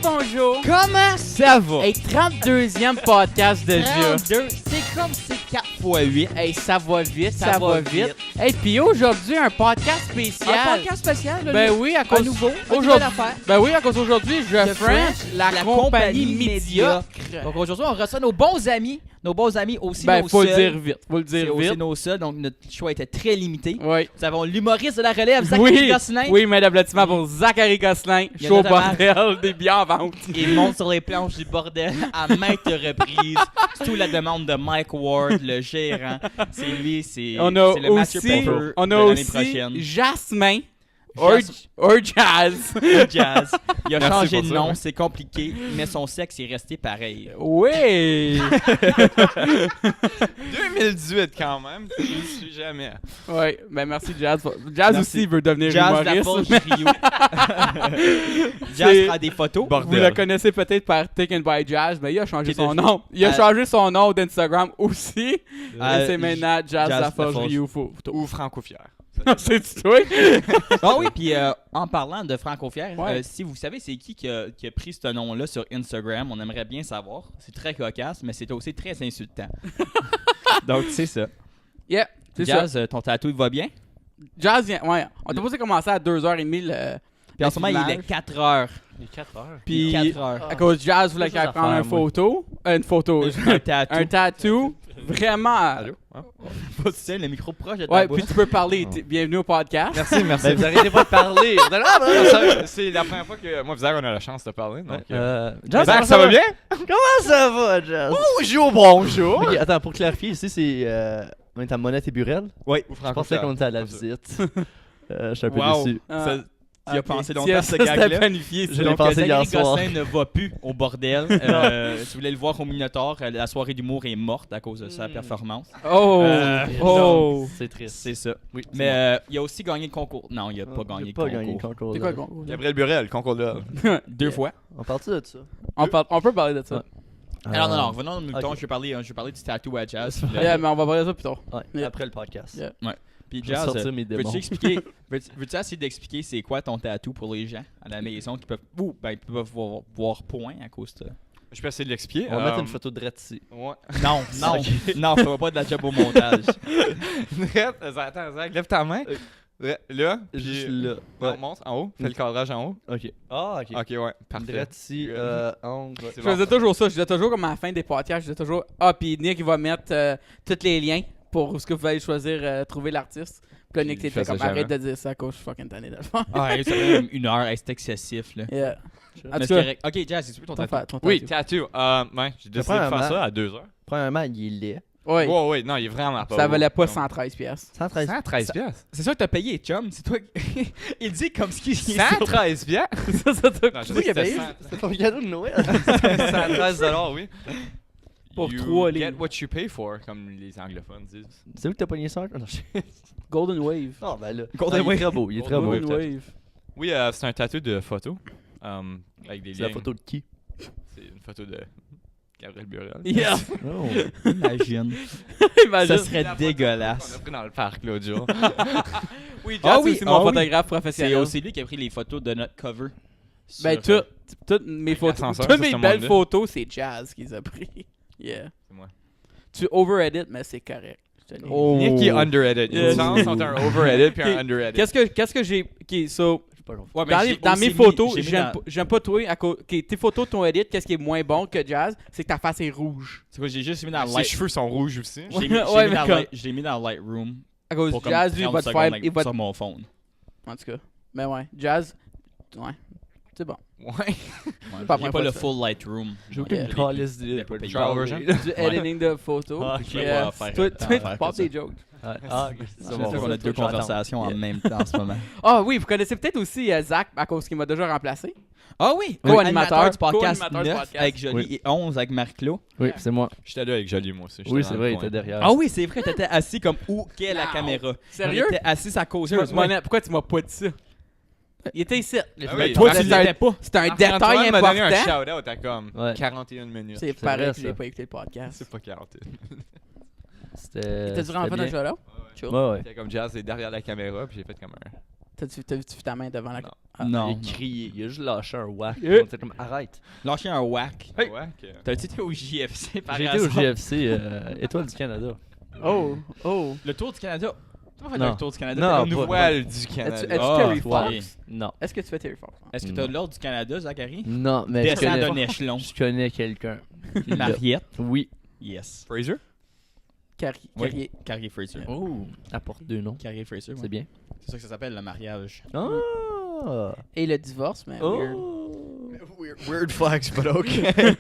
bonjour! Comment ça va? Hey, 32e podcast déjà. 32, c'est comme c'est 4 fois 8. Hey, ça va vite, ça va vite. Hey, puis aujourd'hui, un podcast spécial. Un podcast spécial, là, Ben oui, à cause... nouveau, aujourd'hui, affaire. ben oui, à cause d'aujourd'hui, je The French, la compagnie médiocre. médiocre. Donc aujourd'hui, on reçoit nos bons amis aussi Ben, nos faut le seuls. dire vite, faut le C'est dire aussi vite. nos seuls, donc notre choix était très limité. Oui. Nous avons l'humoriste de la relève, Zachary Gosselin. Oui, mais d'applaudissements pour Zachary Gosselin, Il y a chaud notamment- bordel, des billets en vente. Il monte sur les planches du bordel à maintes reprises. Sous la demande de Mike Ward, le gérant. C'est lui, c'est On a c'est le Mathieu aussi, Pepper on de a l'année aussi prochaine. Jasmin, or Jazz. Le jazz. Il a Merci changé pour de ça, nom, ouais. c'est compliqué, mais son sexe est resté pareil. Oui. 2018 quand même, je ne suis jamais. Oui, ben merci Jazz. Jazz Merci. aussi veut devenir Jazz la humoriste. Forge Rio. Jazz prend des photos. Vous le connaissez peut-être par Taken by Jazz, mais il a changé Qui son était- nom. Il a changé son nom d'Instagram aussi. Et Euh, c'est maintenant Jazz Jazz la Forge Laforge. Rio. Ou Franco-Fier. C'est toi? Ah oui, puis en parlant de Franco Fier, Ouais. si vous savez c'est qui a pris ce nom-là sur Instagram, on aimerait bien savoir. C'est très cocasse, mais c'est aussi très insultant. Donc c'est ça. Yeah, c'est ça. Jazz, ton tatou il va bien? Jazz vient. Ouais, on t'a posé commencer à 2h30 le. Puis en ce moment, il est 4 heures. Il est 4 heures. Puis 4 heures. à cause Jazz voulait Ça, qu'elle prenne une photo. Une photo. Un tatou. Un tatou. Vraiment. Allô? Hein? Faut que tu tiens le micro proche de ta Ouais, bouche. puis tu peux parler. Bienvenue au podcast. Merci, merci. Ben, vous arrêtez pas de parler. C'est la première fois que moi, Zach, on a la chance de parler. Donc, Jazz, Zach, ça va bien? Comment ça va, Jazz? Bonjour, bonjour. Ok, attends, pour clarifier, ici, c'est. On est à Monette et Burel. Oui, ou Je pensais qu'on était à la visite. Je suis un peu Wow. déçu. Tu as pensé longtemps Tiens, à ce ça, c'était gag-là. planifié. Je ça. l'ai Donc, pensé Zachary hier soir. Gosselin ne va plus au bordel. Si vous voulez le voir au Minotaur, la soirée d'humour est morte à cause de sa performance. Oh! Oh! C'est triste. C'est ça. Oui, Mais il a aussi gagné le concours. Non, il a pas gagné Il le a pas concours. gagné le concours. C'est quoi là. le concours? Gabriel Burel, concours de. 2 fois. On parle-tu de ça? On peut parler de ça. Ouais. Alors non, revenons au mouton. ok. Je vais parler du tatou à Jazz. Yeah, mais on va parler de ça plus tard. Ouais, Yeah. après le podcast. Yeah. Puis Je vais Jazz, sortir mes démons. veux-tu expliquer, veux-tu essayer d'expliquer c'est quoi ton tatou pour les gens à la maison qui peuvent, ils peuvent voir point à cause de ça? Je peux essayer de l'expliquer. On va mettre une photo de Dredd ici. Ouais. Non, non, fais pas de la job au montage. Attends, Zach, lève ta main. Là, Juste puis là. on Ouais. monte en haut. Fais le cadrage en haut. Ok. Ah, ok. Ok, ouais, parfait. Dredd ici, angle. C'est Je faisais bon. toujours ça. Je disais toujours comme à la fin des podcasts, je disais toujours puis Nick il va mettre tous les liens pour ce que vous allez choisir, trouver l'artiste. Puis là, Nick Il t'étais fait comme ça arrête de jamais. dire ça, cause je suis fucking tanné de le faire. Ah, ça fait même 1 heure, c'est excessif là. Yeah. En Mais tout c'est cas, correct. Ok, Jazz, c'est ton ton tatou. Oui, tatou. tattoo. Ouais, j'ai décidé de faire Premièrement- ça à 2 heures. Premièrement, il est laid. Ouais. Ouais, ouais, non, il est vraiment pas Ça beau. valait pas Non. 113 pièces. 113. 113 piastres. C'est ça que t'as payé, chum. C'est toi. Il dit comme ce qu'il 113 piastres? Ça, ça, Non, je tu sais sais qu'il a que payé c'était C'est ton cadeau de Noël. 113 $, oui. Pour You 3 get lignes. what you pay for, comme les anglophones disent. C'est où que t'as pogné ça? Non, Golden Wave. non, ben là. Golden Il est très beau. Il est très beau. Golden peut-être. Wave. Oui, c'est un tatou de photo. Avec des C'est la liens. photo de qui? C'est une photo de Gabriel Burel. Yeah. Oh. Imagine. Imagine. Ça serait On a dégueulasse. pris dans le parc l'autre jour. Oui, Ah Jazz, oui, c'est mon ah oui. photographe C'est professionnel. aussi lui qui a pris les photos de notre cover. Ben, Sur- toutes mes photos, l'ascenseur, toutes ça, mes ce belles monde-là. photos, c'est Jazz qui les a pris. Yeah. C'est moi. Tu over-edit, mais c'est correct. Je te le dis. Nick qui est under-edit. Il y a Yes. une différence entre un over-edit et Ok. un under-edit. Qu'est-ce que j'ai. So, Je sais pas Ouais, dans mes photos, j'aime pas toi. Tes photos de ton edit, qu'est-ce qui est moins bon que Jazz, c'est que ta face est rouge. C'est quoi, j'ai juste mis dans Ses Light. cheveux sont rouges aussi. J'ai mis, Ouais, mais comme- j'ai mis dans Lightroom. À cause Pour comme Jazz, lui, il 30 va te secondes faire. avec- Il va sur mon phone. En tout cas. Mais ouais, Jazz. Ouais. C'est bon. Ouais. Ouais, Pas j'ai moi, pas pas le ça. full Lightroom. J'ai Yeah. aucune calice d'idée. Pas payé. Trial version. Du editing de photos. Ah, je vais Yeah. pas faire Toi, tant tu faire portes que ça. des jokes. Ah, ok. C'est bon, on a deux conversations en même temps en ce moment. Ah oui, vous connaissez peut-être aussi Zach à cause qu'il m'a déjà remplacé. Ah oui, Co-animateur du podcast co-animateur du 9 podcast. avec Jolie Oui. et 11 avec Marc-Claude. Oui, c'est moi. J'étais là avec Jolie, moi aussi. J'étais Oui, dans c'est le vrai, il coin. était derrière. Ah oui, c'est vrai, t'étais assis comme où qu'est la Non. caméra. Sérieux? Il était assis à causeuse. Ouais. Pourquoi tu m'as pas dit ça? Il était ici. Ah Ben, oui, toi, Marc- tu l'étais pas. C'est un détail Marc-Antoine m'a donné un important. shout-out à comme Ouais. 41 minutes. C'est C'est pareil vrai, que j'ai ça. pas écouté le podcast. C'est pas 41. C'était. T'as dû rentrer dans le bien. show-là? Chill. Ouais, ouais. C'était comme Jazz est derrière la caméra, puis j'ai fait comme un T'as-tu vu ta main devant la... Non. Ah. Non. Il a crié, il a juste lâché un whack. Yeah. On était comme arrête. Lâcher un whack. Ouais, T'as-tu été au JFC par J'ai été au hasard? GFC Étoile du Canada. Oh. Le Tour du Canada. Tu vas faire Non. le Tour du Canada? Non, T'as Une une pas- voile du As-tu Canada. Terry ouais. Fox? Non. Est-ce que tu fais Terry Fox? Est-ce que t'as Non. l'ordre du Canada, Zachary? Non, mais je Descends d'un connais, échelon. je connais quelqu'un. qui l'a. Mariette. Oui. Yes. Fraser? Carrier. Carrier Fraser. Oh. Apporte 2 noms. Carrier Fraser, ouais. C'est bien. C'est ça que ça s'appelle, le mariage. Ah. Et le divorce, mais weird. Oh. Weird flex, but okay.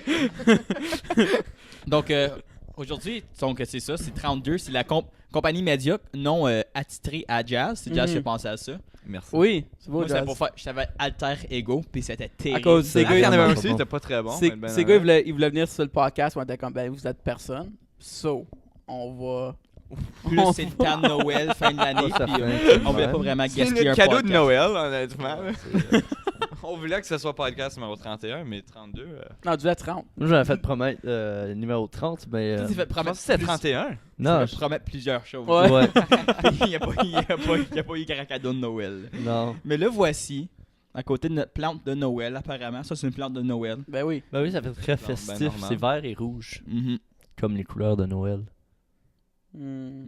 Donc, aujourd'hui, donc, c'est ça, c'est 32. C'est la compagnie médiocre non attitrée à Jazz. C'est Jazz qui a pensé à ça. Merci. Oui, c'est beau, Moi, c'était Jazz. pour faire... J'avais Alter Ego, puis c'était terrible. À cause Ces C'est gars, il y en avait un vraiment aussi, pas c'était pas très bon. Ces mais ben ces gars, ils voulaient venir sur le podcast, on était comme, ben, vous êtes personne. So, on va... Plus c'est le temps de Noël, fin de l'année, Ça puis fait on voulait pas vraiment c'est gaspiller le un cadeau podcast. de Noël, honnêtement. On voulait que ce soit podcast numéro 31, mais 32. Non, du 30. Moi, j'avais fait promettre numéro 30, mais. Tu t'es fait Je promettre pense que c'était plus- 31. tu Non, t'es fait promettre plusieurs choses. Ouais. ouais. il n'y a pas eu grand cadeau de Noël. Non. Mais le voici, à côté de notre plante de Noël, apparemment. Ça, c'est une plante de Noël. Ben oui. Ben oui, ça fait très Non, ben festif. normal. C'est vert et rouge. Mhm. Comme les couleurs de Noël. Hmm.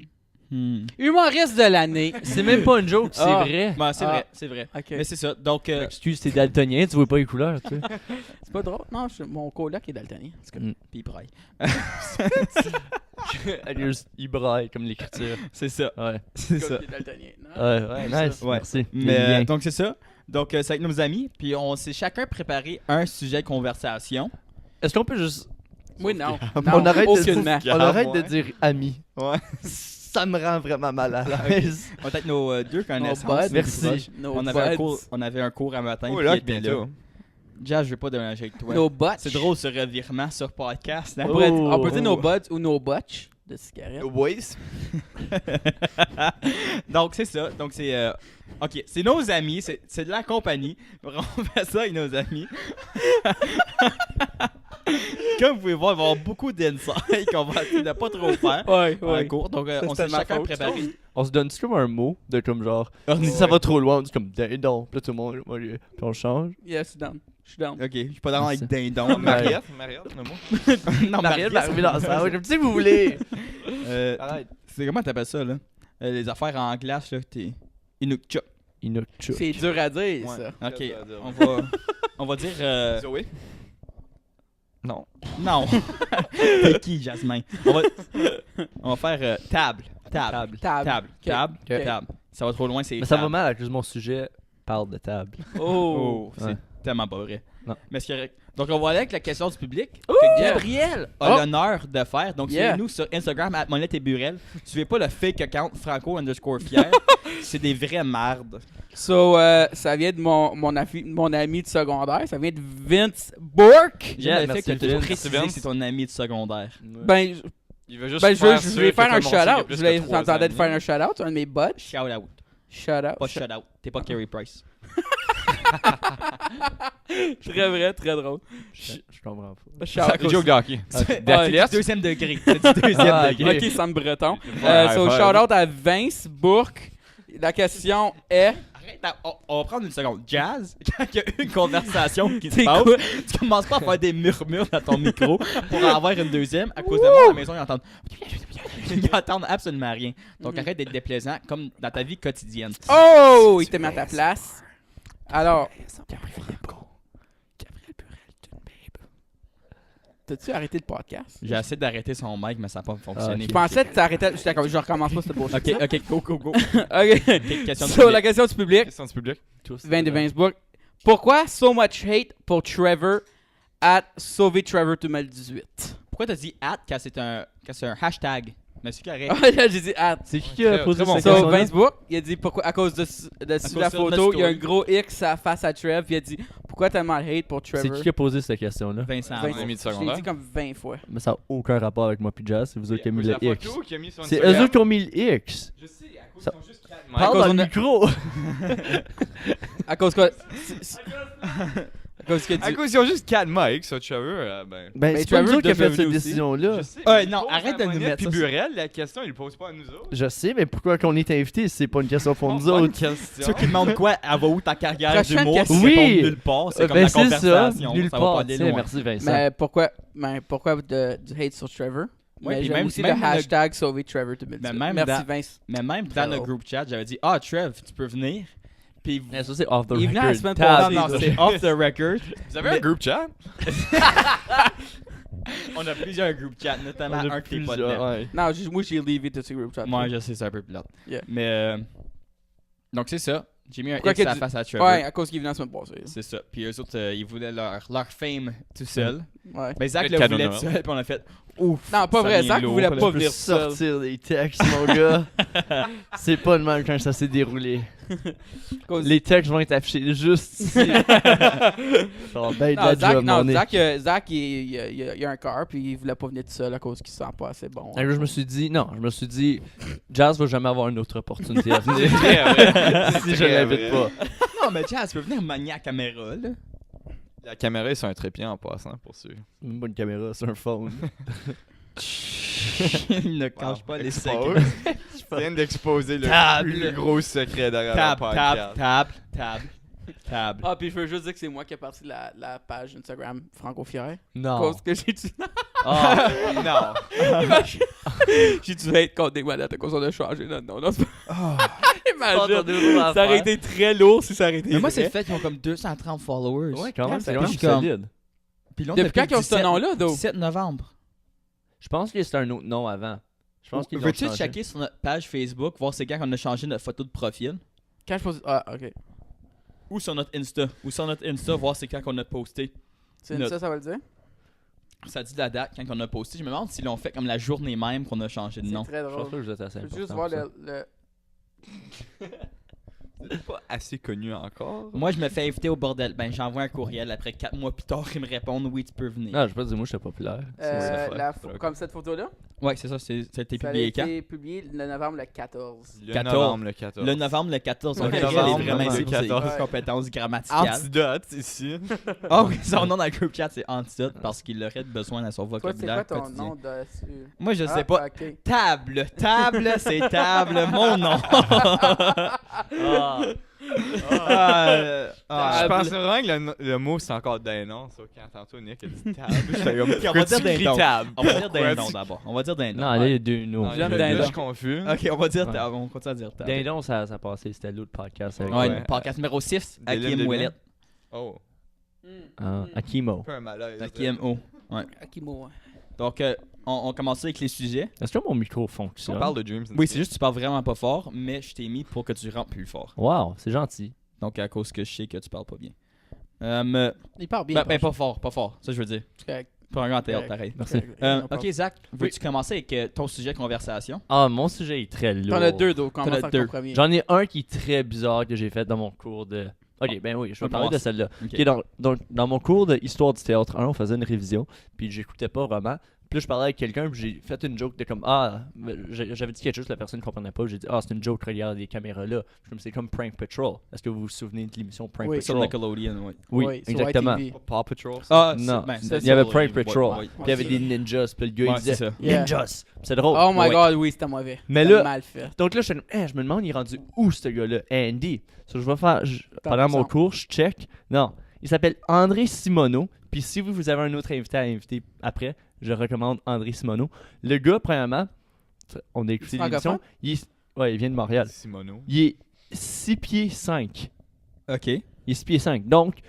Hmm. Humoriste de l'année. C'est même pas une joke, c'est Ah. vrai. Bon, c'est Ah. vrai, c'est vrai. Ok. Mais c'est ça. Donc, Excuse, t'es daltonien, tu vois pas les couleurs, tu sais. C'est pas drôle. Non, mon coloc est daltonien. En tout cas. Mm. puis il braille. Il braille comme l'écriture. C'est ça. Ouais. C'est Comme ça. il est daltonien. Non. Ouais, nice. Ouais. Merci. Mais Les liens. donc, c'est ça. Donc, c'est avec nos amis. Puis, on s'est chacun préparé un sujet de conversation. Est-ce qu'on peut juste. Oui, non. On arrête, aucunement. on arrête de ouais. dire amis. Ouais. Ça me rend vraiment mal à l'aise. On va peut-être nos deux connaissances. buds. Merci. No On avait, un buds. cours, on avait un cours un matin. Oh puis là, il était bientôt. Jazz, je veux pas déménager avec toi. No butch. C'est drôle ce revirement sur podcast. Hein? On peut dire Oh. no buds ou no butch de cigarette. Boys. Donc, c'est ça. Donc, c'est. Ok, c'est nos amis. C'est de la compagnie. On fait ça avec nos amis. Comme vous pouvez voir, il va y avoir beaucoup d'insights qu'on va essayer de pas trop faire Ouais, en ouais. cours. Donc, Ça, on c'était s'est ma chacun faute. préparé. On se donne-tu comme un mot de comme genre. Si ça va trop loin, on dit comme dindon. Puis là, tout le monde. Puis on change. Yes, je suis down. Je suis down. Ok, je suis pas d'accord avec dindon. Mariette, le mot. Non, Marielle Mariette, va arriver dans ça. Comme si vous voulez. Arrête. C'est comment t'appelles ça, là? Les affaires en glace, là, t'es... Inukcha. Inukcha. C'est dur à dire, Ouais. ça. Ok, on va dire... Zoé? Non. Non. T'es qui, Jasmin? On va faire table. Table. Table. Ok. Table. Ça va trop loin, c'est Mais ça va table. mal à cause mon sujet parle de table. Oh. Oh, c'est Ouais. tellement pas vrai. Non. Mais c'est correct. Donc, on va aller avec la question du public Oh! que Gabriel a Oh! l'honneur de faire. Donc, Yeah. suivez-nous sur Instagram, @Monette et Burel. Suivez pas le fake account Franco_fier. C'est des vraies mardes. So, ça vient de mon ami de secondaire. Ça vient de Vince Bourque. J'aime le fait merci, que tu as Vince. précisé Vince. que c'est ton ami de secondaire. Ben, Il veut juste ben faire je sûr voulais que faire un comme on sait qu'il y a shout-out. plus Je voulais que 3 t'entendais de amis. faire un shout-out. Un de mes buds. Shout out. Shout-out. Pas shout out. T'es pas Carey Price. Très vrai, très drôle. Je comprends pas. Shout-out. Joe Gaki. C'est du deuxième degré. C'est du deuxième Ah, degré. Ok, Sam Breton. Ouais, So, ouais. shout-out à Vince Bourque. La question est. Arrête, on va prendre une seconde. Jazz, quand il y a une conversation qui se C'est passe, quoi? tu commences pas à faire des murmures dans ton micro pour en avoir une deuxième. À cause de moi, à la maison, ils entendent. Ils entendent absolument rien. Donc arrête d'être déplaisant comme dans ta vie quotidienne. Oh! Il te met à ta place. Alors. T'as-tu arrêté le podcast? J'ai essayé d'arrêter son mic, mais ça n'a pas fonctionné. Je pensais que t'arrêtais. J'étais d'accord, je recommence pas cette bullshit. Ok, go. Ok. Question So, de la question du public. Question du public. Vient de Vince Bourque. Pourquoi so much hate pour Trevor at Sauver Trevor 2018? Pourquoi t'as dit at quand c'est un hashtag? Mais c'est correct. Ah, là, j'ai dit at. C'est qui a Très- posé très bon. cette So, question-là? Vince Bourque, il a dit pourquoi, à cause de sur la cause de photo, notre il y a un story. gros X face à Trev, puis il a dit pourquoi tellement hate pour C'est Trevor? qui a posé cette question-là? Vincent. Vince- ami de Je l'ai secondaire. dit comme 20 fois. Mais ça n'a aucun rapport avec moi puis Jazz, c'est vous autres qui avez mis le la X. photo qu'il a mis sur C'est Instagram. eux autres qui ont mis le X. Je sais, à cause Ça- qu'ils sont juste quatre. À Parle cause dans le on a- micro! À cause quoi? À cause qu'il y a À du... cause qu'ils ont juste 4 mics, ça, Trevor, ben... Ben, Mais c'est pas nous Trevor autres qui a fait devait cette venir aussi. décision-là. Je sais, Ouais, mais il non, pose arrête à de nous Monette mettre puis ça. Burel, la question, il le pose pas à nous autres. Je sais, mais pourquoi qu'on est invité si c'est pas une question pour nous Bonne autres? question. Ceux qui demandent quoi, elle va où ta carrière Prochaine d'humour? question. Ils Oui. répondent nulle part. C'est comme Ben, la c'est ça, conversation. nulle Ça va pas part. aller tu sais, loin. Merci Vincent. Mais pourquoi du hate sur Trevor? Ouais, Mais puis j'aime même- aussi même le dans le- hashtag sauver Trevor 2018. Mais même Merci dans- Vince. Mais même dans notre groupe chat, j'avais dit ah, Trev, tu peux venir. Puis Mais ça, c'est off the Il venait la record. semaine Tab. passée. non, non, c'est off the record. Vous avez un group chat? On a plusieurs groupes chat, notamment On a un qui est pas plusieurs, dedans. ouais. Non, moi j'ai levé de ce group chat. Moi, je sais, c'est un peu plate. Yeah. Mais donc c'est ça. J'ai mis un Pourquoi X à qu'il y la a face à Trevor. Ouais, à cause qu'il venait la semaine passée. C'est ça. Puis eux autres, ils voulaient leur fame tout seul. Ouais. Mais Zach Le le cadeau voulait Noël. tout seul, puis on a fait ouf. Non, pas ça vrai, vient Zach lourd, voulait là. pas Je peux venir seul. sortir des textes, mon gars. C'est pas le même quand ça s'est déroulé. Cause- Les textes vont être affichés juste ici. Ça va bien être Non, la Zach, job, non, mon nez. Zach il a un cœur, puis il voulait pas venir tout seul à cause qu'il se sent pas assez bon. Un jour, je me suis dit, Jazz va jamais avoir une autre opportunité à venir. Si je Très l'invite vrai. pas. Non, mais Jazz, tu peux venir manier la caméra, là. La caméra est sur un trépied en passant, pour sûr. Une bonne caméra sur un phone. Il ne cache pas les secrets. Tu viens d'exposer le Table. plus gros secret derrière le Table, podcast. table. Ah, puis je veux juste dire que c'est moi qui ai parti la page Instagram Franco Fier. Non. Cause que j'ai dû... Ah, Non. j'ai dû être contre des manettes à cause on a changé notre nom. Non, c'est pas... Pas Imagine, ça aurait été très lourd si ça aurait été Mais moi, vrai. c'est le fait qu'ils ont comme 230 followers. Ouais, quand même, c'est Puis quand même je suis comme- solide. Puis là, Depuis quand ils ont ce nom-là, though? 17 novembre. Je pense que c'est un autre nom avant. Je pense qu'ils l'ont Veux-tu changé. checker sur notre page Facebook, voir c'est quand qu'on a changé notre photo de profil? Quand je pose... Ah, ok. Ou sur notre Insta. Ou sur notre Insta, voir c'est quand qu'on a posté. C'est Notre- ça va le dire? Ça dit la date quand on a posté. Je me demande s'ils l'ont fait comme la journée même qu'on a changé de C'est nom. très Je pense drôle. pas que vous êtes assez Je important veux juste pour voir ça. le... C'est pas assez connu encore. Moi, je me fais inviter au bordel. Ben, j'envoie un courriel. Après 4 mois plus tard, ils me répondent oui, tu peux venir. Non, je vais pas dire moi, j'étais populaire. Comme cette photo-là. Ouais, c'est ça. Ça a été Ça a publié quand? été publié le novembre le 14. Le 14. novembre, le 14. Le novembre, le 14. Ouais, On le est novembre, vraiment le ici pour ses 14. compétences grammaticales. Antidote, ici. Ah oui, son nom dans le group chat, c'est Antidote parce qu'il aurait besoin à son Toi, c'est quoi vocabulaire ton quotidien. nom dessus? Moi, je sais pas. Ok. Table, c'est table, mon nom. Je pense vraiment que le mot c'est encore dindon. Sauf quand tantôt Nick a dit table. J'étais comme, Ok, on va pourquoi dire tu cries dindon. table? On va dire Pourquoi dindon tu- d'abord. On va dire dindon. Non, là, il y a deux noms. Non, J'aime là, dindon. je suis confus. Ok, on va dire Ouais. table. On continue à dire table. Dindon, ça passait, c'était l'autre podcast. Avec Ouais, Ouais. podcast numéro 6, Dylan Hakim Dylan. Ouellet. Oh, Akimo. un peu un malaise. Hakim O. Akimo, ouais. Donc, on commence avec les sujets. Est-ce que mon micro On fonctionne? parle de Dreams. Oui, c'est juste que tu parles vraiment pas fort, mais je t'ai mis pour que tu rentres plus fort. Wow, c'est gentil. Donc, à cause que je sais que tu parles pas bien. Il parle bien. Ben, pas fort, ça je veux dire. C'est correct. Pas un grand théâtre, Correct. pareil. Merci. Ok, Zach, veux-tu commencer avec ton sujet de conversation? Ah, mon sujet est très lourd. T'en as deux, donc T'en commence as avec deux. ton premier. J'en ai un qui est très bizarre que j'ai fait dans mon cours de... Ok, ben oui, je vais On parler de commence. celle-là. Ok. Ok, donc, dans mon cours d'histoire du théâtre 1, on faisait une révision, puis j'écoutais pas vraiment. Puis là, je parlais avec quelqu'un, puis j'ai fait une joke de comme j'avais dit quelque chose, la personne ne comprenait pas. J'ai dit c'est une joke, regarde les caméras là. C'est comme Prank Patrol. Est-ce que vous vous souvenez de l'émission Prank Oui. Sur Patrol? Nickelodeon, oui. Oui, sur exactement. YTV. Paw Patrol. Ah, Non, c'est- il y avait ça, Prank ouais, Patrol. ouais. Puis il y avait des ninjas, puis le gars Ouais, il disait c'est ça. Yeah. ninjas. Puis c'est drôle. Oh my Ouais. god, oui, c'était mauvais. Mais C'était là- mal fait. Donc là, je me demande, il est rendu où ce gars-là? Andy. So, je vais faire, pendant mon cours, je check. Non, il s'appelle André Simoneau. Puis si vous avez un autre invité à inviter après, je recommande André Simoneau. Le gars, premièrement, on a écouté l'émission. Il vient de Montréal. Simono. Il est 6 pieds 5. Ok. Il est 6 pieds 5. Donc,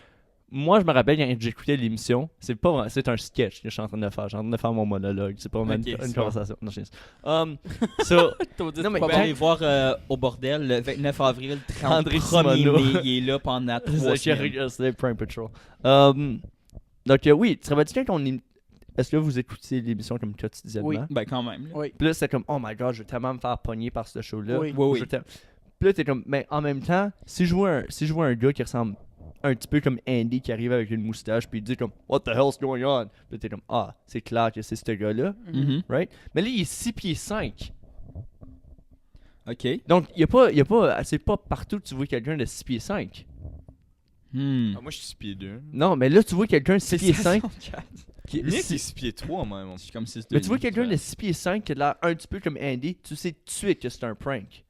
moi, je me rappelle quand j'écoutais l'émission, c'est pas vrai, c'est un sketch que je suis en train de faire. Je suis en train de faire mon monologue. C'est pas vraiment Ok, une c'est bon. conversation. Non, je sais. So, Non, mais On va ben- aller voir au bordel le 29 avril, André 31er Simoneau. mai. Il est là pendant 3 semaines. c'est Prank Patrol. Donc, oui, tu te rappelles-tu quand on est. Est-ce que vous écoutez l'émission comme quotidiennement? Oui. Ben, quand même. là. Oui. Puis là, c'est comme, oh my god, je vais tellement me faire pogner par ce show-là. Oui. Oui, oui. Je t'aime. Puis là, t'es comme, mais en même temps, si je vois un gars qui ressemble un petit peu comme Andy qui arrive avec une moustache, puis il dit comme, what the hell's going on? Puis là, t'es comme, c'est clair que c'est ce gars-là, Mhm. right? Mais là, il est 6 pieds 5. Ok. Donc, c'est pas partout que tu vois quelqu'un de 6 pieds 5. Ah, moi, je suis 6 pieds 2. Non, mais là, tu vois quelqu'un de 6 pieds 5. Nick, c'est 6 pieds 3, même. Je suis comme 6 Mais tu vois quelqu'un de 6 pieds 5 qui a l'air un petit peu comme Andy, tu sais tout de suite que c'est un prank.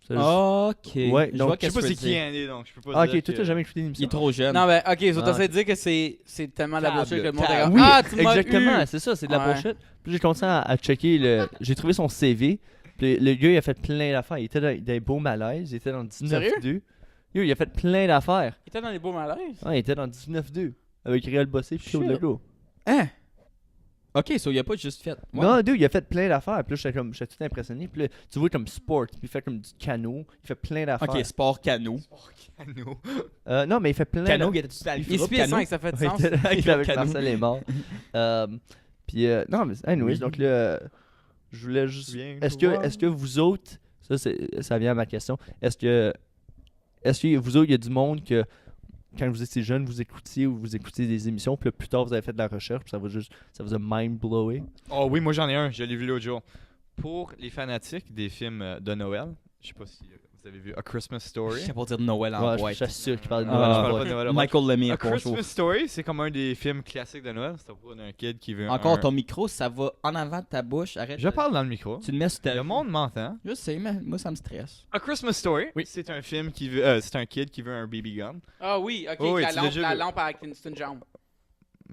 Ça, Ok. Ouais, je donc, vois Je sais qu'est-ce pas que c'est tu qui veux dire. Andy, donc je peux pas Ah, dire ok, toi, que- t'as jamais écouté Il est l'émission. trop jeune. Non, ben, ok, so Ah. t'essaies de dire que c'est tellement de la Table, bullshit que le monde table. est comme, Oui, ah, tu m'as exactement, eu. c'est ça, c'est de la Ouais. bullshit. Puis j'ai commencé à checker le. J'ai trouvé son CV. Puis le gars, il a fait plein d'affaires. Il était dans des beaux malaises. Il était dans 19-2. Yo, il a fait plein d'affaires. Il était dans les beaux malaises. Ouais, il était dans 19-2. Avec Réal Bossé puis Claude Shit. Legault. Hein? Ok, so il a pas juste fait. Ouais. Non, dude, il a fait plein d'affaires. Puis là, j'étais tout impressionné. Puis là, tu vois comme sport. Puis il fait comme du canot. Il fait plein d'affaires. Ok, sport canot. Non, mais il fait plein Canot, d'affaires. il était tout à Il est 6 pieds 5, ça fait du Ouais, sens. il était Il fait avec canot. Marcel est mort. Puis, non, mais anyways, Oui. donc là, je voulais juste. Viens Est-ce que vous autres, ça vient à ma question, est-ce que vous autres, il y a du monde que quand vous étiez jeune, vous écoutiez ou vous écoutiez des émissions, puis là, plus tard, vous avez fait de la recherche, puis ça vous a mind-blowé? Oh oui, moi j'en ai un, je l'ai vu l'autre jour. Pour les fanatiques des films de Noël, je sais pas si vous avez vu A Christmas Story. Je sais pas dire Noël en Ouais, boîte. je suis sûr qu'il parle de Ah, je Noël. parle Ouais. pas de Noël. Michael Lemire A qu'on Christmas chauffe. Story, c'est comme un des films classiques de Noël. C'est pour d'un kid qui veut Encore un... ton micro, ça va en avant de ta bouche. Arrête. Je parle dans le micro. Tu le mets sur ta. Le monde m'entend. Je sais, mais moi ça me stresse. A Christmas Story, Oui. c'est un film qui veut... c'est un kid qui veut un BB gun. Ah oui, ok, Oh, oui, la tu l'as lampe, déjà la vu. lampe avec une jambe.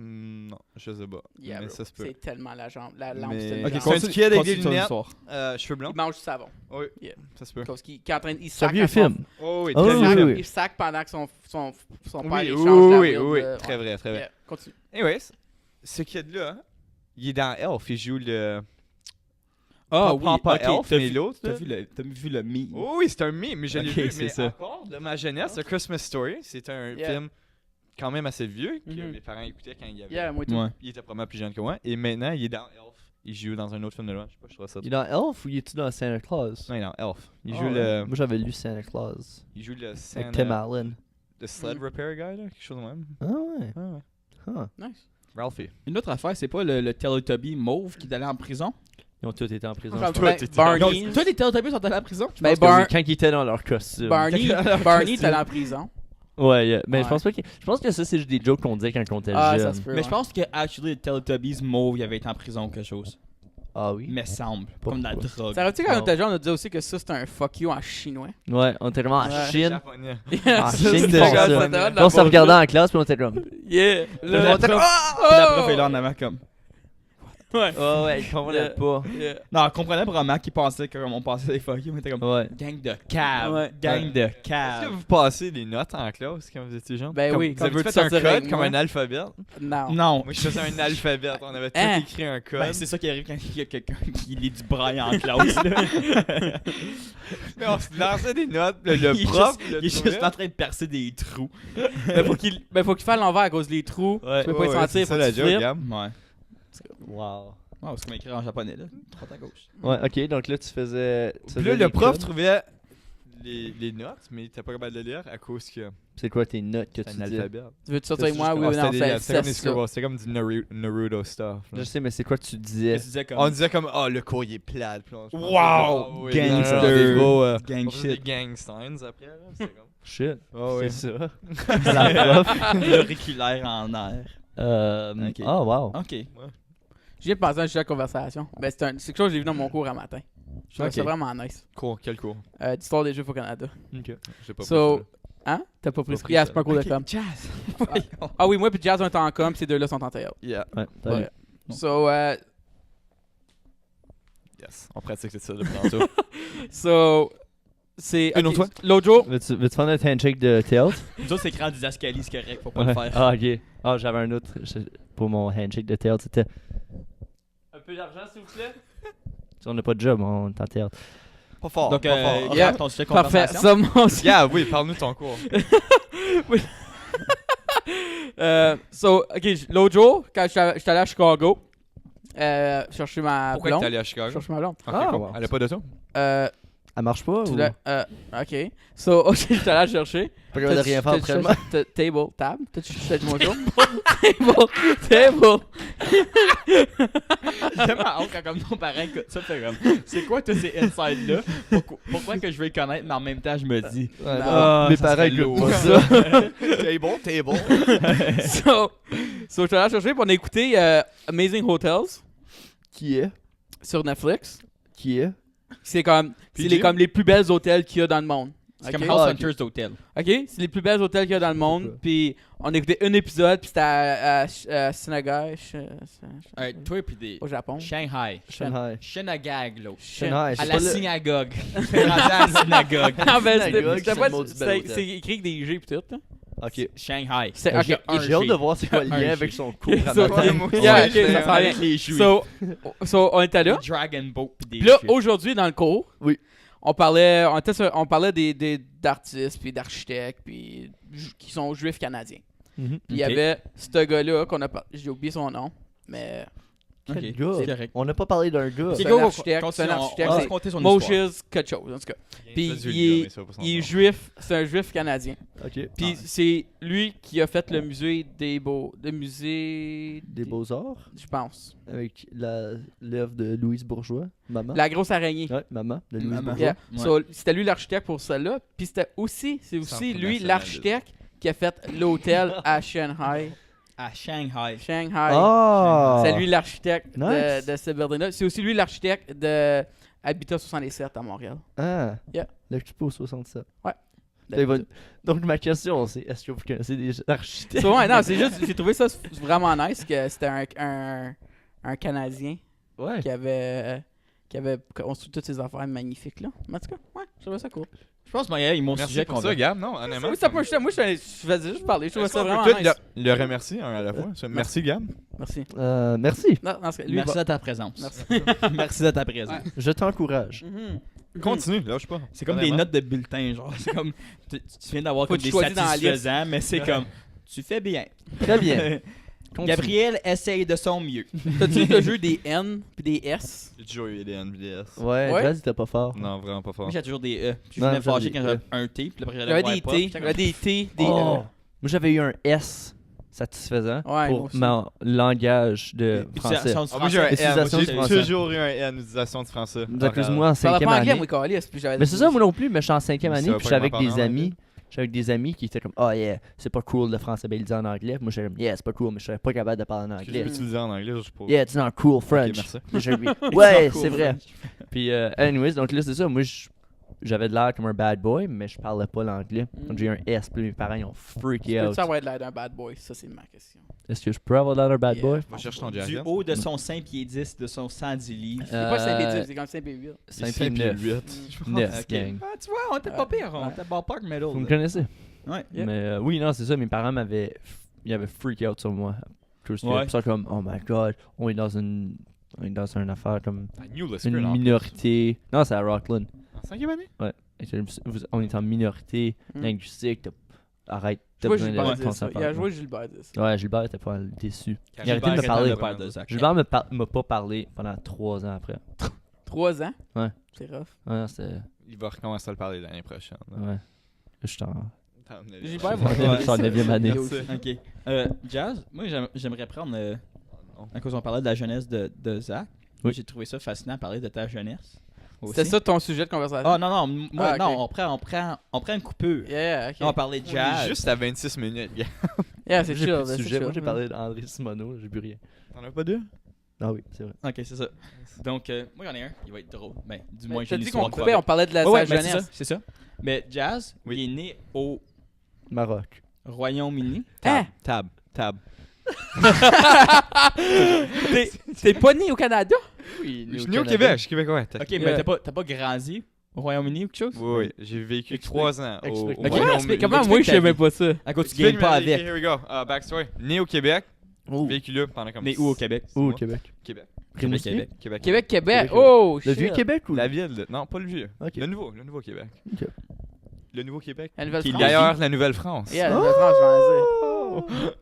Non, je sais pas. Yeah, mais bro. ça se peut. C'est tellement la jambe. La lampe, Mais- c'est une Ok, jambe. c'est un petit kid avec des continue ton lunettes. histoire. Cheveux blancs. Il mange du savon. Oui, Yeah. ça se peut. Parce qu'il est en train de. Il C'est un sac vieux à son- film. Oh oui, Oh, très oui, bien. Il sac- oui. Il sac pendant que son père Oui, il oui, change la oui, wheel oui, de- très vrai, très vrai. Yeah, continue. Anyways, ce kid-là, il est dans Elf, il joue le... Ah pas ok, Elf, t'as mais vu- l'autre, T'as là. vu le meme. Oh oui, c'est un meme, mais je l'ai Ok, vu. c'est Mais ça. encore, de ma jeunesse, A Christmas Story, c'est un Yeah. film quand même assez vieux que Mhm. mes parents écoutaient quand il y avait... Yeah, moi tout. Ouais. Il était probablement plus jeune que moi. Et maintenant, il est dans Elf. Il joue dans un autre film de Noël. Je sais pas, je trouve ça... Il est dans Elf ou il est dans Santa Claus? Non, il est dans Elf. Il Ah joue ouais. le... Moi, j'avais lu Santa Claus. Il joue le Avec Santa... Tim Allen. Le sled Mm. repair guy, là. Quelque chose de même. Ah ouais. Ah ouais. Huh. Nice. Ralphie. Une autre affaire, c'est pas le Teletubby mauve qui est allé en prison? Ils ont tous été en prison. Comme- Toi, ben, t'étais- Barney. Toi, les Teletubbies sont allés en prison? Ben, Parce que oui, Bar- quand ils étaient dans leur costume. Barney est allé en prison. Ouais, mais Ouais. je pense que ça, c'est juste des jokes qu'on disait quand on était Ah, jeune. ça se peut. Mais je pense que actually, le Teletubbies mauve, il avait été en prison ou quelque chose. Ah oui? Mais semble. Pourquoi? Comme de la drogue. Ça rappelle quand on Non. était jeune, on a dit aussi que ça c'était un fuck you en chinois. Ouais, on était vraiment en Ouais. Chine. Japonais. Ah, Ça, Chine, c'était ils font genre- ça. c'était de la Puis on se bullshit. regardait en classe, puis on était comme... Yeah. Le Le- prof- Oh! Puis la prof est là en avant comme. Ouais. Oh ouais, ils comprenaient pas. Yeah. Non, on comprenait vraiment qu'ils pensaient qu'on pensait des fuck you, mais t'es comme. Ouais. Gang de cave. Ouais. Gang de Est-ce que cave. vous passez des notes en classe quand vous étiez jeune? Ben Comme- oui, Vous avez comme tu fait fais un sortir code avec comme moi. un alphabet? Non. Non. Moi, je faisais un alphabet. On avait tout Hein? écrit un code. Ben, c'est ça qui arrive quand il y a quelqu'un qui lit du braille en classe. Là. Mais on se lançait des notes. Le Il est prof, juste- le il est juste en train de percer des trous. Ben faut qu'il fasse l'envers à cause des trous. Ouais. Tu peux pas y sentir, c'est faut ça que la tu joke, flippes. Gab. Ouais. Wow. Ouais, c'est comme écrit en japonais, là. Droite à gauche. Ouais, ok, donc là, tu faisais... Puis là, le prof trouvait les notes, mais il était pas capable de lire à cause que C'est quoi tes notes que c'est tu un dis? alphabet. Tu veux-tu sortir avec moi? Oui ou non? C'était comme des ça. scribbles, c'était comme du Naruto stuff. là. Je sais, mais c'est quoi tu disais? Tu disais comme. On disait comme, oh, le cours il est plate. Puis on se pensait, Wow! ah oui, Gangster. des gros, Gang on faisait shit. des gang signs après. Là. C'était comme, Shit. oh oui. C'est ça. La prof. L'auriculaire en air. Ok. Oh, wow. Ok. Je viens de penser à un sujet de conversation. Ben, c'est quelque chose que j'ai vu dans mon cours un matin. Je trouvais ça Ok. vraiment nice. Cours, quel cours? D'histoire des jeux au Canada. Ok. J'ai pas So, pris hein? T'as pas pris Pas ce pris Yeah, ça. c'est pas un cours de com. Jazz. Ah oui, moi puis Jazz on est en com, ces deux-là sont en théâtre. ça. Yeah, Ouais, t'as Ouais. vu. So, yes. On pratique ça depuis tantôt. c'est. Une ok, autre fois? L'autre jour, Veux-tu faire notre handshake de théâtre? Nous autres, c'est écrit en didascalie, c'est correct, faut pas Ouais. le faire. Ah, ok. Ah, j'avais un autre pour mon handshake de théâtre, c'était... un peu d'argent s'il vous plaît. On n'a pas de job, on est en théâtre. Pas fort. Donc, pas fort. yeah. regarde ton sujet de Parfait. conversation. Ça, mon Yeah, oui, parle-nous de ton cours. ok, l'autre jour, quand j'étais allé à Chicago, chercher ma Pourquoi t'es blonde. allé à Chicago? Chercher ma blonde. Ok, Ah, cool. wow. Elle a pas d'auto? Elle Elle marche pas Tu ou... l'as. Ok. So, ok, je suis allé la chercher. Pas capable de rien faire après moi. Table, tab. T'as-tu fait mon jour? Table. J'aime ma honte quand comme nos parents écoutent ça, fait comme c'est quoi tous ces insides-là? Pourquoi que je veux les connaître, mais en même temps je me dis Mes ça parents serait écoutent lourd. pas ça. Table. So, je suis allé la chercher pour on a écouté Amazing Hotels Qui est? sur Netflix. Qui est? C'est comme les plus belles hôtels qu'il y a dans le monde. C'est Ok? comme House Ah, ok. Hunters Hotel. Ok? C'est les plus belles hôtels qu'il y a dans le monde. Pourquoi? Puis on a écouté un épisode, puis c'était à Shanghai, Toi puis des au Japon. Shanghai. Shanghai. Shanagag, là. Shanghai. À C'est la pas le- synagogue. Rendu à la synagogue. Ah, ben, Synagogue, c'était c'est pas- le mot du bel c'était- hôtel. c'est écrit avec des G pis tout. Là. Ok. Shanghai. C'est- Il y a ok. un J'ai hâte G. de voir c'est quoi le Un lien G. avec son cours à So- matin. Yeah, ok, ça s'en Avec vient. les juifs. So, on était là. Des Dragon Boat pis des Puis là, juifs. aujourd'hui, dans le cours, Oui. on parlait d'artistes, puis d'architectes, puis qui sont juifs canadiens. Mhm. Puis il y Ok. avait ce gars-là j'ai oublié son nom, mais Ok, Quel gars? c'est correct. On n'a pas parlé d'un gars. Ok. C'est un go, architecte, continue, c'est un on architecte, va c'est raconter son histoire. Moshe quelque chose, en tout cas. Puis il est juif, c'est un juif canadien. Ok. Puis c'est lui qui a fait le musée le musée Des Beaux-Arts je pense. avec l'œuvre de Louise Bourgeois. Maman. La grosse araignée. Ouais, maman de Louise Maman. Bourgeois. Yeah. Ouais. So, c'était lui l'architecte pour celle-là. Puis c'est aussi Centre lui national l'architecte qui a fait l'hôtel à Shanghai. À Shanghai. Shanghai. Ah! C'est lui l'architecte Nice. de ce building-là. C'est aussi lui l'architecte de Habitat 67 à Montréal. Ah! Yeah. L'Expo 67. Ouais. Ça va- Donc ma question c'est, est-ce que vous connaissez des architectes? So, ouais, non, c'est juste, j'ai trouvé ça vraiment nice que c'était un Canadien Ouais. qui avait construit toutes ces affaires magnifiques là. Mais en tout cas, ouais, je trouvais ça cool. Je pense que il mon Merci sujet pour qu'on ça, Gab. Non, honnêtement. Oui, ça peut, moi, je faisais juste parler. Je trouvais Est-ce ça qu'on peut vraiment peut-être nice. le remercier un à la fois. Merci, Gab. Merci. Merci. Non, dans ce cas, lui, Merci va- de ta présence. Merci. Merci de ta présence. Je t'encourage. Mhm. Continue, lâche pas. C'est comme des Honnêtement. notes de bulletin, genre. C'est comme. Tu viens d'avoir Faut comme que des tu choisisses dans la liste. satisfaisants, mais c'est comme. Tu fais bien. Très bien. Continue. Gabriel essaye de son mieux. T'as-tu le jeu des N puis des S? J'ai toujours eu des NBDS. Ouais, Ouais. Jazz était pas fort. Non, vraiment pas fort. Moi, j'ai toujours des E. Je Non, venais j'avais fâché des quand E. j'avais un T, puis après Il y j'allais avait voir des pas. T, J'étais il y comme, avait des T, des Oh. E. Moi j'avais eu un S satisfaisant Ouais, moi pour aussi. mon langage de français. Utilisation du Ah, moi j'ai un français. N. Moi, Utilisation du J'ai français. toujours eu un N, utilisation du français. Vous êtes plus ou moins en Je parlais 5e pas anglais, année. moi, Calis, puis j'avais... Mais c'est ça, moi non plus, mais je suis en 5e Mais ça année, va puis pas j'étais avec vraiment des parler en amis. anglais. J'étais avec des amis qui étaient comme, oh yeah, c'est pas cool le français balisé en anglais. Moi j'étais comme, yeah, c'est pas cool, mais je serais pas capable de parler en Je anglais. l'ai utilisé en anglais, je sais pas. Yeah, it's not cool Ok, French. merci. J'ai dit, ouais, cool c'est vrai. Puis, anyways, donc là, c'est ça. Moi, j'avais de l'air comme un bad boy, mais je parlais pas l'anglais. Donc, j'ai eu un S, puis mes parents, ils ont freaké out. Peux-tu avoir l'air d'un bad boy? Ça, c'est ma question. Est-ce que je peux avoir de l'air d'un bad Yeah. boy? Va chercher ton Du jacket. haut de son 5 pieds 10, de son 110 livres. C'est pas 5 pieds 10, c'est comme 5 pieds 8. 5 5 pieds 9. 8. 9, Ok. gang. Ah, tu vois, on était pas pire. On Ouais. était ballpark middle. Vous me là. connaissez? Ouais. Yeah. Mais oui, non, c'est ça. Mes parents ils avaient freak out sur moi. Tout ce Ouais. Puis ça, comme, oh my god, on est dans une affaire comme I knew the une skirt en minorité. Non, c'est à Rockland. En 5e année? On est en minorité Mm. linguistique. Arrête. Je T'as vois besoin Gilbert de dire ça. concentrer. Il a joué Gilbert dire ça. Ouais, Gilbert était pas mal déçu. Il a arrêté de me Gilbert parler. était le père de Zach. Gilbert m'a pas parlé pendant 3 ans après. 3 ans? Ouais. C'est rough. Ouais, c'était. Il va recommencer à le parler l'année prochaine. Ouais. Je suis en. Gilbert Ouais, va je suis en 9e année. Merci. Ok. Jazz, moi j'aimerais prendre, à cause on parlait de la jeunesse de Zach, Oui. j'ai trouvé ça fascinant de parler de ta jeunesse. C'était aussi. ça ton sujet de conversation? Ah non, non, moi, Ah, ok. non, on prend une coupure. Yeah, ok. Là, on parlait de On est jazz. juste à 26 minutes, gars. Yeah, c'est J'ai chill. plus de c'est sujet. chill. Moi, j'ai parlé d'André Simoneau. J'ai plus rien. T'en as pas deux? Ah oui, c'est vrai. Ok, c'est ça. Donc, moi j'en ai un, il va être drôle. Ben, du Mais moins, t'as j'ai dit l'histoire qu'on de coupait, on parlait de la Ouais, sa ben, c'est jeunesse. ça, c'est ça. Mais Jazz, Oui. il est né au Maroc. Royaume-Uni. Hein? Tab. T'es pas né au Canada? Oui, Je suis né au Québec, je suis québécois. Ok, Yeah. mais t'as pas grandi au Royaume-Uni ou quelque chose? Oui, oui. J'ai vécu Explique. 3 ans au Explique. Ok, Royaume-Uni. explique. Comment Explique moi je ta sais vie. même pas ça? À cause tu Explique gagnes pas ma- avec. Here we go. Backstory. Né au Québec, Oh, vécu là pendant comme Mais où au Québec? six où au mois. Québec? Québec. Rimouski? Québec. Québec. Québec, Québec. Québec, Oh, Le shit. vieux Québec ou La ville de... Non, pas le vieux. Ok. Le nouveau Québec. Ok. Le nouveau Québec. La Nouvelle-France. Qui est d'ailleurs la Nouvelle-France. Yeah, la Nouvelle-France, je vais en dire.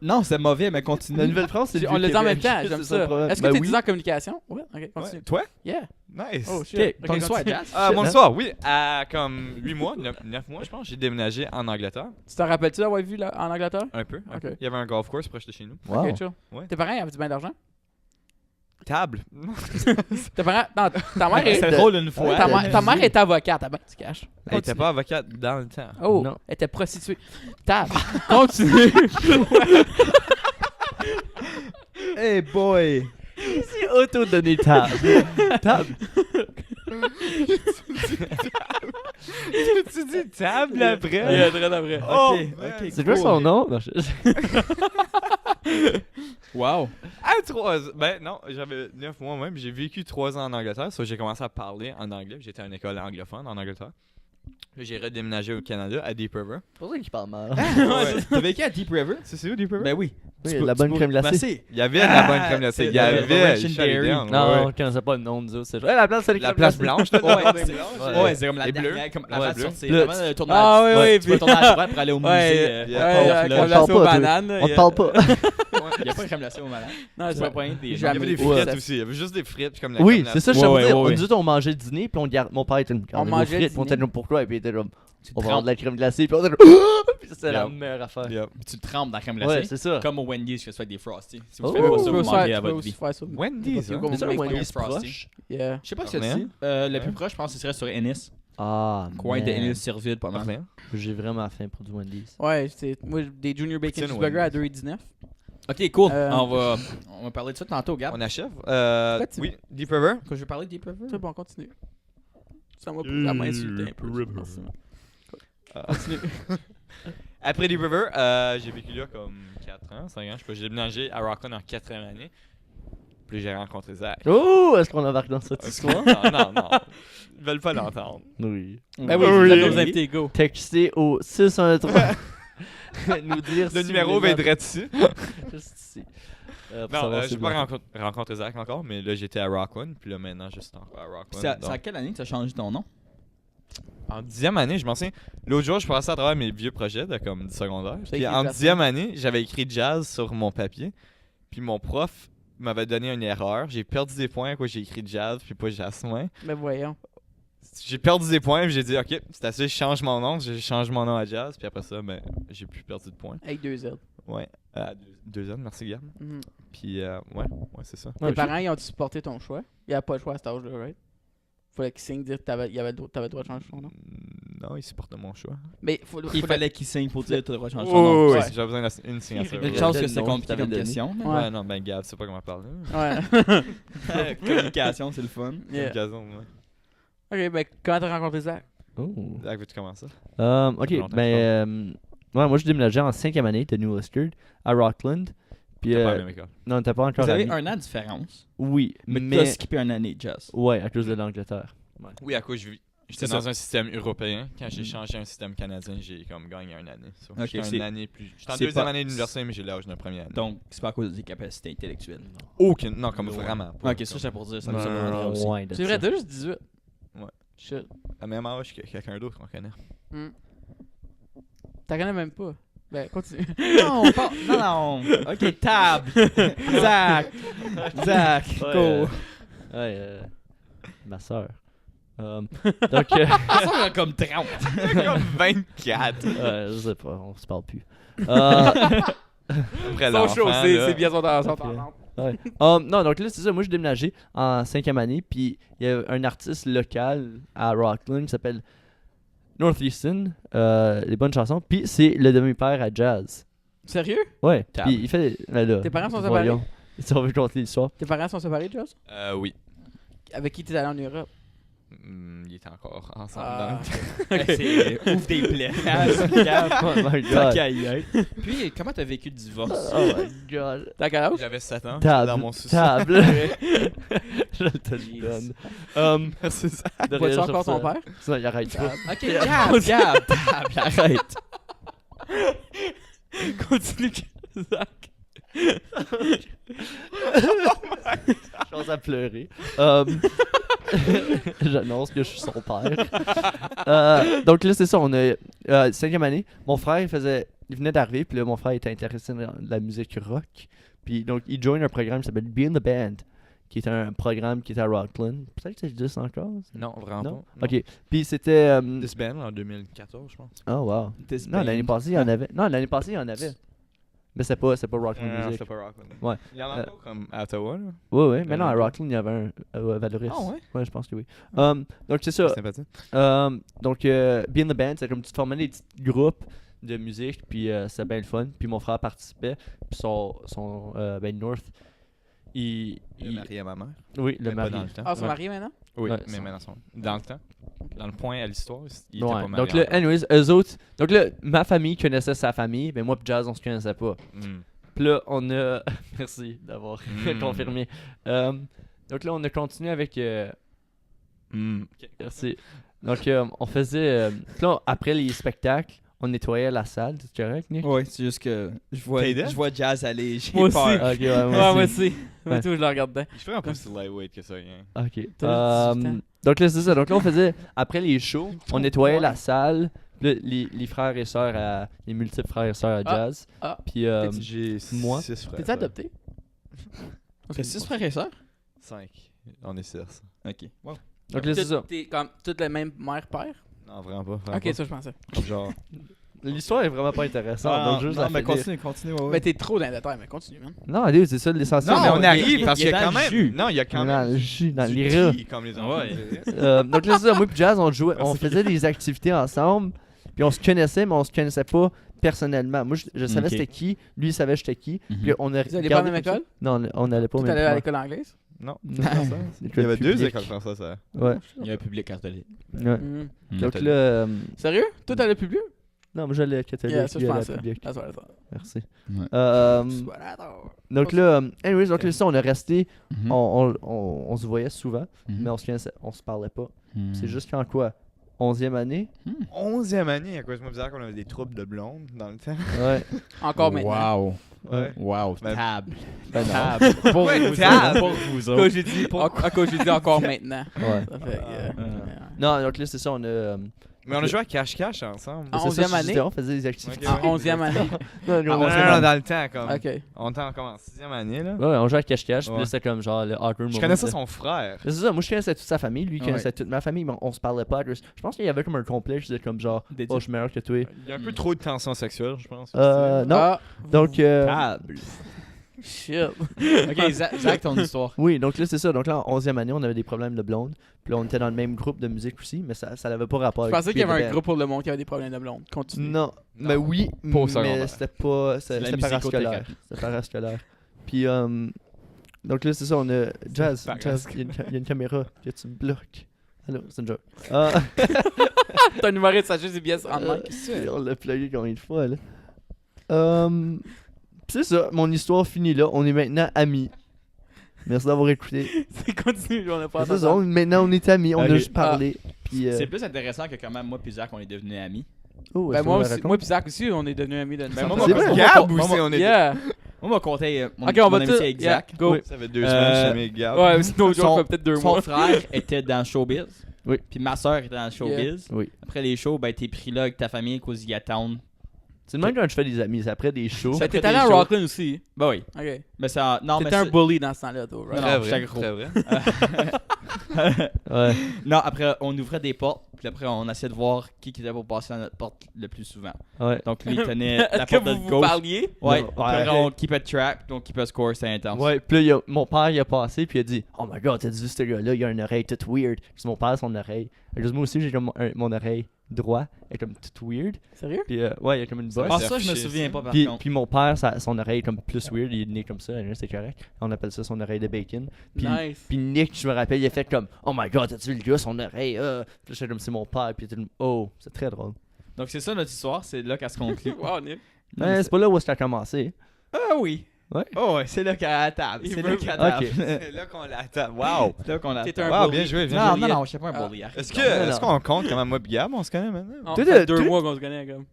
Non, c'est mauvais, mais continue. La Nouvelle-France, c'est le On l'a dit en même Vieux-Québec. temps, j'aime C'est ça. le problème. Est-ce que Ben t'es oui. 10 ans en communication? Ouais, ok, continue. Ouais. Toi? Yeah. Nice. Oh, shit. Ok, Ok, ton histoire, continue. Jazz. Mon histoire, oui. À comme 8 mois, 9 mois, je pense, j'ai déménagé en Angleterre. Tu te rappelles-tu d'avoir vu là, en Angleterre? Un peu. Ok. Il y avait un golf course proche de chez nous. Wow. Ok, chill. Ouais. Tes parents, ils avaient du bien d'argent? Table. Tes parents. Non, ta mère est. C'est drôle une fois. Ta mère est avocate, à ben, tu caches. Elle était pas avocate dans le temps. Oh, Non. elle était prostituée. Tab. Continue. Hey boy. C'est auto-donné table. Table. Tu dis table après? Il y a très après. Oh, ok. C'est quoi son nom? Non, Wow. À 3 ans. Ben non, j'avais 9 mois même. J'ai vécu 3 ans en Angleterre. So, j'ai commencé à parler en anglais. J'étais à une école anglophone en Angleterre. Puis j'ai redéménagé au Canada, à Deep River. C'est pour ça qu'il parle mal. T'as vécu à Deep River? C'est où Deep River? Ben oui. Oui, Tu peux- la bonne tu crème peux- glacée. Ben, c'est- Il y avait de la bonne crème glacée. Il y avait. Ranch and je suis allé Dairy. down, Non, ouais. on connaissait pas le nom de ça. C'est genre, hey, la place, c'est les La crèmes place glacées. blanche, là, Ouais, la c'est- blanche. Ouais, c'est comme la Et bleu. dernière, comme la Ouais, face bleu. sortie. Bleu. Comment tourner Ah oui, oui, tu peux tourner à droite pour aller au musée. Ouais, Yeah. ouais, Là, crème on glacée parle aux pas, bananes. On te parle pas. Il n'y a pas de crème glacée au malade. Non, C'est pas point des. Il y Jamais. avait des Ouais. frites aussi. Il y avait juste des frites comme la Oui, crème c'est ça, je Ouais, veux ouais, dire. ouais. Nous autres, on mangeait le dîner, puis on garde. Mon père était une On mangeait le frites, puis on était dîner. comme pourquoi, et puis il était comme, on va trempes. avoir de la crème glacée, puis on était puis c'était la Yeah. meilleure affaire. Yep. Tu te trempes dans la crème Ouais, glacée. c'est ça. Comme au Wendy's, que tu fais avec des Frosties. Si vous Oh. faites pas Tu ça, peux vous aussi mangez faire- à tu peux votre aussi vie. faire ça. Wendy's, hein? Comme C'est ça, make Wendy's Frosty. proche. Yeah. Je sais pas si c'est Orléans? ici. Le plus proche, je pense que ce serait sur Ennis. Ah, Coin de man. Ennis, Serville, pas mal. Orléans. J'ai vraiment faim pour du Wendy's. Ouais, c'est moi des Junior Bacon Poutine Cheeseburger à Wendy's. 2,19. Ok, cool. Euh, On va parler de ça tantôt, Gab. On achève. Pourquoi tu- Oui, Deep River. Quand je vais parler de Deep River. C'est bon, continue. Ça m'a insulté un peu. Continue. Après Deep River, j'ai vécu là comme 4 ans, 5 ans. Je sais pas, j'ai déménagé à Rockland en 4e année. Puis j'ai rencontré Zach. Oh, est-ce qu'on embarque dans cette histoire? Non. Ils veulent pas l'entendre. Oui. Ben oui, Oui. vous êtes nos invités, go. Textez au 613. Nous dire Le si numéro vous va voulez être dessus. juste ici. Pour Non, savoir si j'ai vous pas voulez. rencontré Zach encore, mais là j'étais à Rockland. Puis là maintenant, je suis encore à Rockland. C'est donc- à quelle année que tu as changé ton nom? En 10e année, je m'en souviens. L'autre jour, je passais à travers mes vieux projets de comme du secondaire. T'as Puis écrit en Jasmin. 10e année, j'avais écrit jazz sur mon papier. Puis mon prof m'avait donné une erreur. J'ai perdu des points à quoi j'ai écrit jazz puis pas Jasmin. Mais voyons. J'ai perdu des points puis j'ai dit ok, c'est assez, je change mon nom. J'ai changé mon nom à jazz. Puis après ça, ben, j'ai plus perdu de points. Avec 2 Z. Ouais. Deux ans, merci Gab. Mhm. Puis ouais, c'est ça. Ouais, Tes parents, ils ont supporté ton choix? Il n'y a pas le choix à cet âge-là, right? Fallait qu'ils signent dire que t'avais le droit de changer ton nom. Non, il supporte mon choix. Mais Il fallait qu'il signe pour dire que tu devrais changer ton nom. Oh, Ouais. ouais. J'ai besoin d'une signature. Une Ouais. chance que Le c'est nom compliqué que t'avais comme donné. question. Ouais. Ouais, non, ben Gab, c'est pas comment parler. Ouais. Communication, c'est le fun. Yeah. Gazon, ouais. Ok, ben comment t'as rencontré Zach? Oh. Zach, veux-tu commencer? Ok, Ça fait longtemps ouais, moi je déménageais en 5e année de New Ulster à Rockland. Puis, T'as pas la même école. non, t'as pas encore Vous avez ami. un an de différence. Oui, Mais mais. t'as skippé une année, Jazz. Ouais, à cause de l'Angleterre. Oui, à cause j'étais C'est dans ça. un système européen. Quand j'ai changé à un système canadien, j'ai comme gagné une année. So, Ok, j'étais c'est- une année plus. J'étais en c'est deuxième pas- année d'université, mais j'ai l'âge d'une première année. Donc, c'est pas à cause des capacités intellectuelles. Aucune. Non, comme Ouais. vraiment. pas, Ok, ça, comme c'est pour dire. Ça Non, me demanderait aussi. loin de C'est ça. vrai, t'as juste 18. Ouais. Shit. à même âge que quelqu'un d'autre qu'on connaît. Hmm. T'en connais même pas. Ben, continue. Non, pas... non. Ok, table. Zach. Zach. Ouais, Go. Ouais, ma soeur. Donc, Ça va comme 30. Comme 24. je sais pas, on se parle plus. Après Son l'enfant, show, là. c'est bien son temps. Ouais. Non, donc là, c'est ça. Moi, j'ai déménagé en 5e année. Puis il y a un artiste local à Rockland qui s'appelle Northeastern. Les bonnes chansons. Puis c'est le demi-père à jazz. Sérieux? Ouais. Table. Puis il fait. Là, Tes parents sont voyons. Si on veut compter l'histoire. Tes parents sont séparés, Joss? Oui. Avec qui t'es allé en Europe? Il est encore ensemble. Ah. dans le- C'est ouvre des plaies. Oh my Tant god. qu'à y être. Puis, comment t'as vécu le divorce? Oh my god. T'as quel âge? J'avais 7 ans. Table. Dans mon sous-sol. Table. Je te le donne. C'est ça. Vois-tu encore ton père? Sinon, il arrête pas. Ok, Gab, table, arrête. Continue, Zach. Je commence à pleurer. J'annonce que je suis son père. Donc là, c'est ça. On a 5e année. Mon frère, il faisait il venait d'arriver, puis là, mon frère était intéressé dans la musique rock. Puis donc, il join un programme qui s'appelle Be in the Band, qui est un programme qui est à Rockland. Peut-être que ça existe encore. Non, vraiment Non? pas. Ok. Puis c'était. This Band en 2014, je pense. Oh, wow. This Non, l'année band. passée, il y en avait. Non, l'année passée, il y en avait. Mais c'est pas Rockland Non, Music. c'était pas Rockland. Ouais. Il y en a pas comme à Ottawa, là. Oui, mais non, à Rockland, il y avait un à Valoris. Ah ouais? Ouais, je pense que oui. Donc, c'est ça. C'est sympathique. Donc, Be in the Band, c'est comme tu te formais des petits groupes de musique, puis c'était bien le fun. Puis mon frère participait, puis son North, il Il est marié à ma mère. oui, le Mais pas mari. dans le temps. Ah, ils sont Ouais. mariés maintenant? Oui, Ouais, mais ça- maintenant, dans le temps. Dans le point à l'histoire, il était Ouais. pas marié. Donc là, anyways, eux autres, donc là, ma famille connaissait sa famille, mais moi pis Jazz, on se connaissait pas. Hmm. Puis là, on a merci d'avoir Mm. confirmé. Donc là, on a continué avec Hmm. merci. Donc on faisait là, après les spectacles, on nettoyait la salle, c'est correct, Nick? Ouais, c'est juste que T'es dead? je vois Jazz aller, j'ai Moi aussi. peur. Ok, ouais, Ouais, moi moi aussi. aussi. Moi, tout, je le regarde dedans. Je ferais un peu plus lightweight que ça, hein. Ok. T'as juste 18 ans. Donc là, c'est ça. Donc là, on faisait, après les shows, on nettoyait la salle. Puis là, les frères et sœurs, les multiples frères et sœurs à Ah. Jazz. Ah. Puis, J'ai moi? 6 frères. T'es adopté? T'as 6 frères et sœurs? 5. On est 6. Ok. Wow. donc là, c'est ça. T'es comme toute la même mère-père? Non, vraiment pas. Vraiment Ok, ça je pensais. pas. Genre. L'histoire est vraiment pas intéressante. donc juste la mais finir. continue, ouais. Mais t'es trop dans le détail, mais continue, man. Non, allez, c'est ça l'essentiel. Non, mais on il- arrive il- parce il qu'il est y a dans quand le même. jus. Non, il y a quand Dans même. le jus, dans du les rats. qui, comme les enfants. Ouais. diraient. Donc là, c'est ça. Moi et Jazz, on faisait des activités ensemble. Puis on se connaissait, mais on se connaissait pas personnellement. Moi, je savais Ok. c'était qui. Lui, il savait j'étais qui. Mhm. Puis on a Vous allez pas à la regardé même comme ça. école? Non, on n'allait pas au Tout même allait à école. l'école anglaise? Non. Non. Il y avait 2 écoles françaises. Ça. Ouais. Il y a un public catholique. Ouais. Mhm. Donc là, Sérieux? Tout allait public? non, moi j'allais à catholique, Yeah, ça je lui allait à pensais. public. That's what I thought. Merci. Ouais. Donc là, anyways, donc là, ça, on est resté, Mhm. on se voyait souvent, Mhm. mais on se parlait pas. Mhm. C'est juste qu'en quoi 11e année 11e année, à cause de moi bizarre qu'on avait des troubles de blonde dans le temps. Ouais. Encore maintenant. Wow. Ouais. Wow. Ben- Table. Ben non. Table. Pour Ouais, vous table. autres. Pour vous À cause autres. j'ai dit, à cause j'ai dit encore maintenant. Ouais. Ça fait, Non, donc là, c'est ça, on a. Mais on a joué à cache-cache ensemble. En c'est ça, 11e je année? disais, on faisait des activités. Ok. En 11e année. Non, Non, non, dans le temps, comme. Ok. On était encore en 6e année, là. Ouais, on jouait à cache-cache, puis Ouais. là, c'était comme genre le awkward moment. Je connaissais là. son frère. C'est ça, moi je connaissais toute sa famille, lui il Ouais. connaissait toute ma famille, mais on se parlait pas. Je pense qu'il y avait comme un complexe, de comme genre, Des- oh, je suis meilleur que toi. Il y a un peu trop de tension sexuelle, je pense. Non, Ah, donc. Table. shit. Ok, Zach, ton histoire. Oui, donc là, c'est ça. Donc là, en 11e année, on avait des problèmes de blonde. Puis là, on était dans le même groupe de musique aussi, mais ça n'avait pas rapport Je avec pensais qu'il y avait un Peter groupe pour le monde qui avait des problèmes de blonde. Continue. Non, mais oui, Pas au mais secondaire. c'était pas. C'est la C'était parascolaire. musicothérapie. C'était parascolaire. Puis, donc là, c'est ça, on a. Jazz, Parascolaire. il y a une caméra que tu me bloques. Allô, c'est une joke. Ah, T'as un numéro de sachet CBS en main. on l'a plugué combien de fois, là. C'est ça, mon histoire finit là. On est maintenant amis. Merci d'avoir écouté. C'est continue, on a pas C'est ça, maintenant on est amis, on a Ok. juste parlé. Puis, C'est plus intéressant que quand même moi puis Zach on est devenus amis. oh, Ben est-ce moi qu'on le aussi, raconte? moi pis Zach aussi, on est devenus amis d'une Ben, moi, C'est vrai? Gab moi, aussi, on est. Yeah. Moi m'a conté mon, Ok, on va mon tout. amitié avec Yeah, Zach. go. Oui. Ça fait 2 semaines que je suis avec Gab. Ouais, c'est no joke, Son- ça fait peut-être 2 Son mois. frère était dans le showbiz. Oui. Puis ma soeur était dans le showbiz. Oui. Après les shows, ben t'es pris là avec ta famille à cause d'y attendre. C'est le même quand je fais des amis, c'est après des shows. Ben, Ça t'es fait allé des à shows. Rockland aussi. Ben oui. Ok. Mais ça. Non, mais. T'étais un c'est- bully dans ce temps-là, toi, right? Non, Très j'étais vrai. gros. Très vrai. Ouais. Non, après on ouvrait des portes. Puis après on essayait de voir qui était pour passer dans notre porte le plus souvent. Ouais. Donc lui il tenait la Est-ce que porte de vous vous gauche. parliez? Ouais. Non, Puis ouais. après, on keep a track, donc keep a score, c'était intense. Ouais, puis là, mon père, il a passé, puis il a dit Oh my god, t'as vu ce gars-là, il a une oreille toute weird. Puis mon père, son oreille. Parce que moi aussi, j'ai comme mon oreille droit, elle est comme toute weird. Sérieux? Puis ouais, il y a comme une bosse. Ah, C'est ça, je me affiché, souviens ça. pas par Puis, contre. puis mon père, son oreille est comme plus weird, il est né comme ça, c'est correct. On appelle ça son oreille de bacon. Puis, Nice. puis Nick, je me rappelle, il a fait comme Oh my god, t'as-tu vu le gars, son oreille Puis là, j'étais comme c'est mon père, puis il était comme Oh, c'est très drôle. Donc c'est ça notre histoire, c'est là qu'elle se conclut. Wow, Nick. Mais c'est pas là où ça a commencé. Ah oui. Ouais. Oh ouais, c'est là qu'elle a la table. Il C'est veut- là qu'elle a la Ok. table. C'est là qu'on l'attend. Wow. C'est là qu'on a. T'es un Wow, bully. bien joué, bien Non, joué. non, non, je sais pas un Ah. bully. Est-ce Non, est-ce non. qu'on compte comment moi et Gab, on se connaît maintenant? On Toi, fait t'as- 2 toi- mois qu'on se connaît, comme.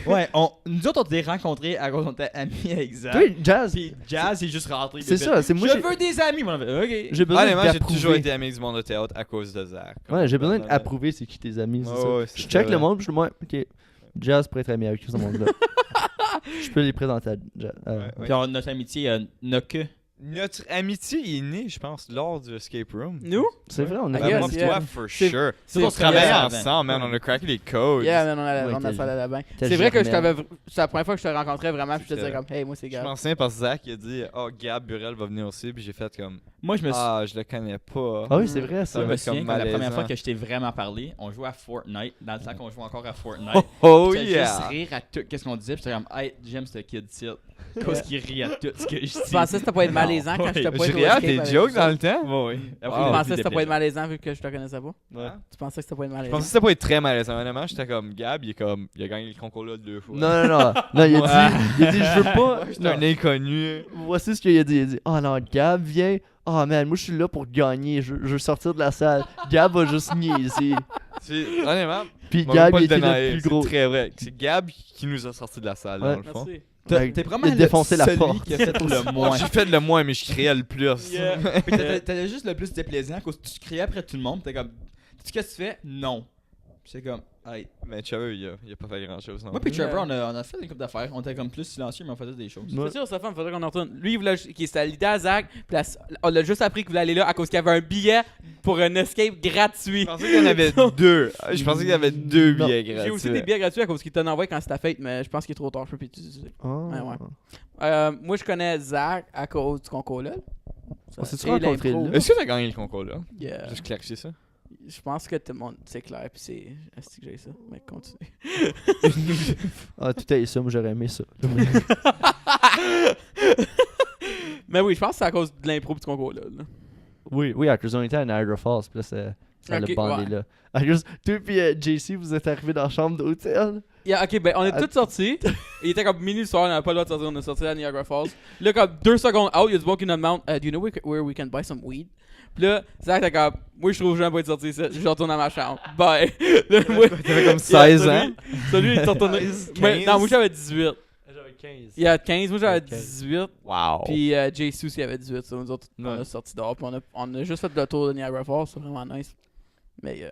Ouais, nous autres on s'est rencontrés à cause qu'on était amis avec Zach. Toi, Jazz, Puis Jazz est juste rentré. c'est il a ça, c'est fait, moi Je veux des amis, mon avait. Ok. j'ai besoin Honnêtement, j'ai d'approuver. toujours été ami du monde de théâtre à cause de Zach. Ouais, j'ai besoin d'approuver c'est qui tes amis, c'est Ouais, ça. ouais, Je c'est check vrai. le monde, puis je dis, moi, ok, Jazz pourrait être ami avec ce monde-là. Je peux les présenter à Ouais. Puis notre amitié n'a que. Notre amitié est née, je pense, lors du escape room. Nous? C'est vrai, on I a guess, Moi, yeah. toi, for C'est- sure. c'est On travaillait vrai. ensemble, man. On a craqué les codes. Yeah, man, Ouais, on a t'as- fait la bain. t'as C'est vrai que germé. c'est la première fois que je te rencontrais vraiment, puis je te disais C'est- comme, hey, moi c'est Je Gab. m'en souviens parce que Zach a dit oh Gab Burel va venir aussi puis j'ai fait comme Moi, je me suis. ah je le connais pas. Ah oui, c'est vrai, ça. Je va me être souviens comme que la première malaisant. fois que je t'ai vraiment parlé, on jouait à Fortnite. Dans le temps qu'on jouait encore à Fortnite. Oh J'étais yeah. juste rire à tout. Qu'est-ce qu'on disait? Puis j'étais comme, hey, j'aime ce kid-ci. Cause qu'il rit à tout ce que je dis. Tu pensais que c'était pas être malaisant quand je te Ouais, pointe Je au riais à escape tes avec jokes ça? dans le temps. Ouais. Wow. Tu pensais que c'était pas être malaisant vu que je te connaissais pas? Ouais. Tu pensais que c'était pas être Je malaisant? pensais que c'était pas être très malaisant. Honnêtement, j'étais comme Gab, il a gagné le concours là 2 fois. Non, non, non. Non, il a dit, je veux pas. C'est un inconnu. Voici ce qu'il a dit. Il a dit, oh non, Gab, viens. Oh man, moi je suis là pour gagner. Je veux sortir de la salle. Gab va juste niaiser. Honnêtement, Puis on va Gab, pas il le était dénier, le plus c'est gros. très vrai. C'est Gab qui nous a sortis de la salle Ouais. dans le fond. Merci. T'es vraiment Il a défoncé la celui porte. qui a fait le moins. J'ai fait le moins mais je criais le plus. Puis t'étais juste le plus déplaisant cause que tu criais après tout le monde. T'es comme, tu qu'est-ce que tu fais? Non. Puis c'est comme, hey. Mais Trevor, il a pas fait grand chose. Moi pis Trevor, on a fait une couple d'affaires. On était comme plus silencieux, mais on faisait des choses. C'est sûr, sa femme, faudrait qu'on en retourne. Lui, il voulait, c'était l'idée à Zach, puis on l'a juste appris qu'il voulait aller là à cause qu'il y avait un billet pour un escape gratuit. Je pensais qu'il y en avait 2. Je pensais qu'il y avait 2 Non. billets gratuits. J'ai aussi des billets gratuits à cause qu'il t'en envoie quand c'est ta fête, mais je pense qu'il est trop tard, je peux plus utiliser. Oh. Ouais. Moi, je connais Zach à cause du concours là. On s'est-tu Et rencontrés l'impro. là? Est-ce que t'as gagné le concours là? Yeah. Juste clarifier ça. Je pense que tout le monde, c'est clair, puis c'est. Est-ce que j'ai ça? Mais continue. Ah, tout est ça, moi j'aurais aimé ça. Mais oui, je pense que c'est à cause de l'impro du concours là. Oui, oui, à cause on était à Niagara Falls, puis là, ça Ok, l'a bandé ouais. là. À cause, toi puis JC, vous êtes arrivés dans la chambre d'hôtel. Yeah, ok, ben on est tous sortis. Il était comme minuit le soir, on n'avait pas le droit de sortir, on est sortis à Niagara Falls. Là, comme 2 secondes out, il y a du bon qui nous demande Do you know where we can buy some weed? Puis là, Zach était comme moi je trouve que je vais pas être sorti ici, je retourne à ma chambre. Bye. Là, moi- T'avais comme 16 ans. Celui, il est retourné. 15. Non, moi j'avais 18. J'avais 15. Il y a 15, moi j'avais 15. 18. Wow. Puis JC aussi avait 18. So, nous autres, on Ouais. a sorti dehors. Puis on a juste fait le tour de Niagara Falls, c'est vraiment nice. Mais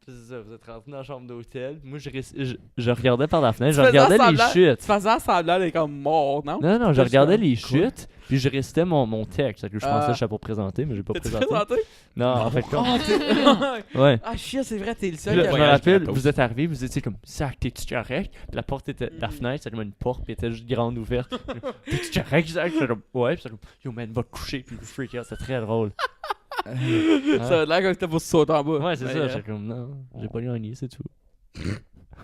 C'est ça, vous êtes rentrés dans la chambre d'hôtel. Moi, je regardais par la fenêtre, je Tu faisais regardais les semblant- chutes. tu faisais semblant d'être comme mort, non? Non, non, je Juste regardais comme- les chutes, puis je récitais mon texte. C'est que je pensais Ah. que j'étais pour présenter, mais j'ai pas T'as-tu présenté. présenté? Non, en fait, comme. Oh, t'es- Ouais. Ah, shit, c'est vrai, t'es le Puis seul là, qui je a- me voyage rappelle, gratos. vous êtes arrivés, vous étiez comme Zach, t'es-tu correct? Puis la porte était, la fenêtre, c'était comme une porte, puis elle était juste grande ouverte. T'es-tu correct, Zach? J'étais comme, ouais, puis c'était comme, yo man, va te coucher, puis je freak out, c'était très drôle. Ça a l'air comme c'était pour se sauter en bas. Ouais, c'est Mais, ça, j'étais comme, non, j'ai pas gagné, c'est tout.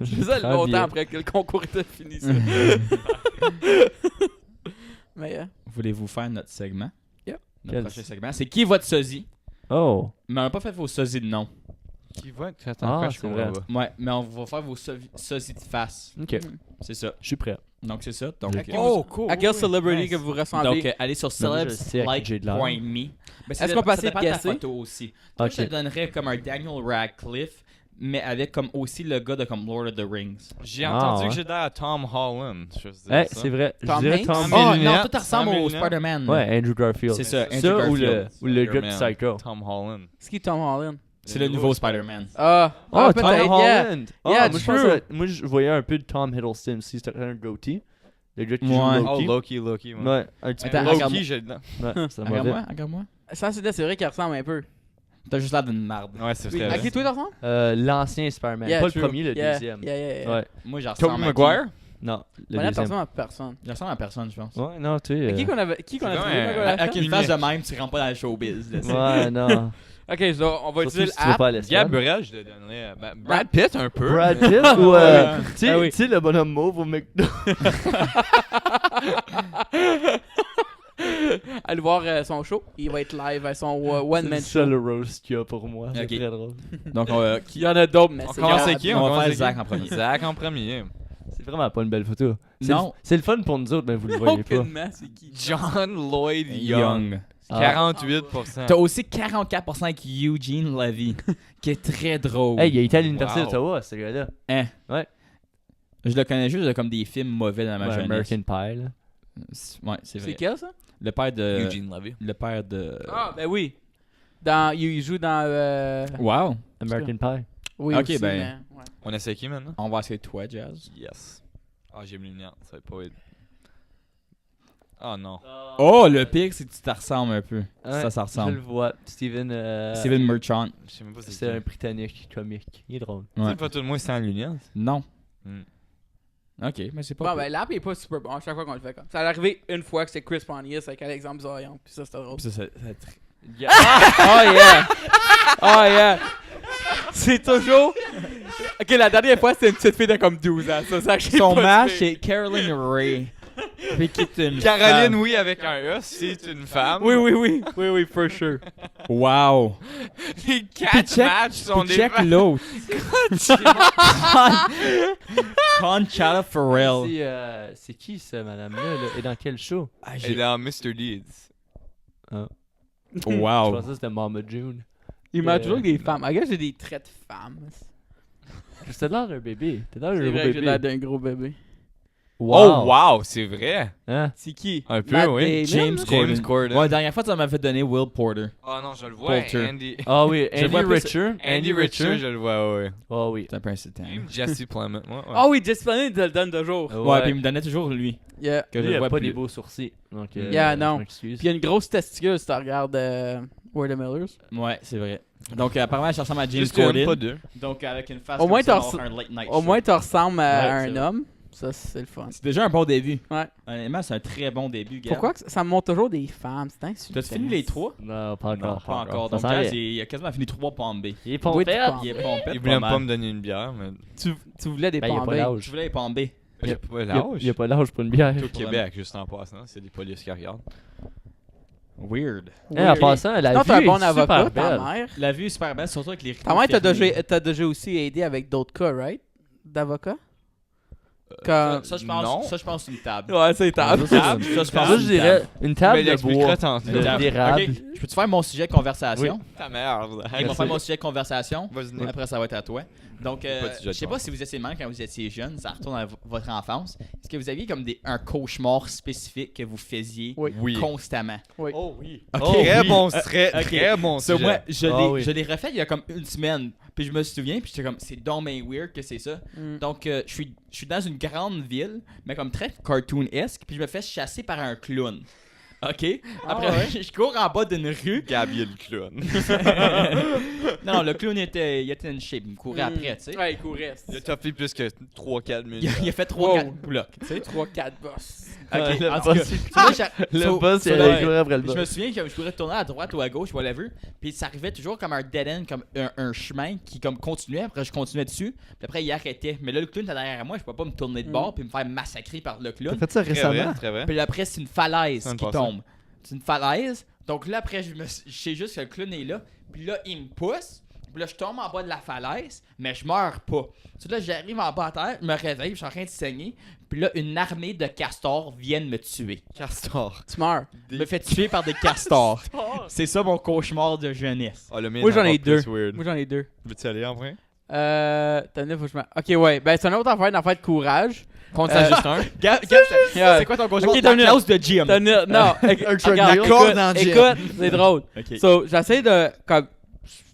Je faisais Très longtemps bien. après que le concours était fini. Ça. Mais Voulez-vous faire notre segment? Yep. Notre Quel- prochain segment. C'est qui est votre sosie? Oh, Mais on n'a pas fait vos sosies de nom. Qui va être Ah, c'est vrai. Ouais, mais on va faire vos sosies de face. ok, C'est ça. je suis prêt. Donc c'est ça. Donc, Ok. Oh, cool. à quelle celebrity Nice. que vous ressemblez? Donc allez sur Non, moi, je sais à qui j'ai de l'air. celebs.me. Est-ce qu'on peut essayer de de ta guesser? photo aussi. Toi, je te Ok. donnerais comme un Daniel Radcliffe, mais avec comme aussi le gars de comme Lord of the Rings. J'ai Ah, entendu ouais. que j'ai l'air à Tom Holland. Je veux dire Eh, ça. c'est vrai, je Tom dirais Hanks? Tom. Tom Oh Mes non, lunettes, tout ressemble sans mes au lunettes. Spider-Man. Ouais, Andrew Garfield. C'est ça, Andrew Ça ou Garfield. le gars de Spider-Man. Psycho. Tom Holland. C'est qui Tom Holland? C'est le nouveau Spider-Man. Ah, Oh, Tom peut-être, yeah. Holland! Yeah, Ah, moi, je true. pensais- moi, je voyais un peu de Tom Hiddleston aussi, c'était un goatee. Le gars qui joue Ouais. Oh, Loki. Loki. Ouais, un petit peu. Attends, regarde-moi. Loki, j'ai dedans. Ouais, c'est mauvais. Regarde-moi. Ça, c'est vrai qu'il ressemble un peu. T'as juste l'air d'une marde. Ouais, c'est Oui. vrai. À qui toi, tu ressembles? L'ancien Spider-Man. Yeah, pas true. le premier, le Yeah, deuxième. Yeah. Ouais. Moi, j'en Tobey ressemble à Maguire? Non, le Voilà, deuxième. personne à personne. Je ressemble à personne, je pense. Ouais, non, tu sais. Qui qu'on avait, qui qu'on a C'est trouvé? vrai, Maguire, la Avec fête? une face de même, tu rentres pas dans le showbiz. Là, c'est- Ouais, non. Ok, so, on va Surtout utiliser si tu vas l'app. pas à l'escalade. Gabriel, je le donnerais. Brad Pitt, un peu. Brad Pitt ou. Ouais. Tu sais, Ah oui. tu sais, le bonhomme mauve au McDo. Allez voir son show. Il va être live à son one C'est man ça show. le roast qu'il y a pour moi. C'est Ok. très drôle. Donc, Il y en a d'autres, mais On c'est commence grave. avec qui? on va commence faire avec Zach qui? en premier. Zach en premier. C'est vraiment pas une belle photo. C'est Non. le- C'est le fun pour nous autres, mais vous le voyez pas. Aucunement, c'est qui? John Lloyd Young. Young. Ah. 48%. T'as aussi 44% avec Eugene Levy, qui est très drôle. Hey, il a été à l'Université Wow. d'Ottawa, ce gars-là. Hein? Ouais. Je le connais juste de comme des films mauvais dans ma Ouais, jeunesse. American Pie, là. Ouais, c'est vrai. C'est quel, ça? Le père de... Eugene Levy. Le père de... Ah, ben oui. Il joue dans... Wow. American Pie. Oui, Ok, aussi, ben. mais, ouais. On essaie qui maintenant? On va essayer toi, Jazz. Yes. Ah, j'ai mes lunettes. Ça va pas être. Oh non. Oh, le pire, c'est que tu te ressembles un peu. Ouais, Ça Je ressemble. le vois. Steven. Steven Merchant. Je sais même pas C'est c'est un qui. Britannique comique. Il est drôle. Ouais. C'est pas tout le monde sans lunettes. Non. Hmm. Ok, mais c'est pas. Bon, ben, l'app est pas super bon à chaque fois qu'on le fait comme. Ça allait arriver une fois que c'est Chris Pontius avec Alexandre Zorion. Puis ça, c'était drôle. Oh yeah! Oh yeah! C'est toujours. Ok, la dernière fois, c'était une petite fille de comme 12 ans. Ça, j'ai Son pas match, suivi. c'est Caroline Ray. Puis qui est une Caroline, femme. oui, avec un E, c'est une femme. Oui, oui, oui. Oui, oui, for sure. Wow. Les Puis 4 matchs sont puis des check femmes. l'autre. Conchata Farrell. C'est qui, ça, madame-là? Là? Et dans quel show? Ah, Et dans Mr. Deeds. Je Wow. pensais que c'était Mama June. Il m'a toujours des femmes. Regarde, j'ai des traits de femmes. C'était l'air d'un bébé. T'es l'air C'est d'un gros vrai que j'ai l'air bébé. d'un gros bébé. Oh, wow, c'est vrai. Hein? C'est qui? Un peu, Matt oui. Damon? James Corden. Ouais, la dernière fois, tu m'as fait donner Will Porter. Oh non, je le vois. Poulter. Andy. Ah oui, Je Andy vois plus- Richer. Andy Richer, je le vois, ouais. Oh oui. C'est un peu incitant. Même Jesse Plemons. Ouais, ouais. Ah oui, Jess Planet, il te le donne toujours. Ouais, puis il me donnait toujours lui. Yeah. Que Lui, je il a vois pas plus. des beaux sourcils. Donc, Yeah, non. je m'excuse. Puis il y a une grosse testicule si tu regardes Word of Millers. Ouais, c'est vrai. Donc, apparemment, elle ressemble à James Juste une, Corden. pas deux. Donc, avec une face Au moins, comme ça, t'as on va reçu- faire un late night Au show. moins, tu ressembles à Ouais, un c'est vrai. homme. Ça, c'est le fun. C'est déjà un bon début. Ouais. Honnêtement, c'est un très bon début, Gab. Pourquoi que ça me montre toujours des femmes? C'est insultant. T'as fini les 3? Non, pas Non, encore. pas encore. Ça Donc, s'en Jazz, vient. il a quasiment fini 3 pompes B. Il est Oui, pompé. tu Il est pompé. Il voulait pas me donner une bière, mais. Tu voulais des Ben, il a pas pambés. Je l'âge. voulais les pompes B. J'ai pas Il y a l'âge. pas l'âge pour une bière. Au Québec, juste en passant, c'est des polices qui regardent. Weird. En passant, la Non, vue t'as un est bon super avocat, ta belle. mère. La vue est super belle, surtout avec les rideaux Ta mère, fermés. t'as déjà aussi aidé avec d'autres cas, right? D'avocat? Ça, Comme... ça, je non. pense, ça, je pense une table. Ouais, c'est table. Ça, je pense Ça, je une dirais table. une table Mais il de expliquera bois. tantôt. Une table. d'érable. Ok, je peux-tu faire mon sujet de conversation? Ta merde. Ils vont faire mon sujet de conversation. Vas-y, Nick. Après, ça va être à toi. Donc, Pas de sujet je de sais pas si vous étiez le même quand vous étiez jeune, ça retourne à votre enfance. Est-ce que vous aviez comme un cauchemar spécifique que vous faisiez Oui. constamment? Oh oui. Ok. Très Oui. bon, Ok. très bon So, sujet. moi, Ah oui. je l'ai refait il y a comme une semaine. Puis je me souviens, puis j'étais comme, c'est donc bien weird que c'est ça. Mm. Donc, je suis dans une grande ville, mais comme très cartoon-esque, puis je me fais chasser par un clown. OK? Après, ouais? je cours en bas d'une rue. Gabi le clown. Non, le clown il était une shape, il me courait après, tu sais. Ouais, il courait. Il a toffé plus que 3-4 minutes. Il a fait Wow. 3-4 blocs, tu sais. 3-4 boss. Ok, Le en tout cas, boss, so là, Le so- boss, so il là, allait courir après le je boss. me souviens que je pourrais tourner à droite ou à gauche, whatever. Puis ça arrivait toujours comme un dead end, comme un chemin qui comme continuait. Après, je continuais dessus. Puis après, il arrêtait. Mais là, le clown était derrière moi. Je pouvais pas me tourner de bord puis me faire massacrer par le T'as clown. fait ça Très récemment? vrai, très vrai. Puis là, après, c'est une falaise Semaine qui passée. tombe. C'est une falaise. Donc là, après, je sais juste que le clown est là. Puis là, il me pousse. Puis là, je tombe en bas de la falaise, mais je meurs pas. So, là, j'arrive en bas à terre, je me réveille, je suis en train de saigner. Puis là, une armée de castors viennent me tuer. Castor. Tu meurs. Je me fais tuer par des castors. C'est ça mon cauchemar de jeunesse. Ah, le mien Moi, est j'en ai encore plus deux. weird. Moi, j'en ai deux. Veux-tu aller en vrai? T'as faut que je me... Ok, ouais. Ben, c'est une autre affaire, une affaire de courage. Continue juste un. Gab, Yeah. c'est quoi ton cauchemar? Ok, Ta t'as une- classe de gym. Non, regarde, corde en gym. écoute, c'est drôle. Ok. So, j'essaie de... Comme,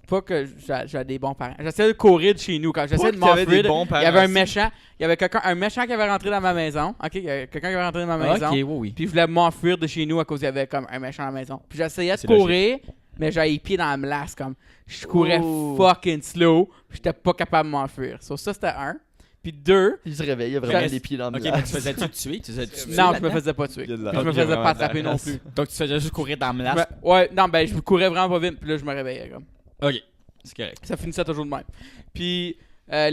pas que j'ai des bons parents. J'essaie de courir de chez nous. Quand j'essaie de m'enfuir, il y avait un méchant. Il y avait un méchant qui avait rentré dans ma maison. Ok, il y avait quelqu'un qui avait rentré dans ma maison. Ok, oui, oui. Puis je voulais m'enfuir de chez nous à cause qu'il y avait comme un méchant à la maison. Puis j'essayais de C'est courir, mais j'avais les pieds dans la melasse. Comme, je courais Oh. fucking slow. Puis j'étais pas capable de m'enfuir. So, ça, c'était un. Puis deux, Il se réveille, il a vraiment Je- les pieds dans le Ok, mais tu faisais-tu tuer? Tu faisais-tu tuer non, je me là-dedans? faisais pas tuer. Il y a de la- Puis je me il y a faisais pas vraiment de la attraper non race. plus. Donc tu faisais juste courir dans la Je menace? me- Ouais, non, ben je courais vraiment pas vite. Puis là, je me réveillais comme. Ok, c'est correct. Ça finissait toujours de même. Puis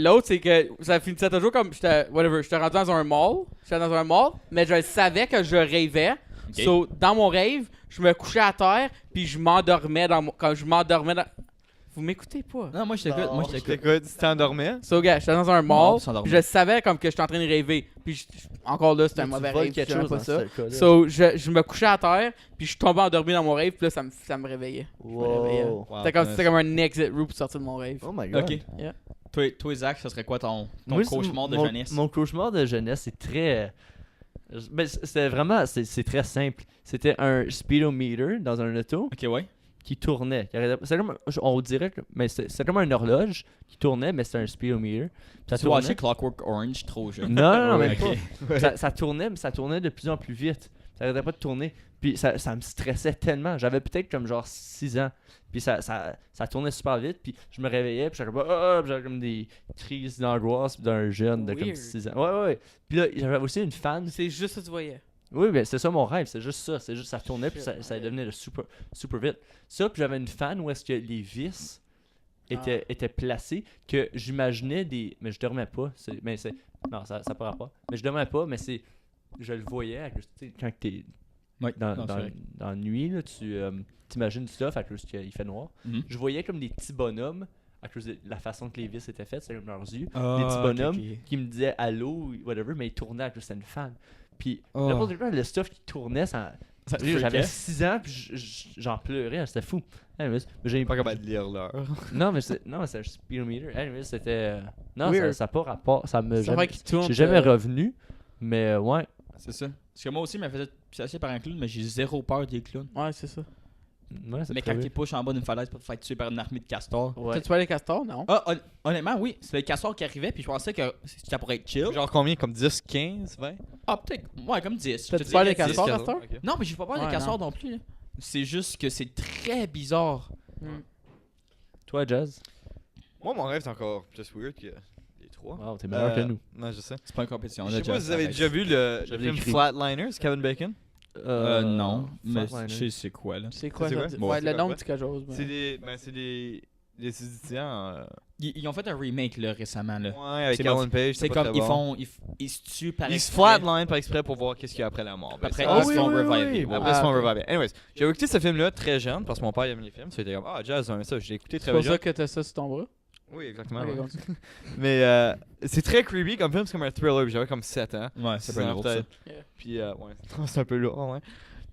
l'autre, c'est que ça finissait toujours comme. J'étais rendu dans un mall. J'étais dans un mall, mais je savais que je rêvais. Ok. So, dans mon rêve, je me couchais à terre, puis je m'endormais quand je m'endormais dans. Vous m'écoutez pas? Non, moi je t'écoute, moi je Je t'écoute. t'écoute, tu t'endormais? So, gars, j'étais dans un Non, mall, tu t'endormais. puis je savais comme que j'étais en train de rêver. Puis encore là, c'était un mauvais rêve, quelque j'aimais chose pas dans ça. ce cas-là. So, je me couchais à terre, puis je tombais endormi dans mon rêve, puis là, ça me réveillait. Je me réveillais. Wow. C'était comme un exit route pour sortir de mon rêve. Oh my god. Ok. Yeah. Toi, Zach, ça serait quoi ton Moi, cauchemar de mon- jeunesse? Mon cauchemar de jeunesse, c'est très. Ben, c'était vraiment. C'est très simple. C'était un speedometer dans un auto Ok, ouais. qui tournait. C'est comme, on dirait que. Mais c'est comme une horloge qui tournait, mais c'était un speedometer. Ça Tu watché tournait. Clockwork Orange trop jeune. Non, non, non, même Ok. pas. Ça tournait, mais ça tournait de plus en plus vite. Ça arrêtait pas de tourner. Puis ça me stressait tellement. J'avais peut-être comme genre 6 ans. Puis ça tournait super vite. Puis je me réveillais. Puis j'avais comme, puis j'avais comme des crises d'angoisse d'un jeune de comme Weird. 6 ans. Ouais. Puis là, j'avais aussi une fan. C'est juste ça que tu voyais. Oui, ben c'est ça mon rêve. C'est juste ça. C'est juste ça tournait. Puis ça devenait de super, super vite. Ça, puis j'avais une fan où est-ce que les vis étaient placées. Que j'imaginais des. Mais je dormais pas. Non, ça part pas. Mais je dormais pas. Mais je le voyais. Tu sais, quand t'es. Ouais, Dans c'est vrai. la nuit, là, tu t'imagines ça à cause qu'il fait noir. Mhm. Je voyais comme des petits bonhommes à cause de la façon que les vis étaient faites, c'est comme leurs yeux. Ah, Des petits bonhommes ok. qui me disaient allô ou whatever, mais ils tournaient à cause que c'était une fan. Puis Oh. n'importe quoi, le stuff qui tournait, Ça te j'avais freakait? 6 ans, puis j'en pleurais, c'était fou. Anyways, mais j'ai Pas capable de lire l'heure. Non, mais c'est un speedometer. Anyways, c'était. Non, Weird. ça n'a pas rapport. Ça me Ça jamais. fait qu'il tourne. J'ai jamais revenu, mais ouais. C'est ça. Parce que moi aussi, je me faisais chasser par un clown, mais j'ai zéro peur des clowns. Ouais, c'est ça. Ouais, c'est Mais très quand weird. ils pushent en bas d'une falaise pour te faire tuer par une armée de castors. Ouais. Tu vois les castors, non? Ah, honnêtement, oui. C'est les castors qui arrivaient, puis je pensais que ça pourrait être chill. Genre combien? Comme 10, 15, 20? Ah, peut-être. Ouais, comme 10. T'as-tu Je te peur dirais des 10. castors, 10, Castor? ok. Non, mais j'ai pas peur des Ouais, castors non plus. Là. C'est juste que c'est très bizarre. Toi, Jazz? Moi, mon rêve, c'est encore plus weird que les trois. Wow, t'es meilleur que nous. Non, je sais. C'est pas une compétition. Je là, sais pas Jeff, si vous avez arrête. déjà vu le J'avais film écrit. Flatliners, Kevin Bacon. Non, mais Flatliner. je sais c'est quoi là. C'est quoi C'est ça? quoi? Ouais, Bon, le c'est nom quoi? dit quelque chose. mais- C'est des étudiants. Ils ont fait un remake là récemment là. Ouais, avec C'est Ellen bon. Page. C'est pas comme très ils bon. font, ils se tuent par Ils se exprès. flatline par exprès pour voir qu'est-ce qu'il y a après la mort. Après, Ben, ils ça- se font reviver. oui. Après, ils se font ok. reviver. Anyways, j'ai écouté ce film-là très jeune parce que mon père aimait les films. C'était comme, ah, Jazz, ça. J'ai écouté C'est très pour jeune. ça que t'as ça sur ton bras? Oui, exactement. Ok, ouais. continue. Mais c'est très creepy comme film, c'est comme un thriller. puis J'avais comme 7 ans. Ouais, C'est c'est pas un lourd ça. peut-être. Puis, ouais, c'est un peu lourd, ouais.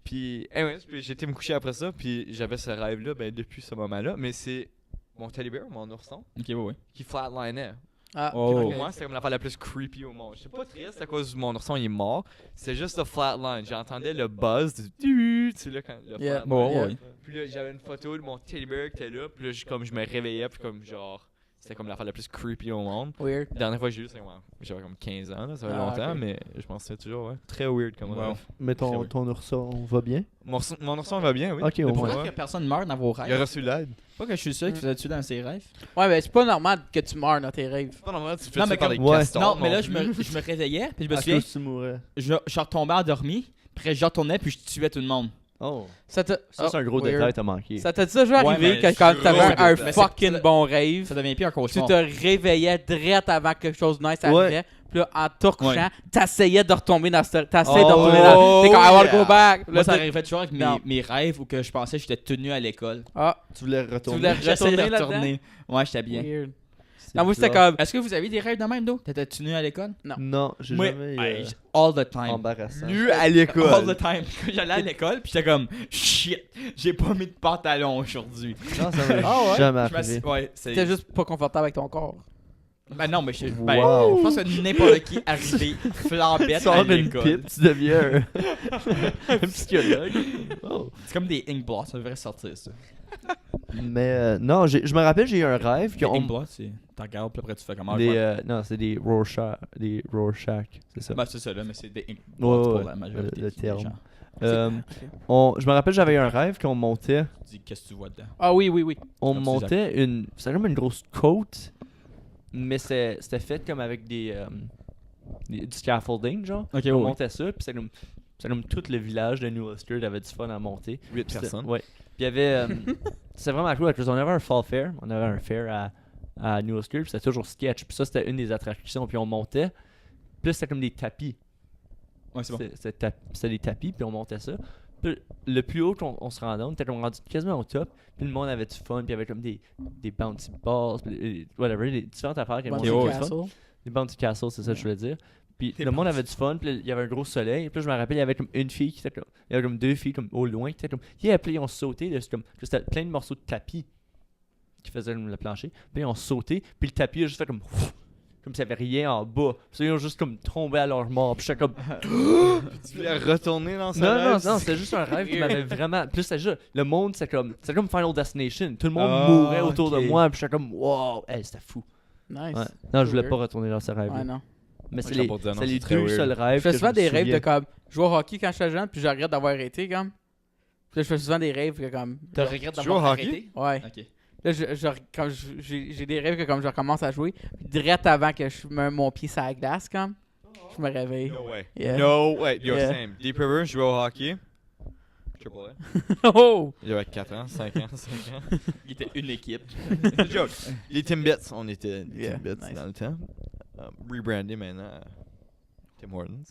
Puis, anyways, puis j'ai été me coucher après ça, puis j'avais ce rêve-là, ben, depuis ce moment-là. Mais c'est mon teddy bear, mon ourson, Ok, ouais. qui flatlinait. Ah, Oh. Puis ok. pour moi, c'est comme l'affaire la plus creepy au monde. J'étais pas triste à cause de mon ourson, il est mort. C'est juste le flatline. J'entendais le buzz du tu sais là quand le Yeah. flatline. Bon, Yeah. ouais. Puis là, j'avais une photo de mon teddy bear qui était là, puis là, comme je me réveillais, puis comme genre c'était comme l'affaire la plus creepy au monde. Weird. La dernière fois que j'ai vu, c'est j'avais comme 15 ans, là, ça fait Ah, longtemps, ok. mais je pense que c'est toujours très weird comme Wow. rêve. Mais Très weird. ton ourson va bien? Mon ourson va bien, oui. Ok, au Mais moins. Pourquoi que personne meurt dans vos Il a rêves? reçu l'aide. Pas que je suis sûr que tu faisais tuer dans ses rêves. Ouais, mais c'est pas normal que tu meurs dans tes rêves. C'est pas normal, tu te fais Non, tuer mais par des comme- ouais. castors. Non, mais là, plus. je me réveillais, puis je me À souviens, cause tu mourrais. je retombais endormi, puis je retournais, puis je tuais tout le monde. Oh. Ça t'a... Ça, c'est un gros weird. détail, t'as manqué. Ça t'a déjà Ouais, arrivé mais que quand gros t'avais un détail. fucking Mais c'est- bon rêve, Ça devient pire un tu cauchemar. te réveillais direct avant que quelque chose de nice Ouais. arrivait, puis là, en te recouchant, Ouais. t'essayais de retomber dans ce... T'essayais Oh, de retourner dans... T'es comme, I wanna go yeah. back! Moi, Là, ça t'es- arrivait toujours avec Non. mes rêves où que je pensais que j'étais tenu à l'école. Ah, Tu voulais tu retourner. voulais J'essayais retourner de là-dedans? retourner. Ouais, j'étais bien. Weird. C'est Non, moi, c'était bizarre. comme... Est-ce que vous avez des rêves de même, d'eau? T'étais tenu à l'école? Non, j'ai Moi, jamais hey, all the time. embarrassant. Nu à All l'école. the time. Quand j'allais à l'école, puis j'étais comme, shit, j'ai pas mis de pantalon aujourd'hui. Non, ça m'est Ah ouais? jamais Je arrivé. ouais, c'est. T'étais juste pas confortable avec ton corps. Ben non, mais je Wow. je pense que n'importe qui arrivé flambette à Sors une l'école. pipe, tu deviens un psychologue. Oh. C'est comme des ink blots, ça devrait sortir ça. Mais non, je me rappelle, j'ai eu un rêve Les qu'on ink blots, c'est. T'en regardes, puis après tu fais comment. non, c'est des Rorschach, c'est ça. Ben c'est ça là, mais c'est des ink Ouais, blots pour ouais, la majorité le des terme. gens. Euh, Ok. je me rappelle, j'avais eu un rêve qu'on montait, Dis qu'est-ce que tu vois dedans. Ah oui, oui, oui. on Comme montait une, c'était comme une grosse côte, mais c'était fait comme avec du scaffolding genre. Ok, On montait ça, puis c'est comme tout le village de New Ulster avait du fun à monter. 8 C'était- personnes. Ouais. Puis il y avait. C'était vraiment cool parce qu'on avait un fall fair. On avait un fair à New Ulster. Puis c'était toujours sketch. Puis ça, c'était une des attractions. Puis on montait. Puis là, c'était comme des tapis. Ouais, c'est bon. C'était des tapis. Puis on montait ça. Puis le plus haut qu'on se rendait, on était comme rendu quasiment au top. Puis le monde avait du fun. Puis il y avait comme des bouncy balls. Puis whatever. Des différentes affaires qui Bouncy ouais, Castle. des bouncy castles, c'est ça que je voulais dire. Puis Des le monde avait du fun, puis là, il y avait un gros soleil. Puis là, je me rappelle, il y avait comme une fille qui était comme. Il y avait comme deux filles comme au loin qui étaient comme. Yeah, puis là, ils ont sauté. Là, c'était plein de morceaux de tapis qui faisaient comme le plancher. Puis là, ils ont sauté, puis le tapis a juste fait comme. Comme s'il n'y avait rien en bas. Puis là, ils ont juste comme tombé à leur mort. Puis j'étais comme. Tu voulais retourner dans Non, sa non, non, c'était juste un rêve qui m'avait vraiment. Plus c'était juste. Le monde, c'était comme Final Destination. Tout le monde mourait autour de ok. moi, puis j'étais comme. Wow, hey, c'était fou. Nice. Ouais. Non, je voulais Weird. pas retourner dans ce rêve. Ouais, non. Mais c'est je les, pour dire non, c'est les c'est très 2 weird. seuls rêves. Je fais que souvent me des rêves souviens. de comme jouer au hockey quand j'étais jeune, puis je regrette d'avoir arrêté comme. Puis là, je fais souvent des rêves que comme. Tu regrettes Tu joues au d'avoir hockey? arrêté? Ouais. Ok. Là, quand j'ai des rêves que comme je recommence à jouer, puis direct avant que je mets mon pied sur la glace, comme, je me réveille. No way. Yeah. No way. Yo, Yeah. same. Deep River, je jouais au hockey. Triple A. Oh! J'avais 4 ans, 5 ans, 5 ans. Il était une équipe. C'est une joke. Les Timbits, on était les Yeah, Timbits nice. dans le temps. Rebrandé maintenant. Tim Hortons.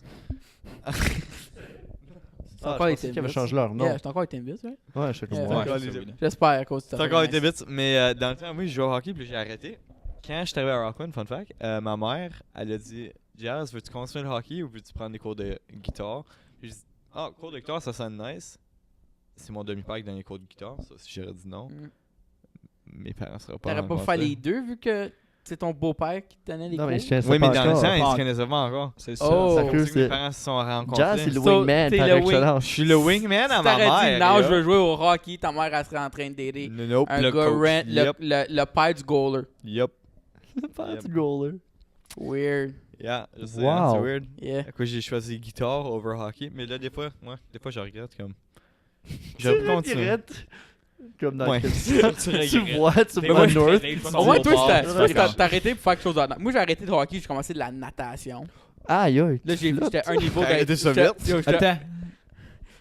C'est encore les qu'ils avaient Timbits. changé leur nom. Yeah, c'est encore les Timbits, ouais. Ouais, je sais Yeah. comme Ouais. moi. J'espère à cause de C'est ça. encore les Timbits, mais dans le temps, oui, je jouais au hockey, puis j'ai arrêté. Quand je suis arrivé à Rockland, fun fact, ma mère, elle a dit Jazz, veux-tu continuer le hockey ou veux-tu prendre des cours de guitare? J'ai dit cours de guitare, ça sonne nice. C'est mon demi-père qui donne les cours de guitare, ça, si j'aurais dit non. Mm. Mes parents seraient pas T'aurais pas fait les deux vu que c'est ton beau-père qui te donnait les Non, cours? mais je tiens ça Oui, mais pas dans le encore. temps, ils Pas se connaissaient pas encore. C'est ça. Oh. C'est Ça comme que ça que mes c'est- parents se sont rencontrés. Jazz, c'est le So, wingman t'es par le wing- excellence. Je suis le wingman à Si ma t'aurais mère. dit non, là. je veux jouer au hockey, ta mère elle serait en train d'aider Nope, un le gars coach. rent, Yep. le père du goaler. Yep. Pas du goaler. Weird. Yeah, je sais, Wow. hein, c'est weird. Yeah. À quoi j'ai choisi guitare over hockey. Mais là, des fois je regrette comme. J'aurais pu continuer. regrettes? Comme dans Ouais. quel Tu Tu regrettes. vois, tu Mais vas ouais, North. je te Au moins, toi, Ouais. t'as arrêté pour faire quelque chose d'autre. Moi, j'ai arrêté de hockey, j'ai commencé de la natation. Aïe, aïe. Là, j'étais un niveau T'as arrêté d'être. ça j'étais- vite? yo, j'étais- Attends.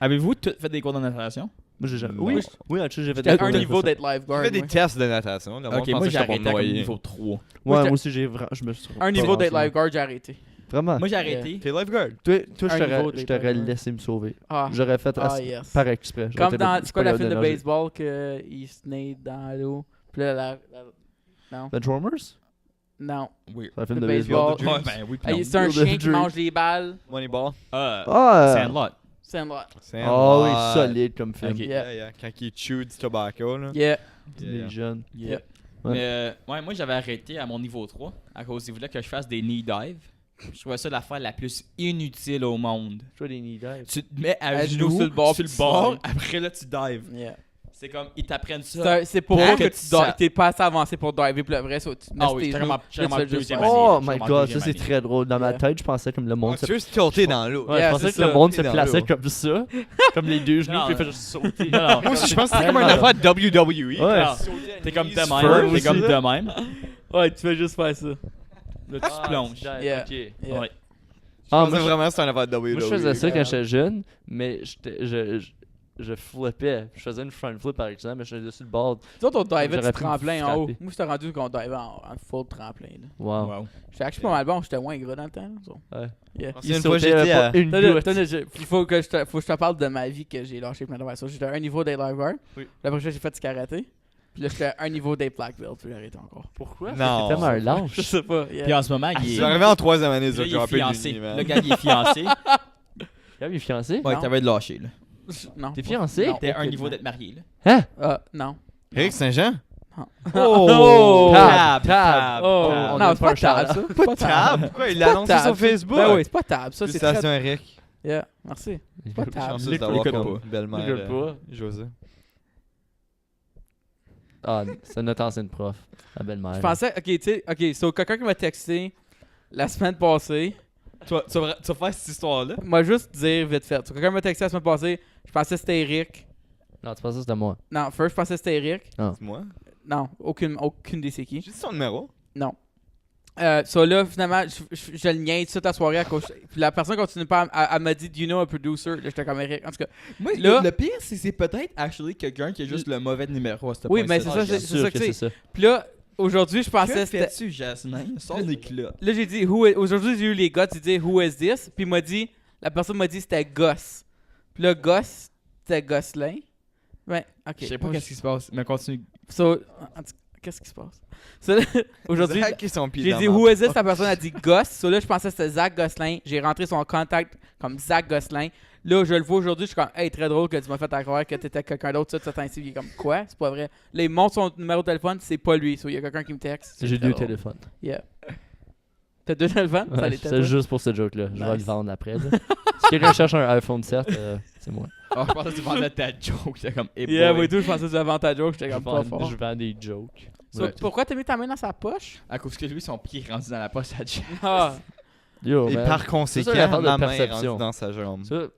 Avez-vous tous fait des cours de natation? Moi, j'ai jamais. Non. Oui, oui, en tout cas, j'ai fait J'étais des un cours de niveau natation. d'être J'ai lifeguard. fait des moi. tests de natation. Le monde Ok, moi pensait j'ai que j'étais arrêté pour à me noyer. niveau 3. Moi, Ouais, j'étais- moi aussi, je me suis. Un niveau d'être pas lifeguard, j'ai arrêté. Vraiment. Moi j'ai arrêté. T'es lifeguard. Toi, je Un t'aurais niveau je d'être t'aurais lifeguard. laissé me sauver. Ah, J'aurais fait ah yes. par exprès. J'aurais Comme été dans. le- C'est quoi la pas film de nager. baseball qu'il se naît dans l'eau? Puis là, non. Benchwarmers? Non. Oui. C'est un film Le de baseball. baseball. Ouais, ben oui. puis Hey, non. c'est un Field of chien qui Dream. mange les balles. Moneyball. Ah! Sandlot. Sandlot. Ah oui, solide comme film. Ok. Yeah, yeah. Quand il chew du tobacco, là. Yeah. Les jeunes. Yeah. Ouais. Mais ouais, moi j'avais arrêté à mon niveau 3 à cause qu'il voulait que je fasse des knee dives. Je trouvais ça l'affaire la plus inutile au monde. Je vois des knee dives. Tu te mets à, À genoux genoux sur le bord, sur puis le tu bord, sautes. après là tu dives. Yeah. C'est comme, ils t'apprennent ça. C'est pour Pour ça que que tu tu sa- t'es pas assez avancé pour diver, puis le vrai, so, tu te mets Ah sur oui, tes j'étais genoux, vraiment- j'étais puis là, tu vraiment fais juste deuxième faire- année. Oh là, my vraiment god, deuxième ça c'est année. très drôle. Dans ma Yeah. tête, je pensais comme le monde se Tu veux se tilter dans l'eau. Ouais, Yeah, je pensais c'est que le ça. monde se Dans plaçait l'eau. comme ça, comme les deux genoux, Non, puis il fait non. juste sauter. Non, non. Moi aussi, je pense que c'était comme une affaire de WWE. Ouais. Non. T'es comme de First même. T'es aussi. comme de même. Ouais, tu fais juste faire ça. Là tu plonges. Yeah. Ok. Yeah. Ouais. Je Ah, pensais moi, vraiment que c'était une affaire de WWE. moi, je faisais ça Yeah. quand j'étais jeune, mais je flippais. Je faisais une front flip par exemple, mais je faisais dessus le bord. Tu vois, on divait J'aurais du pu me tremplin en haut. frapper. Moi, j'étais rendu qu'on divait en full tremplin. là. Wow. Wow. J'étais actually pas mal bon, j'étais moins gros dans le temps. là, so. Ouais. Yeah. C'est une fois sautait j'étais pas à... une goutte. Il faut que je te parle de ma vie que j'ai lâché plein d'affaires. So, j'étais à un niveau des lifeguards. Oui. Après ça, j'ai fait du karaté. Puis là, j'étais à un niveau des black belts. Puis j'ai arrêté encore. Pourquoi? Non. C'est tellement un lâche. Je sais pas. yeah. Puis en ce moment, il Je est. suis arrivé en 3e année, Là, ça, il j'ai est rappelé fiancé. l'uni, man. Le gars, il est fiancé. Gab, il est fiancé? Ouais, Non. t'avais de lâcher, là. Non. T'es pas- fiancé? non, T'es à un aucunement. niveau d'être marié, là. Hein? Non. Eric Saint-Jean? Oh! Tab, tab, Oh! tab. On Non, a c'est pas pas un table, ça. C'est pas table. Pourquoi il l'a annoncé Table, sur ça. Facebook? Ben oui, c'est pas table. Ça, c'est très. Félicitations, Eric. Yeah, merci. C'est pas table. Chanceuse l'écoute d'avoir pas. comme belle-mère L'écoute pas. José. Ah, c'est notre ancienne prof, la belle-mère. Je pensais, ok, tu sais, ok, so quelqu'un qui m'a texté la semaine passée, Tu vas faire cette histoire-là? m'a juste dire vite fait. So, quelqu'un m'a texté la semaine passée, je pensais que c'était Eric. Non, tu penses que c'était moi. Non, first, je pensais que c'était Eric. C'est moi. Non, aucune des c'est qui. J'ai dit son numéro. Non. So là, finalement, je le niaise toute la soirée à cause. Puis la personne continue pas, elle m'a dit, do you know a producer? Là, j'étais comme Eric. En tout cas, Moi, Là- le pire, c'est peut-être actually quelqu'un qui a juste le mauvais numéro à ce Oui, point-ci. mais c'est ça, Je suis sûr ça que que c'est. ça. Puis là, aujourd'hui, je pensais Que que c'était. fais-tu, Jasmine? Sors des clottes. Là, j'ai dit, aujourd'hui, j'ai eu les gars, tu dis, who is this? Puis il m'a dit, la personne m'a dit, c'était Goss. Puis là, Goss, c'était Gosselin. Ouais, ok. Je sais pas Moi, qu'est-ce qui se passe, mais continue. So, en tout- qu'est-ce qui se passe? So, là, aujourd'hui, Zach qui son pied j'ai dans dit ma who is porte. this? La personne a dit Goss. So là, je pensais que c'était Zach Gosselin. J'ai rentré son contact comme Zach Gosselin. Là, je le vois aujourd'hui, je suis comme, hey, très drôle que tu m'as fait croire que t'étais quelqu'un d'autre. Ça, temps-ci, il est comme, quoi? C'est pas vrai. Là, il montre son numéro de téléphone, c'est pas lui. So, il y a quelqu'un qui me texte. J'ai très deux drôle. téléphones. Yeah. T'as deux téléphones? Ça Ouais, l'était c'est toi? juste pour ce joke-là. Je vais Nice. le vendre après. là. Si quelqu'un cherche un iPhone 7, c'est moi. Oh, je pensais que tu vendais ta joke. J'étais comme, hey Yeah, boy. moi et tout, je pensais que tu avais ta joke, j'étais Je comme pas vends, fort. je vends des jokes. So, Ouais. pourquoi t'as mis ta main dans sa poche? À cause que lui, son pied est rendu dans la poche à Jack. Ah, Yo, Et man. par C'est ça, conséquent, l'affaire de ma main est perception. rendue dans sa jambe. Ça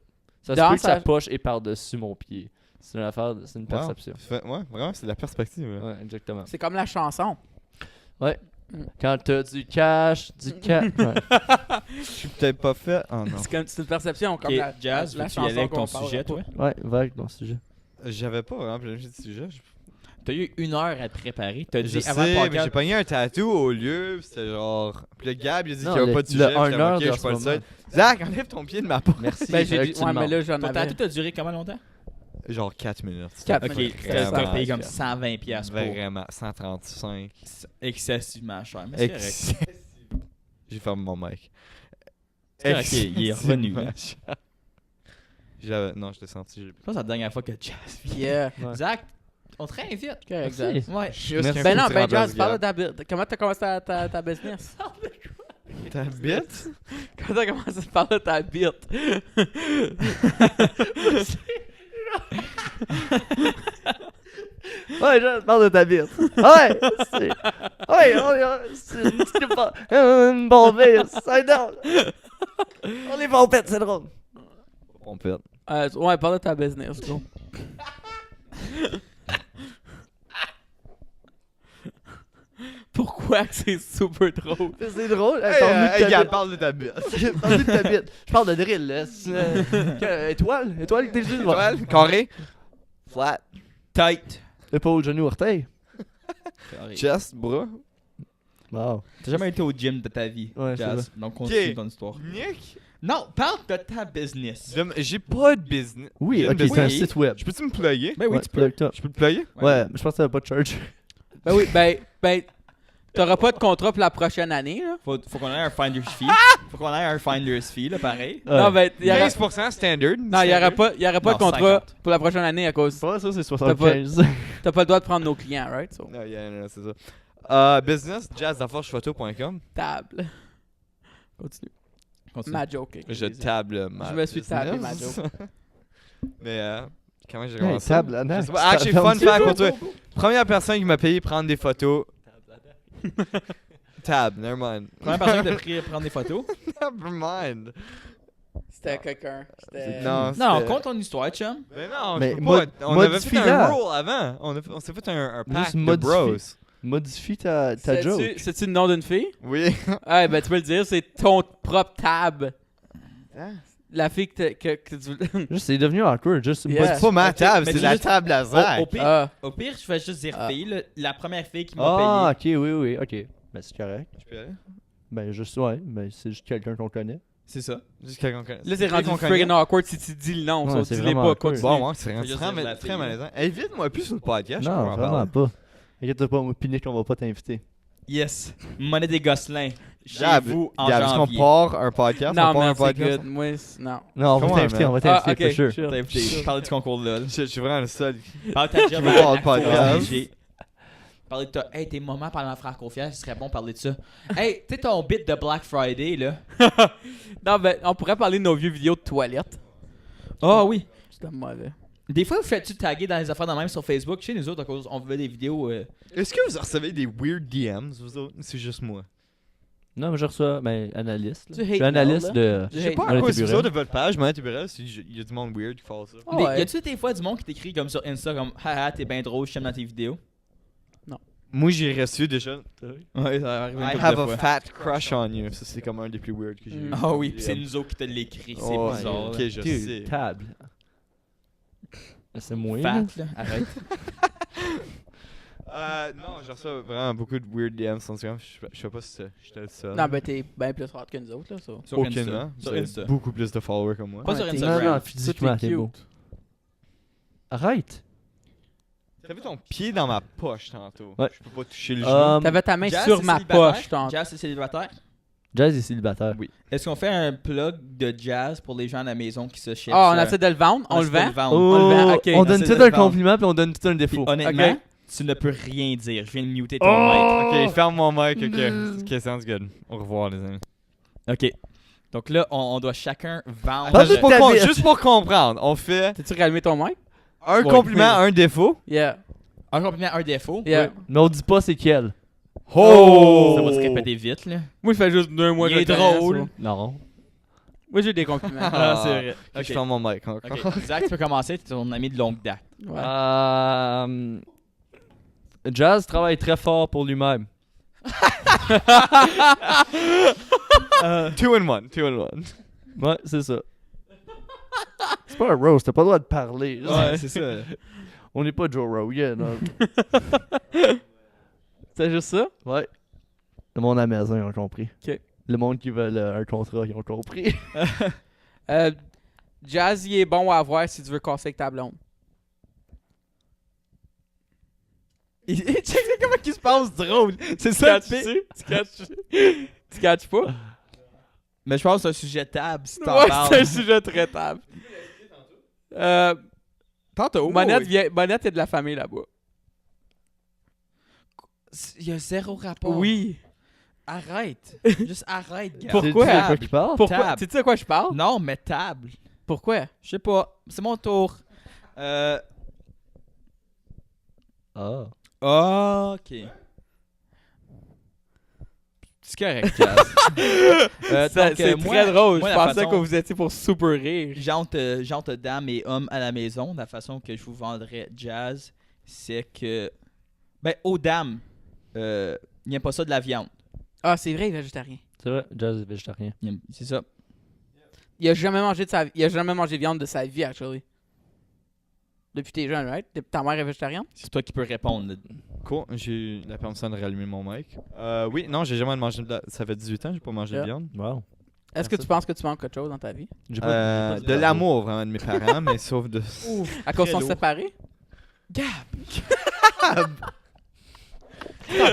se Dans peut que sa- sa poche est par-dessus mon pied. C'est une affaire, c'est une Wow. perception. Ouais, vraiment, c'est de la perspective. là. Ouais, exactement. C'est comme la chanson. Quand t'as du cash, ouais. Je suis peut-être pas fait. Oh non. C'est une perception comme Ok, la Jazz, la veux-tu y aller chanson avec ton qu'on parle, sujet, là. toi? Ouais, vague dans ce sujet. J'avais pas vraiment planifié de sujet. T'as eu 1 heure à te préparer. T'as Je dit avant le sais, mais podcast. j'ai pogné un tatou au lieu, pis c'était genre. Puis le Gab, il a dit Non, qu'il y avait le- pas de sujet. le puis j'étais 1 heure ok, je de suis pas le ce seul. Zach, enlève ton pied de ma peau. Merci. Ben, j'ai j'ai dit, ouais, mais là, j'en Ton avais. tatou t'a duré comment longtemps? Genre 4 minutes. 4 Ok, minutes. t'as Vraiment payé comme cher. 120$ piastres pour. Vraiment, 135. Excessivement cher. Mais c'est correct. Excessif. J'ai fermé mon mic. C'est correct, il est revenu, là. Non, je l'ai senti. Je pense que c'est la dernière fois que Jazz vient. Yeah. Ouais. Zach, on te réinvite. Correct, Merci. Zach. Ouais. Juste Ben non, ben Jazz, parle de ta comment t'as commencé ta business? Ta bite? Comment t'as commencé à parler de ta bite? Ouais, je parle de ta bite. Ouais, c'est. Ouais, c'est pas. Une bonne bite, c'est drôle. On est pompettes, c'est drôle. Pompette. Ouais, parle de ta business, go. Pourquoi que c'est super drôle? C'est drôle. Hey, Parle-nous de ta Gab, bite. parle de ta bite. Parle-nous de ta bite. Je parle de drill, là. Étoile que t'es juste. Étoile, carré, flat, Tight. Épaule, genou, orteil. chest, bras. Wow. T'as jamais été au gym de ta vie, Ouais, c'est Jazz. Donc continue Ok. ton histoire. Nick? Non, parle de ta business. J'ai pas de business. Oui, J'ai une ok, c'est un business. site web. Je peux-tu me plugger? Ben oui, Ouais, tu peux. plug-toi. Je peux te plugger? Ouais, mais je pense que ça va pas de charge. Ben oui, ben, t'auras pas de contrat pour la prochaine année, là? Faut qu'on ait un finder's fee. Faut qu'on ait un finder's fee, là, pareil. Non, ben, il y aura, 15% standard. non, il y aura pas de Non, contrat 50. pour la prochaine année à cause. Pas ça, c'est T'as pas- 75. T'as pas le droit de prendre nos clients, right? So, Non, c'est ça. Business, jazzaforchephoto.com. table. Continue. Continue. Ma joke. Je table ma Je me suis business. tablé ma joke. Mais comment j'ai Hey, commencé? table, Anna. Je sais pas. Actually, fun fact pour toi. Première personne qui m'a payé prendre des photos. Tab, never mind. Première personne qui t'a pris à prendre des photos. Never mind. C'était quelqu'un. C'était. Non, Non, c'était- compte ton histoire, chum. Mais non, Mais je peux pas. On avait fait modifie-la. un roll avant. On s'est fait un pack Juste de modifie. bros. Modifie ta joke. C'est-tu le nom d'une fille? Oui. Ouais, ben tu peux le dire, c'est ton propre tab. Hein? La fille que tu. Juste, c'est devenu awkward. Juste, Yeah. C'est pas ma Ok, table, mais c'est dis la juste- table à Zach. Au pire, Ah, au pire, je fais juste dire Ah. fille, là, la première fille qui m'a Ah, payé. ok, oui, ok. Ben, c'est correct. Je peux y aller? Ben, juste, ouais. Ben, c'est juste quelqu'un qu'on connaît. C'est ça. Juste quelqu'un connaît. là, c'est rendu Quelqu'un qu'on friggin' awkward si tu dis le nom. Ouais, Ça, c'est dis-les vraiment pas, awkward. continue. Bon, ouais, c'est Faut juste vraiment dire la très fille. malaisant. Invite-moi plus sur le podcast. je Non, comprends vraiment pas. Inquiète pas, moi, Pinique, on va pas t'inviter. Yes. Monnaie des Gosselins. Chez Gab, vous en Gab, est-ce qu'on janvier. part un podcast? Non, on part man, un c'est podcast? good. Moi, non. Non, on Come va on, t'inviter, man. on va Ah, t'inviter, ok. for sure. Sure. T'as invité. Parler du concours de LOL. Je suis vraiment le seul. Parle de ta job veux voir le à podcast. FORG. Parler de ta. Hey, tes moments pendant la frère confiance, ce serait bon de parler de ça. Hey, tu sais ton bit de Black Friday, là. Non, ben, on pourrait parler de nos vieux vidéos de toilettes. Ah oui. C'était mauvais. Des fois, vous faites-tu taguer dans les affaires de même sur Facebook? Chez nous autres, à cause, on veut des vidéos. Est-ce que vous recevez des weird DMs, vous autres? C'est juste moi. Non, mais je reçois, ben, analyste. là. Du hate Je suis analyste mail, de. Du Je sais hate pas mail. à quoi Honnête c'est Burel. ça de votre page, mais Burel, il y a du monde weird qui fait ça. Ah ouais. Y a-tu des fois du monde qui t'écrit comme sur Insta, comme haha, t'es bien drôle, je t'aime dans tes vidéos? Moi, j'ai reçu déjà. Ouais, ça arrive I have a fat crush on you. Ça, c'est comme un des plus weird que j'ai eu. Ah oui, pis c'est nous autres qui te l'écrit, c'est Oh, bizarre. ok, là. je Dude, sais. table. C'est moi. Fat, là. là, arrête. Non, j'ai reçu vraiment beaucoup de weird DMs sur Instagram. Je sais pas si j'étais le seul. Non, ben, t'es bien plus hard que nous autres, là, ça. Sur Insta. Aucunement. Sur Vous avez Insta. beaucoup plus de followers que moi. Pas sur Ouais, t'es- Non, Instagram. non, physiquement, Ça, t'es t'es beau. cute. Arrête. T'as vu ton pied dans ma poche tantôt. Ouais. Je peux pas toucher le genou. T'avais ta main Jazz, sur c'est ma célibataire? poche, tantôt. Jazz, c'est célibataire. Jazz est célibataire. Oui. Est-ce qu'on fait un plug de Jazz pour les gens à la maison qui se cherchent? Ah, on essaie de le vendre, on le essaie de vend. vendre. Oh, On le vend, ok. on donne Essaie tout de un le vendre. compliment puis on donne tout un Puis défaut. honnêtement, Ok. tu ne peux rien dire. Je viens de muter ton Ok, ferme mon mic, ok. Ok, sounds good. Au revoir, les amis. mic. Ok. Donc là, on doit chacun vendre. Pas Juste pour, ta bite. juste pour comprendre, on fait T'as-tu rallumé ton mic? un Ouais. compliment, un défaut. Yeah. un compliment, un défaut. Yeah. Mais on dit pas c'est quel. Ça va se répéter vite, là. Moi, il fait juste 2 mois que Il je est le connais, drôle. ça. Non. Moi, j'ai des compliments. Ah, c'est vrai. Ok, je ferme mon mic encore. Ok, Zach, tu peux commencer, t'es ton ami de longue date. Ouais. Jazz travaille très fort pour lui-même. 2 in 1, 2 in 1. Ouais, c'est ça. C'est pas un roast, t'as pas le droit de parler. Ouais, c'est ça. On n'est pas Joe Rogan. hein. C'est juste ça? Ouais. Le monde à la maison, ils ont compris. Ok. Le monde qui veut un contrat, ils ont compris. Jazz, il est bon à avoir si tu veux casser avec ta blonde. Check comment il se passe drôle. C'est ça le pire. Tu catches pas? Mais je pense que c'est un sujet table si t'en Ouais, parles. c'est un sujet traitable. Tantôt. Monette est de la famille là-bas. Il y a zéro rapport. Oui. Arrête. Juste arrête, gars. Pourquoi? Tu sais de quoi qu'il parle? Pourquoi? Table. Tu sais de quoi je parle? Non, mais table. Pourquoi? Je sais pas. C'est mon tour. Ah. Ok. C'est correct, Jazz. C'est moi- très drôle. moi, Je la pensais façon- que vous étiez pour super rire. Jante dames et hommes à la maison, la façon que je vous vendrais Jazz, c'est que... Ben, aux dames, il n'y a pas ça de la viande. Ah, c'est vrai, il est végétarien. C'est vrai, Jazz est végétarien. C'est ça. Il a jamais mangé de viande de sa vie, actually. Depuis que t'es jeune, right? Ta mère est végétarienne? C'est toi qui peux répondre. Là. Cool, j'ai eu la permission de rallumer mon mic. Oui, non, j'ai jamais mangé ça fait 18 ans, j'ai pas mangé de Yeah. viande. Wow. Est-ce que tu penses que tu manques quelque chose dans ta vie? J'ai pas De l'amour vraiment de mes parents, mais sauf de. À cause qu'ils sont lourd. séparés?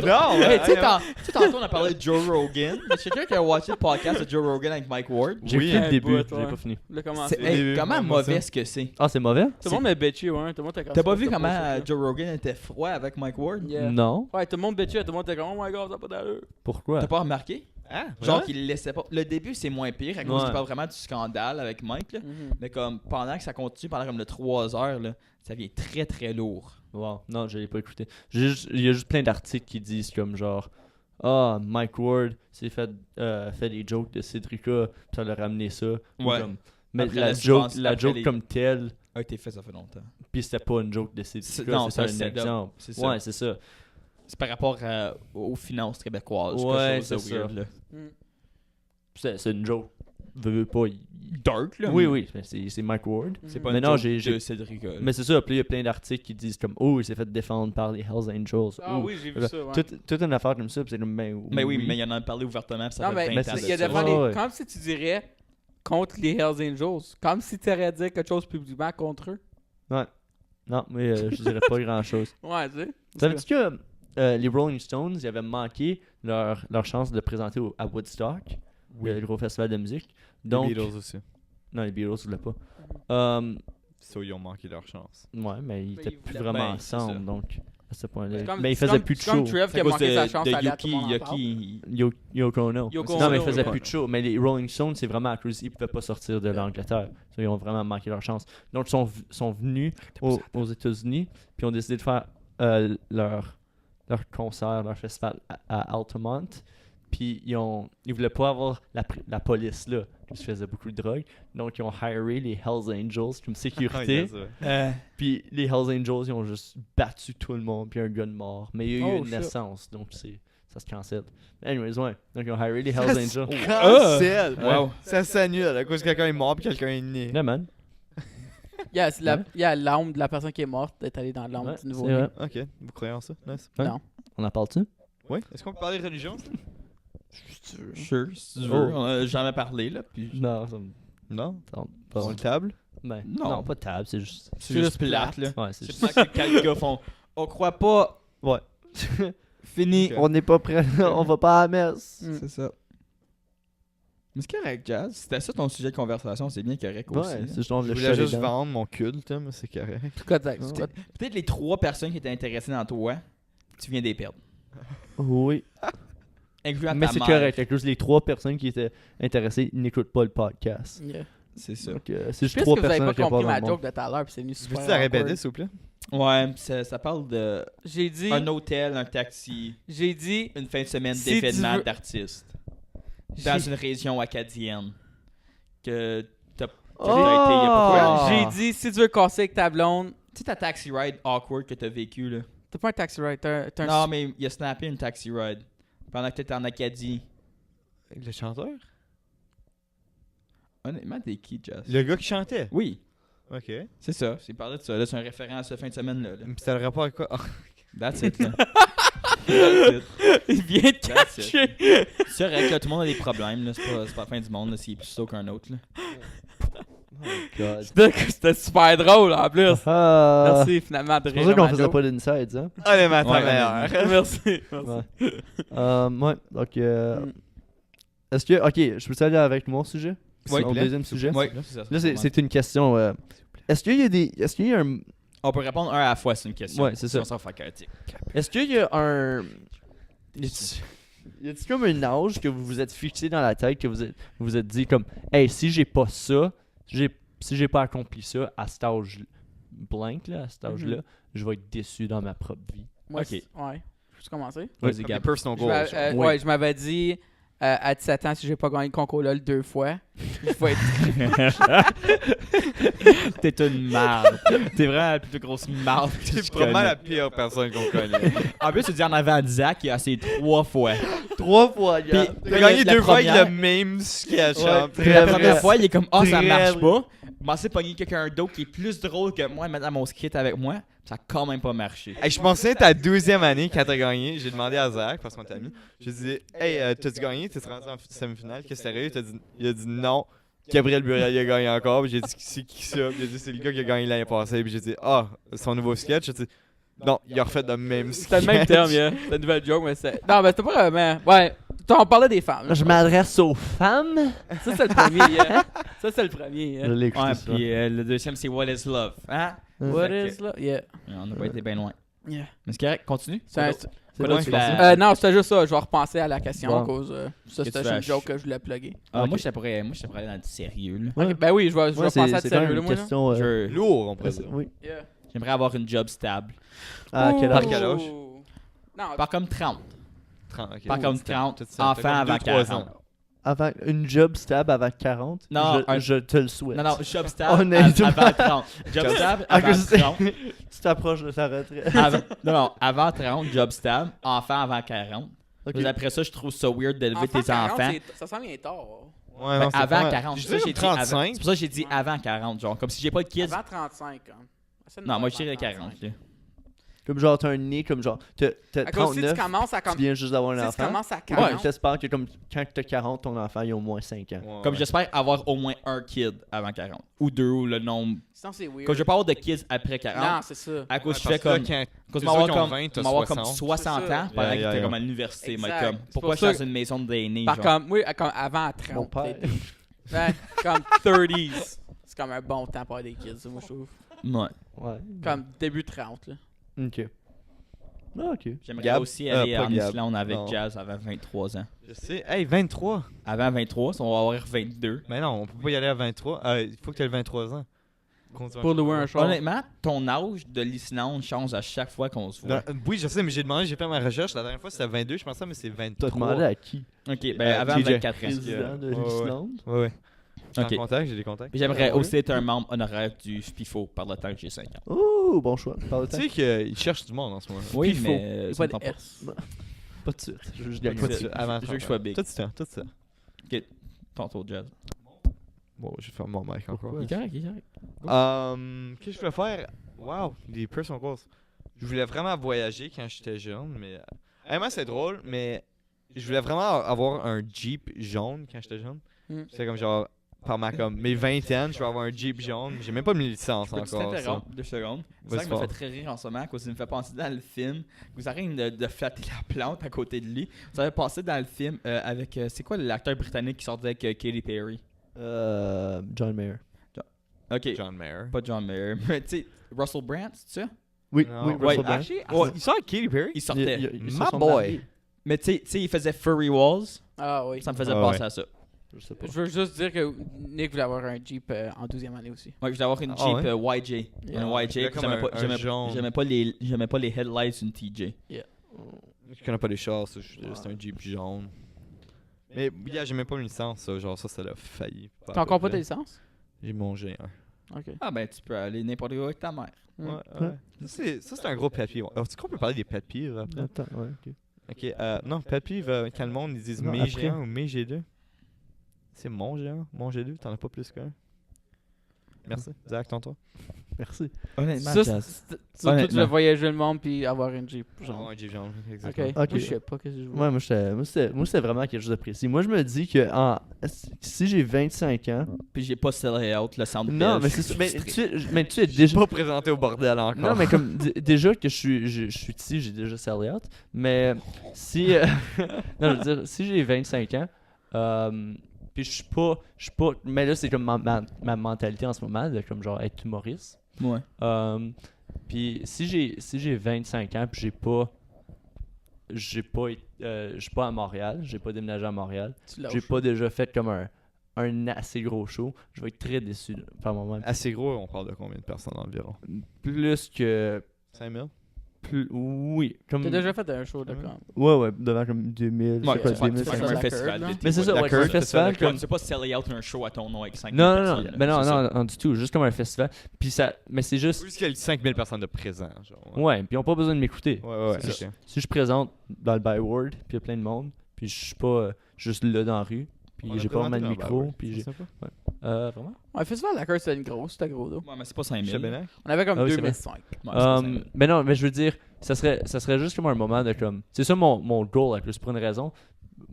Non! Hey, tu sais, tantôt on a parlé de Joe Rogan. Il y a quelqu'un qui a watché le podcast de Joe Rogan avec Mike Ward. J'ai Oui, fait un le début, bout, j'ai ouais. pas fini. Le commencer. C'est- hey, début, comment moi, mauvais ça. est-ce que c'est? Ah, c'est mauvais? Tout le monde m'a bitché, ouais. Tout le monde était comme T'as pas ça, vu c'est comment bullshit, Joe Rogan était froid avec Mike Ward? là. Yeah. Non. Ouais, tout le monde bitchait, tout le monde était comme, oh my god, ça n'a pas d'allure. Pourquoi? T'as pas remarqué? Ah, Genre qu'il le laissait pas. Le début, c'est moins pire à cause Ouais. qu'il parle vraiment du scandale avec Mike. Là. Mhm. Mais comme pendant que ça continue, pendant comme le 3 heures, là, ça devient très très lourd. Wow. Non, je l'ai pas écouté. Il y a juste plein d'articles qui disent comme genre Mike Ward s'est fait des jokes de Cédrica, puis ça l'a ramené ça. Ou Ouais. comme- mais Après la la joke, subvention, la après joke les- comme telle, A été fait, ça fait longtemps. puis c'était pas une joke de C'est- Cédrica, non, c'est c'est un un setup. exemple. C'est ça. Ouais, c'est ça. C'est par rapport aux finances québécoises. Ouais, quelque chose de c'est weird, ça. là. Mm. C'est une joke. Veux pas. Dark, là. Oui, oui, mais c'est Mike Ward. C'est Mhm. pas Mais une non, joke j'ai- de Cédric. Mais c'est ça, puis là, il y a plein d'articles qui disent comme il s'est fait défendre par les Hells Angels. Ah Ou- oui, j'ai vu ça, ouais. toute une affaire comme ça, puis c'est comme Mais oui, mais il y en a parlé ouvertement. Puis ça Non, fait mais 20 ans il y a de ça. des fois Ouais, ouais. comme si tu dirais contre les Hells Angels. Comme si tu aurais dit quelque chose publiquement contre eux. Non, mais je dirais pas grand-chose. Ouais, tu sais. Savais-tu que les Rolling Stones, ils avaient manqué leur chance de le présenter à Woodstock, le gros festival de musique. Donc, Les Beatles aussi. non, les Beatles, ne voulaient pas. So, ils ont manqué leur chance. Ouais, mais ils Ben, étaient ils plus voulaient vraiment bien, c'est ensemble, ça. donc à ce point-là. C'est comme- Mais ils c'est faisaient comme- plus de c'est comme show. Trev qui a à cause manqué sa chance à Yuki, tout le monde en parle. Yoko. Yoko Ono. Yoko Non, mais Ono, ils faisaient ouais. plus de show. Mais les Rolling Stones, c'est vraiment à cause qu'ils ne pouvaient pas sortir de l'Angleterre. So, ils ont vraiment manqué leur chance. Donc, ils sont venus aux États-Unis, puis ont décidé de faire leur concert, leur festival à Altamont. Puis ils voulaient pas avoir la police là, qui faisait beaucoup de drogue. Donc, ils ont hiré les Hells Angels comme sécurité. Puis les Hells Angels, ils ont juste battu tout le monde, puis un gun mort. Mais il y a eu Oh, une shit. naissance, donc ça se cancelle. Anyways, ouais. Donc, ils ont hiré les Hells Angels. Cancel! Wow. Ça s'annule à cause que quelqu'un est mort puis quelqu'un est né. Yeah, man. Il y a l'âme de la personne qui est morte d'être allée dans l'âme Ouais, du nouveau. c'est vrai. Ok, vous croyez en ça? Nice. Non. On en parle-tu? Oui? Est-ce qu'on peut parler de religion? Sure, si tu veux. Oh. On a jamais parlé, là. Puis... Non, ça me Non? tente Sur pas. une table? Ben, Non. non, pas de table, c'est juste. C'est juste plate, là. Ouais, c'est C'est juste. pas que quand les gars font on croit pas, Ouais. fini. Ok. On n'est pas prêt, on va pas à la messe. Mm. C'est ça. Mais c'est correct, Jazz. C'était ça ton sujet de conversation, c'est bien correct aussi. Ouais, là. c'est juste Je le voulais chat juste dedans. vendre mon culte, mais c'est correct. Peut-être les 3 personnes qui étaient intéressées dans toi, tu viens de les perdre. Oui. Incluant Mais ta c'est mère. correct, à cause les 3 personnes qui étaient intéressées n'écoutent pas le podcast. Yeah. C'est ça. Donc, c'est juste Je pense 3 que vous avez personnes pas qui ont compris pas ma dans le joke de tout à l'heure, puis c'est venu Je super peux-tu la répéter, awkward. s'il vous plaît? Ouais, ça parle de J'ai dit. un hôtel, un taxi, J'ai dit. une fin de semaine Si tu d'événements veux- d'artistes. Dans J'ai une région acadienne. Que t'as été il y Oh! a pas j'ai dit, si tu veux casser avec ta blonde, Tu sais ta taxi ride awkward que t'as vécu là? t'as pas un taxi ride, t'as un. Non, mais il a snappé une taxi ride. Pendant que t'étais en Acadie. Le chanteur? Honnêtement, t'es qui, Jess? Le gars qui chantait? Oui, Ok. c'est ça. C'est parlé de ça. Là, c'est un référent à cette fin de semaine-là. Là. Mais ça a le rapport avec quoi? Ah, That's it, là. That's it. Il vient de That's it. cacher. C'est vrai que tout le monde a des problèmes. Là. C'est pas la fin du monde là, s'il est plus tôt qu'un autre. Là. Oh God. C'était super drôle en plus. Ah. Merci finalement de C'est pour ça qu'on faisait pas d'insides, hein? les matins Ouais, meilleurs. Merci. Ouais. Ouais, donc. Est-ce que. Ok, je peux aller avec mon sujet? Oui, Mon deuxième sujet? Oui, c'est ça. Là, c'est une question. Est-ce qu'il y a des. Est-ce qu'il y a un. On peut répondre un à la fois, c'est une question. Ouais, c'est ça. Sinon, ça va faire chaotique. Est-ce qu'il y a un. Y a-t-il comme un âge que vous vous êtes fixé dans la tête, que vous vous êtes dit comme, hey, si j'ai pas ça, si j'ai pas accompli ça à cet âge blank, là, à cet âge-là, je vais être déçu dans ma propre vie. Moi, Ok. Ouais. Peux-tu commencer? Vas-y, Des Gab. personal Je m'a- goals. Oui. Ouais, je m'avais dit à 17 ans, si j'ai pas gagné le concours LOL 2 fois, je vais être. T'es une marde. T'es vraiment la plus grosse marde que C'est je probablement connais. la pire personne qu'on connaît. En plus, tu dis en avant de Zach, il a essayé 3 fois. 3 fois, Puis, gars. T'as gagné la 2 fois avec première- le même sketch. Ouais, hein. très La vrai. première fois, il est comme, ah, ça Très marche vrai. pas. Il m'a pogner quelqu'un d'autre qui est plus drôle que moi, maintenant mon skit avec moi. Ça a quand même pas marché. Hey, je pensais ta 12e année quand t'as gagné. J'ai demandé à Zach, parce qu'on t'a mis. J'ai dit, hey, t'as-tu gagné? T'es rendu en semi-finale? Qu'est-ce que c'est sérieux? Il a dit non. Gabriel Burial il a gagné encore. Puis j'ai dit, c'est qui ça? Puis il a dit, c'est le gars qui a gagné l'année passée. Puis j'ai dit, ah, son nouveau sketch. J'ai dit, non, il a refait le même sketch. C'était le même terme, yeah. C'était une nouvelle joke, mais c'est. Non, mais c'était pas vraiment. Ouais. On parlait des femmes. là. Je m'adresse aux femmes. Ça, c'est le premier, yeah. Ça, c'est le premier, yeah. Je l'ai écouté Ouais, ça. puis le deuxième, c'est What is Love. Hein? What Fait is là? Yeah. On n'a pas été bien loin. Yeah. Mais c'est correct, continue. C'est un- Quoi C'est d'autre bon, tu c'est l'as- Non, c'était juste ça. Je vais repenser à la question Bon. à cause. Ça, Que c'était tu une vas- joke que je voulais plugger. Ah, Ok. Moi, j'étais pour aller dans du sérieux. Là. Ouais. Ok, ben oui, je vais Ouais, penser à c'est quand même sérieux, là, une moi. là. question. Je- Lourd, on pourrait dire. Oui. Yeah. J'aimerais avoir une job stable. À quel Par âge? quel âge? Non, Pas comme 30. 30, ok. Pas comme C'était- 30. c'était- Enfant c'était comme avant 2-3 40. ans. Avant une job stable avant 40? Non, je te le souhaite. Non, non, job stable Honnêtement. avant 30. Job stable À avant cause de- 30. Tu t'approches de ta retraite. Non, avant 30, job stable. Enfant avant 40. Ok. Puis après ça, je trouve ça weird d'élever enfant, tes 40, enfants. ça sent bien tard. Ouais, Ben, non, c'est avant pas- 40. Je C'est pour ça dirais que j'ai dit avant- 35. C'est pour ça que j'ai dit avant 40. Genre, comme si j'ai pas de kids. Avant 35, hein. Essaie de Non, me moi je faire dirais avant 40. 35. là. Comme genre, t'as un nez, comme genre, t'as À cause si tu 39, commences à tu viens juste d'avoir un si tu enfant. commences à Ouais, 40. t'espères que comme quand t'as 40, ton enfant, il a au moins 5 ans. Ouais, Comme ouais. j'espère avoir au moins un kid avant 40. Ou 2 ou le nombre. Sinon, c'est weird. Comme je veux pas avoir de kids après 40. Non, c'est ça. À cause Ouais, je fais parce que là, comme. quand- Cause eux m'avoir autres qui ont comme, 20, t'as m'avoir comme 60. 60 C'est ça. ans pendant Yeah, que yeah, t'es yeah. comme à l'université. Mais Exact. comme, C'est pourquoi pour je ça suis dans une maison d'aînés? Par genre? contre, oui, avant 30. Mon père. peut-être. Ouais, comme 30s. C'est comme un bon temps pour avoir des kids, moi, je trouve. Ouais. Ouais. Comme début 30, là. Ok. Ah, ok. J'aimerais Gab? aussi aller Pas en Gab. Islande avec Non. Jazz avant 23 ans. Je sais. Hey, 23. Avant 23, on va avoir 22. Mais non, on peut pas y aller à 23. Il faut que tu aies 23 ans. Pour louer un char. Honnêtement, ton âge de l'Islande change à chaque fois qu'on se voit. Oui, je sais, mais j'ai demandé, j'ai fait ma recherche. La dernière fois, c'était 22, je pensais, mais c'est 23. T'as demandé à qui? Ok, ben avant TJ. 24 ans. Président de ouais, ouais. l'Islande? Ouais, ouais. J'ai Ok. en contact, j'ai des contacts. Puis j'aimerais Ah ouais? aussi être un membre honoraire du FIFO par le temps que j'ai 5 ans. Oh, bon choix. Par le temps. Tu sais qu'ils cherchent du monde en ce moment. Oui, FIFO. mais Il y a ça pas me de tente pas. S. Pas de suite. Je veux juste Pas gagner. de suite, avant Je veux que je sois big. Tout ça, tout ça. Tantôt, Jazz. Bon, je vais faire mon mic encore. Il est correct, il est correct. Qu'est-ce que je voulais faire? Wow, des personal goals. Je voulais vraiment voyager quand j'étais jeune, mais... Vraiment, c'est drôle, mais... Je voulais vraiment avoir un Jeep jaune quand j'étais jeune. Mm. C'est comme genre... Par mes vingtaines, je vais avoir un Jeep jaune. J'ai même pas mis licence Peux-tu encore. ça. t'interrompre 2 secondes? Vas-y Ça me fort. fait très rire en ce moment, parce qu'il me fait penser dans le film. Vous arrêtez de flatter la plante à côté de lui. Vous avez passé dans le film avec. C'est quoi l'acteur britannique qui sortait avec Katy Perry? John Mayer. Ok, John Mayer. pas John Mayer. Mais tu sais, Russell Brand, c'est ça? Oui, Non. oui, Ouais, Russell Brand. actually, Oh, il sort avec Katy Perry? il sortait. Ils se My sont boy. mariés. Mais tu sais, il faisait Furry Walls. Ah oui. Ça me faisait Ah penser ouais. à ça. Je sais pas. Je veux juste dire que Nick voulait avoir un Jeep en 12e année aussi. Ouais, je voulais avoir une Ah, Jeep ouais? YJ. Yeah. Un YJ. Là, comme J'aimais un- pas, un j'aimais- jaune. j'aimais pas les headlights d'une TJ. Je connais pas les chars, c'est un Jeep jaune. Mais yeah, j'ai même pas une licence, ça. Genre, ça l'a failli. T'as encore pas de licence? J'ai mangé un. Ok. Ah ben, tu peux aller n'importe où avec ta mère. Mm. Ouais. Ça, c'est un gros pet peeve. Tu sais qu'on peut parler des pet peeves après? Attends, ouais, ok. Ok, non, pet peeve, quand le monde ils disent Non, mes après. géants ou mes G2. C'est mon géant, mon G2, t'en as pas plus qu'un. Merci. Zach, toi. Merci. Honnêtement, Ça, Jazz. c'est surtout tu Honnêtement. veux voyager le monde puis avoir une Jeep. Genre, Genre. un Jeep jaune, Ok. exactement. Ok. Moi, je sais pas qu'est-ce que je veux. Ouais, moi, c'était vraiment quelque chose de précis. Moi, je me dis que si j'ai 25 ans. Puis j'ai pas sellé out le sound Non, mais c'est ça. Mais tu es déjà. Pas présenté au bordel encore. Non, mais comme déjà que je suis ici, j'ai déjà sell out. Mais si. Non, je veux dire, si j'ai 25 ans, puis je suis pas. Mais là, c'est comme ma mentalité en ce moment, de comme genre être humoriste. Ouais. Puis si j'ai 25 ans, puis je suis pas à Montréal, j'ai pas déménagé à Montréal, Tu lâches. j'ai pas déjà fait comme un assez gros show, je vais être très déçu par moment. Assez gros, on parle de combien de personnes environ? Plus que 5000? oui, comme T'as déjà fait un show de Ouais. quand? ouais, devant comme 2000, Ouais, c'est quoi, tu fais 2000, c'est comme ça, un la festival curve, là. d'été. mais c'est ça, La ouais, curve, un festival c'est Comme comme tu sais pas seller out un show à ton nom avec 5 non, personnes. non, mais c'est ça. non, du tout, juste comme un festival. Puis ça, mais c'est juste Plus qu'il y a 5000 personnes de présents, genre. ouais, puis ils ont pas besoin de m'écouter. Ouais, C'est ok. Si je présente dans le Byword, puis il y a plein de monde, puis je suis pas juste là dans la rue, puis On a j'ai pas vraiment présenté de dans micro, Byword, puis c'est j'ai sympa. vraiment. Ouais, le festival de la Curse, c'était gros, là. Ouais, mais c'est pas 5000. Chez Benac? On avait comme Ah oui, c'est 2005. Ouais, c'est pas 5000. Mais non, mais je veux dire, ça serait juste comme un moment de comme. C'est ça mon goal avec pour une raison.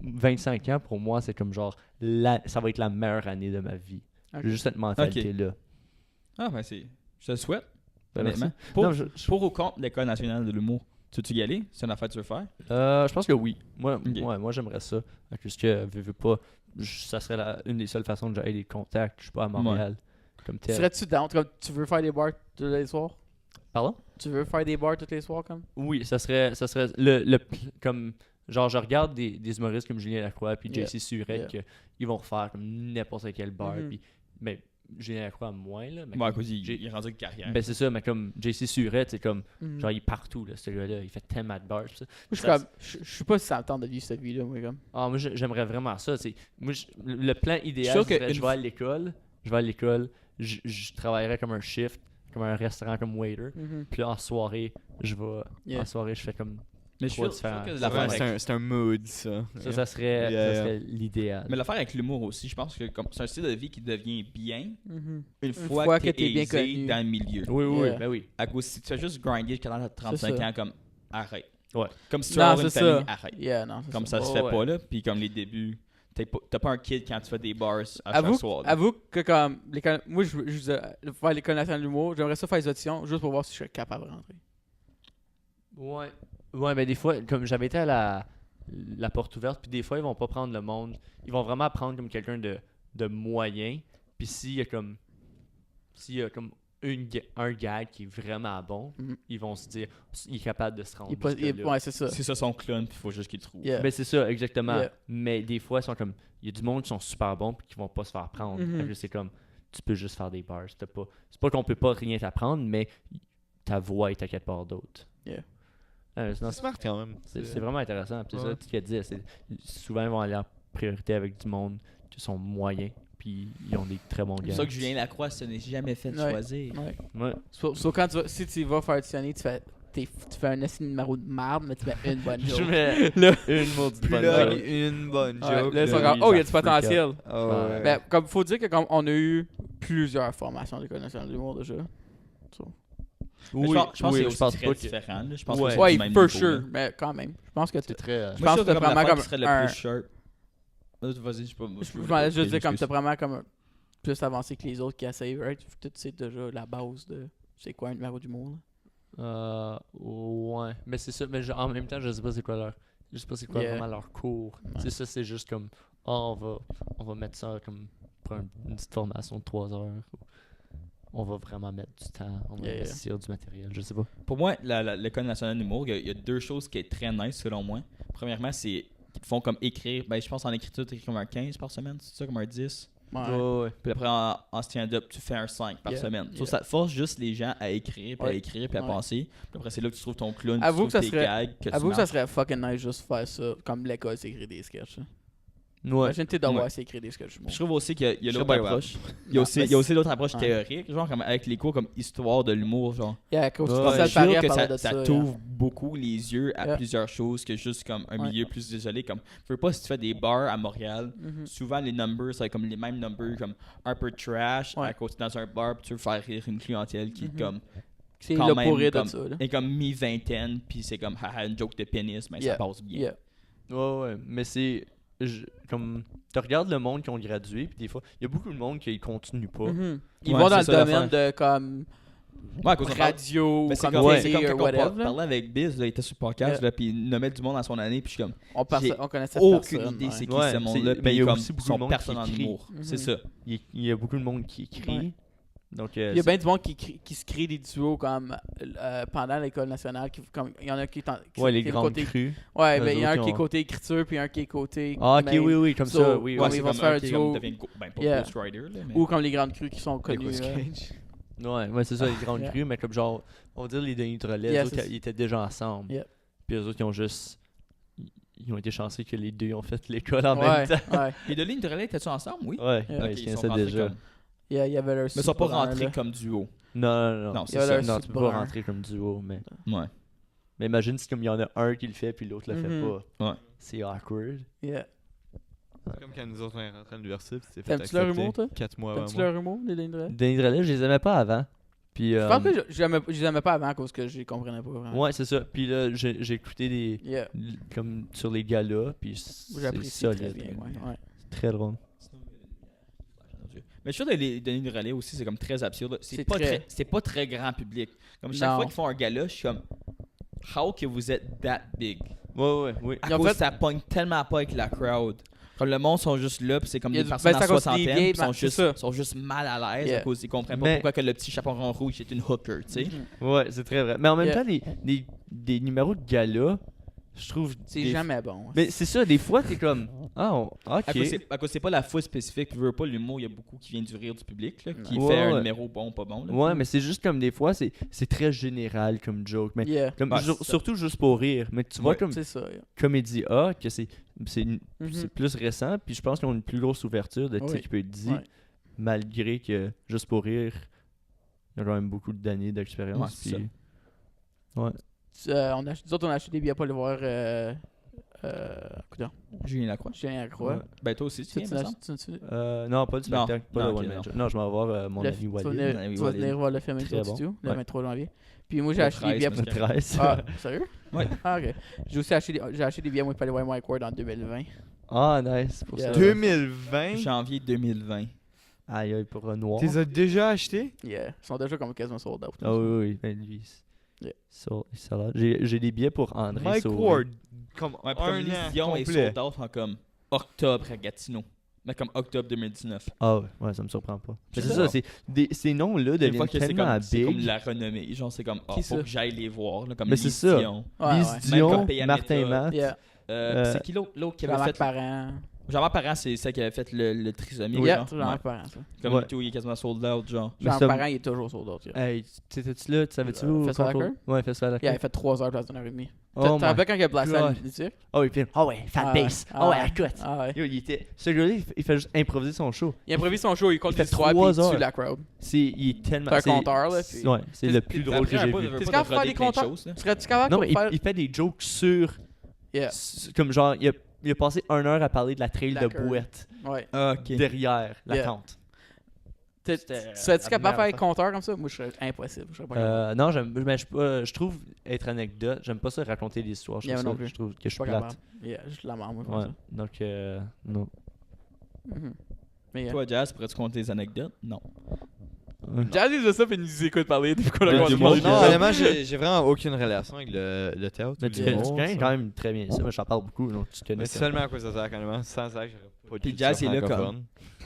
25 ans pour moi, c'est comme genre ça va être la meilleure année de ma vie. Ok. J'ai juste cette mentalité-là. Ah, ben c'est. Je te le souhaite. Ben, merci. Honnêtement. Pour, Non, pour ou contre l'École nationale de l'humour, tu veux-tu y aller? C'est une affaire que tu veux faire? je pense que oui. Moi, Ok. ouais, moi j'aimerais ça. Puisque veux pas. Ça serait une des seules façons que j'ai des contacts. Je suis pas à Montréal. Comme tel. Serais-tu down? Comme, tu veux faire des bars tous les soirs? Pardon? Tu veux faire des bars tous les soirs, comme? Oui, ça serait comme genre je regarde des humoristes comme Julien Lacroix puis Yeah. JC Surette Yeah. que ils vont refaire comme n'importe quel bar Mhm. puis mais Julien Lacroix moins là mais Ouais, à comme- cause il j'ai- est rendu une carrière. ben c'est ça mais comme JC Surette c'est comme Mhm. genre il est partout là ce gars-là il fait tellement de bars pis ça. Moi, je suis ça- comme, je suis pas si ça me tente de vivre cette vie-là, moi, comme. Ah moi j'aimerais vraiment ça c'est moi le plan idéal sûr que serait, une je vais à l'école je travaillerais comme un shift comme un restaurant comme waiter puis là en soirée je vais Yeah. en soirée je fais comme Mais je suis trois sûr- sûr différents- que Ouais, l'affaire Ouais, avec- c'est un mood, ça. ça serait Yeah. ça serait l'idéal. Mais l'affaire avec l'humour aussi, je pense que comme c'est un style de vie qui devient bien Mhm. une fois fois que que t'es t'es bien aisé connu. dans le milieu. Oui oui Yeah. ben oui. À cause si tu fais juste grinder jusqu'à l'âge de 35 ça. ans, comme arrête. Ouais. Comme si tu Non, as une c'est famille, ça. arrête. Yeah, non, c'est Comme ça. ça se Oh, fait ouais. pas là, puis comme les débuts, t'as pas un kid quand tu fais des bars à chaque soir. là. Avoue que comme moi je faire l'école nationale de l'humour, j'aimerais ça faire des auditions juste pour voir si je suis capable de rentrer. Ouais. Ouais, mais des fois, comme j'avais été à la porte ouverte, puis des fois, ils vont pas prendre le monde. Ils vont vraiment prendre comme quelqu'un de moyen. Puis s'il y a comme un gag qui est vraiment bon, Mhm. ils vont se dire il est capable de se rendre. Il est pas- jusque-là. ouais, c'est ça. C'est ça son clone, puis il faut juste qu'il trouve. Yeah. Ben c'est ça, exactement. Yeah. Mais des fois, ils sont comme il y a du monde qui sont super bons puis qui vont pas se faire prendre. Mhm. Fait que c'est comme tu peux juste faire des bars. C'est pas qu'on peut pas rien t'apprendre, mais ta voix est à quelque part d'autre. Yeah. Non, C'est smart quand même. c'est vraiment intéressant. Puis c'est Ouais. ça ce qu'elle dit. Souvent, ils vont aller en priorité avec du monde qui sont moyens. Puis ils ont des très bons C'est gars. pour ça que Julien Lacroix se n'est jamais fait Ouais. choisir. Ouais. Ouais. Quand si tu vas faire auditionner, tu fais un essai numéro de marde, mais tu fais une bonne Je joke. mets Là- une maudite bonne Plug joke. une bonne Ouais, joke. là, ils sont là. comme, oh, il y a du ça freak potentiel. Ah ouais. Ben, comme faut dire que comme on a eu plusieurs formations d'école nationale de l'humour déjà. Mais je pense oui, que je c'est pense aussi très pas que différent. là. Je pense Ouais. que c'est Ouais, du même for niveau, sure, là. mais quand même. Je pense que c'est très. Je Moi, pense je que trouve t'as comme vraiment l'affaire comme qui serait le un- plus sharp. Vas-y, je sais pas. je m'allais juste dire comme t'as vraiment comme plus avancé que les autres qui essayent, right? Tu sais déjà la base de c'est quoi un numéro d'humour. Là. Ouais, mais c'est ça. Mais en même temps, je sais pas c'est quoi Yeah. vraiment leur cours. Ouais. Tu sais, ça, c'est juste comme, on va mettre ça comme pour une petite formation de 3 heures. On va vraiment mettre du temps, on va Yeah, yeah. investir du matériel, je sais pas. Pour moi, l'École nationale d'humour, il y a deux choses qui est très nice selon moi. Premièrement, c'est qui te font comme écrire. Ben, je pense en écriture, tu écris comme un 15 par semaine, c'est ça, comme un 10. Ouais. Ouais. Puis après, en stand-up, tu fais un 5 par Yeah. semaine. Yeah. Ça te force juste les gens à écrire, puis à Ouais. écrire, puis à Ouais. penser. Puis après, c'est là que tu trouves ton clown, Avoue tu que ça trouves tes serait- gags, que tu Avoue que ça marches. serait fucking nice juste faire ça, comme l'école s'écrit des sketchs. Ouais. Imagine t'es d'avoir Ouais. s'écrit des sketchs. Puis je trouve aussi qu'il y a Je l'autre serais pas approche. Il y a Non, aussi, mais il y a aussi l'autre approche ouais. théorique, genre comme avec les cours comme histoire de l'humour, genre. Yeah, quand tu Ouais, passes Je à jure Paris à que parler de ça ça. t'ouvre beaucoup les yeux à Yeah. plusieurs choses que juste comme un Ouais. milieu plus isolé. Comme, je veux pas si tu fais des bars à Montréal, Mhm. souvent les numbers, c'est comme les mêmes numbers, comme un peu trash, Ouais. à côté dans un bar, puis tu veux faire rire une clientèle qui est Mhm. comme, C'est quand là même pour rire de comme- ça. Là. est comme mi-vingtaine, puis c'est comme haha, une joke de pénis, mais Yeah. ça passe bien. Yeah. Ouais, mais c'est. Comme. Tu regardes le monde qui ont gradué, puis des fois, il y a beaucoup de monde qui continue pas. Mhm. Ils Ouais, vont dans c'est le ça, domaine de comme Ouais, à cause de radio, mais c'est comme comme, télé c'est comme ou quand on whatever. là. parlait avec Biz, là, il était sur le podcast, Yeah. là, puis il nommait du monde à son année, puis je suis comme, j'ai On connaissait aucune personne. idée ouais. c'est qui Ouais, ce monde-là, c'est- puis il y a comme, aussi beaucoup de sont monde personne qui en écrit. humour. Mhm. C'est ça. Il y a beaucoup de monde qui écrit. Ouais. Donc, Il y a bien du monde qui se crée des duos comme pendant l'école nationale. Comme, il y en a qui ouais, les qui est grandes côté, crues. ouais, Eux ben, il y en a un autres, qui est ils ont- côté écriture, puis un qui est côté. Ah, ok, main. oui, comme So, ça, oui, ouais, oui. ils c'est vont comme se faire un un qui duo. devient ben pas Yeah. Ghost Rider, là, mais... Ou comme les grandes crues qui sont connues. Nicolas là. Cage. Ouais, c'est ça, les grandes Yeah. crues, mais comme genre, on va dire les Denis Drolet, Yeah, les autres, c'est- ils étaient déjà ensemble. Yeah. Puis eux autres, ils ont juste. Ils ont été chanceux que les deux ont fait l'école en Ouais, même temps. ouais. Les deux lignes de relais, étaient-tu ensemble? Oui. Ouais, Yeah. ouais, Ok, ils se ils sont connaissaient rentrés déjà. comme- Il y avait leur Mais ils sont pas super rentrés là. comme duo. Non, Non, Il y c'est avait ça. leur Non, tu peux super pas rentrer comme duo, mais. Ouais. Mais imagine si comme il y en a un qui le fait puis l'autre le fait Mhm. pas. Ouais. C'est awkward. Yeah. C'est comme quand nous autres on est rentrés à l'université, puis c'était fait T'aimes-tu leur accepter humour, toi? 4 mois T'aimes-tu avant moi. leur humour, les lignes de relais? Denis Drolet, je les aimais pas avant. Puis. Je pense que je les aimais pas avant à cause que je les comprenais pas vraiment. Ouais, c'est ça. Puis là, j'ai écouté des. Yeah. Comme sur les galas, puis c'est J'apprécie solide. très bien. Ouais. C'est très drôle. Mais je trouve que les Denis de relais aussi, c'est comme très absurde. C'est C'est pas très grand public. Comme chaque Non. fois qu'ils font un gala, je suis comme, how que vous êtes that big? Ouais, oui. À Ils ont cause fait- que ça pogne tellement pas avec la crowd. Comme le monde sont juste là, puis c'est comme Il y a des du- personnes ben, en c'est à cause des soixantaine, vieilles, puis sont c'est ça. sont juste mal à l'aise Yeah. à cause qu'ils comprennent pas Mais- pourquoi que le petit chaperon rouge est une hooker, tu sais. Mhm. Ouais, c'est très vrai. Mais en même Yeah. temps, des numéros de gala, je trouve. C'est des- jamais bon. Mais c'est ça, des fois, t'es comme. Ah, ok. À cause c'est pas la foule spécifique, tu veux pas l'humour, il y a beaucoup qui vient du rire du public, là, qui Ouais, fait un ouais. numéro bon, pas bon. Là. Ouais, mais c'est juste comme des fois, c'est très général comme joke. Mais Yeah. comme, Ouais, c'est ça. surtout juste pour rire. Mais tu vois, Ouais. comme C'est ça. Yeah. Comédie A, que c'est Mhm. plus récent, puis je pense qu'ils ont une plus grosse ouverture de Oui. ce qui peut être dit, Ouais. malgré que juste pour rire, il y a quand même beaucoup d'années Ouais, d'expérience. c'est puis- Ouais. Nous autres, on a acheté des billets pour aller voir. Coudonc, Julien Lacroix. Julien Lacroix. Ouais. Ben toi aussi, tu viens, me semble. Non, pas du Non. spectacle, pas Non, le ok, One Man non. Show. Non, je vais voir mon Le- ami tu vas Walid. venir- Ami tu vas Walid. venir voir le film Très Into bon. Two, le Ouais. 23 janvier. Puis moi, j'ai Le acheté des 13, billets. parce Le que- 13. Ah, sérieux? Ouais. Ah, ok. J'ai aussi acheté des billets moi, pour aller voir Mike Ward en 2020. Ah, nice. Pour Yeah. ça. 2020? Janvier 2020. Aïe, aïe, pour Renoir. Tu les as déjà achetés? Yeah. Ils sont déjà comme quasiment sold out. Ah oui, oui, ben lui. Yeah. J'ai des billets pour André Mike Sauvé. Ward, comme Ouais, puis comme un Lise an Dion est complet. sold out en comme octobre à Gatineau. Mais comme octobre 2019. Ah ouais, ça me surprend pas. Mais c'est C'est ça, ça. ces noms-là Des fois deviennent que c'est tellement comme, c'est comme big. la renommée. Genre, c'est comme, Qui faut ça? que j'aille les voir. Là, comme Mais c'est Lise ça. Dion. Ouais, Lise ouais. Même Dion, comme P.A. Martin Method. Matt. Yeah. Puis c'est qui l'autre qui avait Jean-Marc fait. Parent. Jean-Marc Parent, c'est celle qui avait fait le trisomie. Yeah, genre. Jean-Marc Ouais. Parent, ça. Comme Ouais. tout, il est quasiment sold out, genre. Mais Jean ça- Parent, il est toujours sold out. Yeah. Hey, t'étais-tu là? Tu savais-tu où? Festival quand Hacker? Ouais, Festival Hacker. Yeah, il a fait 3 heures place d'une heure et demie. Oh T'as my rappelles quand il a blasté la God. musique? Oh, il fait. Ah ouais, fan base. Ah ouais, écoute. Ah ouais. Yo, il était. Ce gars-là, il fait juste improviser son show. Il improvise son show, il compte Il fait l'histoire, puis 3 il tue heures. la crowd. Il est tellement. C'est un c'est- compteur, là, puis- Ouais, c'est le plus Puis drôle que après, j'ai un vu. peu, T'es de capable de faire roder des plein de compteurs? choses, là. Serais-tu capable Non, de mais faire... il fait des jokes sur. Yeah. Comme genre, il a passé 1 heure à parler de la trail de D'accord. Bouette Ouais. Ah, ok. derrière la Yeah. tente. Serais-tu capable de faire des compteurs comme ça? Moi, je serais impossible. Je serais pas capable. Non, je trouve être anecdote. J'aime pas ça raconter des histoires. Je Yeah, trouve, moi ça- non plus. je trouve que je Je suis suis pas plate. capable. Yeah, juste la mort, moi, comme Ouais. ça. Donc, non. Mhm. Mais yeah. Toi, Jazz, pourrais-tu compter des anecdotes? Non. Jazz, il fait ça, puis il nous écoute parler depuis qu'on a Ouais, commencé du à monde. parler. Non, honnêtement, j'ai vraiment aucune relation avec le théâtre. Mais ou tu l'humour, connais ça. quand même très bien ça. Moi, j'en parle beaucoup, donc tu connais Mais ça. seulement à cause de ça, honnêtement. Sans ça, j'aurais pas de Puis culture Jazz, il est là francophone.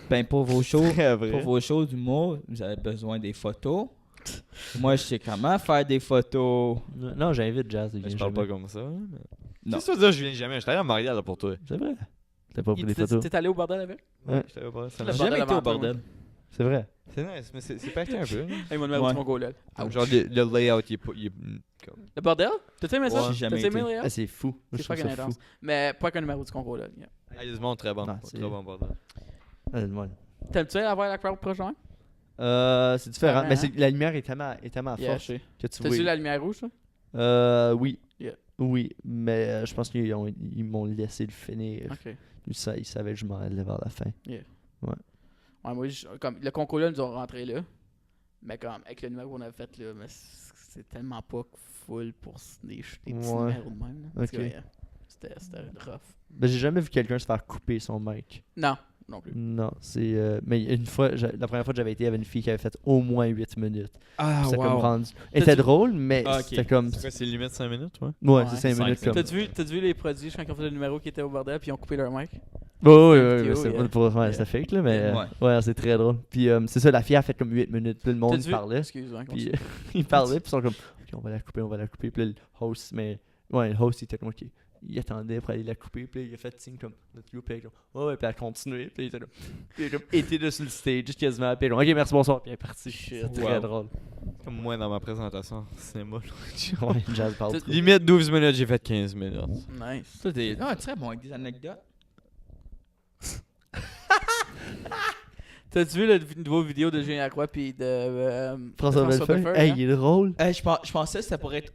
Ben, pour vos shows, Très vrai. pour vos shows d'humour, vous avez besoin des photos. Moi, je sais comment faire des photos. Non, j'invite Jazz. il Mais vient je parle pas jamais. comme ça. mais- Non. C'est ça, dire, je viens jamais. J'étais allé à Montréal là, pour toi. C'est vrai. T'as pas pris des photos. T'es allé au bordel avec? Ouais. J'étais allé au bordel, ça Le marche. J'ai jamais été au bordel bordel. C'est vrai. C'est nice, mais c'est pacté un peu. Hey, mon numéro Ouais. du Mongolais. Comme genre, le layout, il est pas. Comme... Le bordel? T'as aimé ça? Ouais, j'ai jamais T'as aimé été. le layout? Ah, c'est fou. Moi, C'est je trouve fucking ça intense. fou. Mais pas qu'un numéro du Congo là. Ah, il y a du monde très bon. Non, c'est- Très bon bordel. Ah, ouais. T'aimes-tu avoir la crowd proche de moi? C'est différent, Ouais, mais hein? la lumière est tellement Yeah, forte je sais. que tu T'as-tu vois. la lumière rouge, ça? Oui. Yeah. Oui, mais je pense qu'ils m'ont laissé le finir. Ok. Ils savaient que je m'en allais vers la fin. Ouais, moi, comme, le concours là, nous ont rentré là. Mais comme, avec le numéro qu'on avait fait là, mais c'est tellement pas full pour des petits Ouais. numéros de même. Là. Ok. Parce que, yeah, c'était rough. Ben, j'ai jamais vu quelqu'un se faire couper son mic. Non, non plus. Non, c'est. Mais une fois, la première fois que j'avais été, il y avait une fille qui avait fait au moins 8 minutes. Ah, C'était comme rendu. Elle T'as-tu- était drôle, mais Ah, ok. c'était comme. C'est quoi, c'est limite 5 minutes, ouais? Ouais, Ouais, c'est 5 cinq, minutes cinq. comme. T'as-tu vu les produits quand ils ont fait le numéro qui était au bordel puis ils ont coupé leur mic? Ouais, vidéo, mais c'est yeah. pour ouais, Yeah. c'était fake, là, mais. Ouais. Ouais, c'est très drôle. Puis c'est ça, la fille a fait comme 8 minutes. Puis le monde T'as-tu vu? parlait. Excuse, hein, Puis continue. ils parlaient, puis ils sont comme, ok, on va la couper. Puis là, le host, mais. Ouais, le host, il était comme, ok. Il attendait pour aller la couper, puis là, il a fait signe comme, let's go, puis elle, comme, ouais, puis elle a continué, puis il était comme, puis il a comme été là sur le stage, quasiment, puis elle, ok, merci, bonsoir, puis elle est partie. C'était très Wow. drôle. Comme moi dans ma présentation au cinéma. Ouais, jazz parle. Tu- Limite 12 minutes, j'ai fait 15 minutes. Nice. Ça, t'es très bon avec des anecdotes. T'as-tu vu le nouveau vidéo de Julien Lacroix puis de François Bellefeuille, hey, hein? il est drôle. Je pensais que ça pourrait être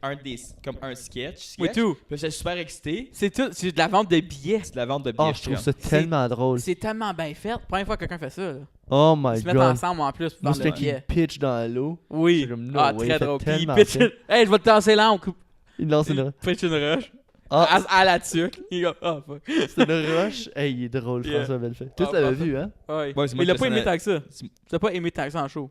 comme un sketch. Oui, tout. Puis j'étais super excité. C'est tout. C'est de la vente de billets. C'est de la vente de billets. Oh, je trouve ça tellement drôle. C'est tellement bien fait. Première fois que quelqu'un fait ça. Là. Oh my Ils se mettent god. ensemble en plus pour Moi, vendre c'est le qui billet. pitch dans l'eau. Oui. C'est comme, no Ah, way, très il fait drôle. Puis il tellement pitch. bien. Hey, je vais te danser là, on coupe. Il lance une Il pitch une rush. Ah, À la tuque. Il est comme, ah, fuck. c'est une rush. Hey, il est drôle, Yeah. François Bellefeuille. Toi, Ah, tu l'avais parfait. vu, hein? Ouais. Ouais, c'est moi Mais il a qui pas aimé personnel- tant que ça. C'est- T'as pas aimé tant que ça en show.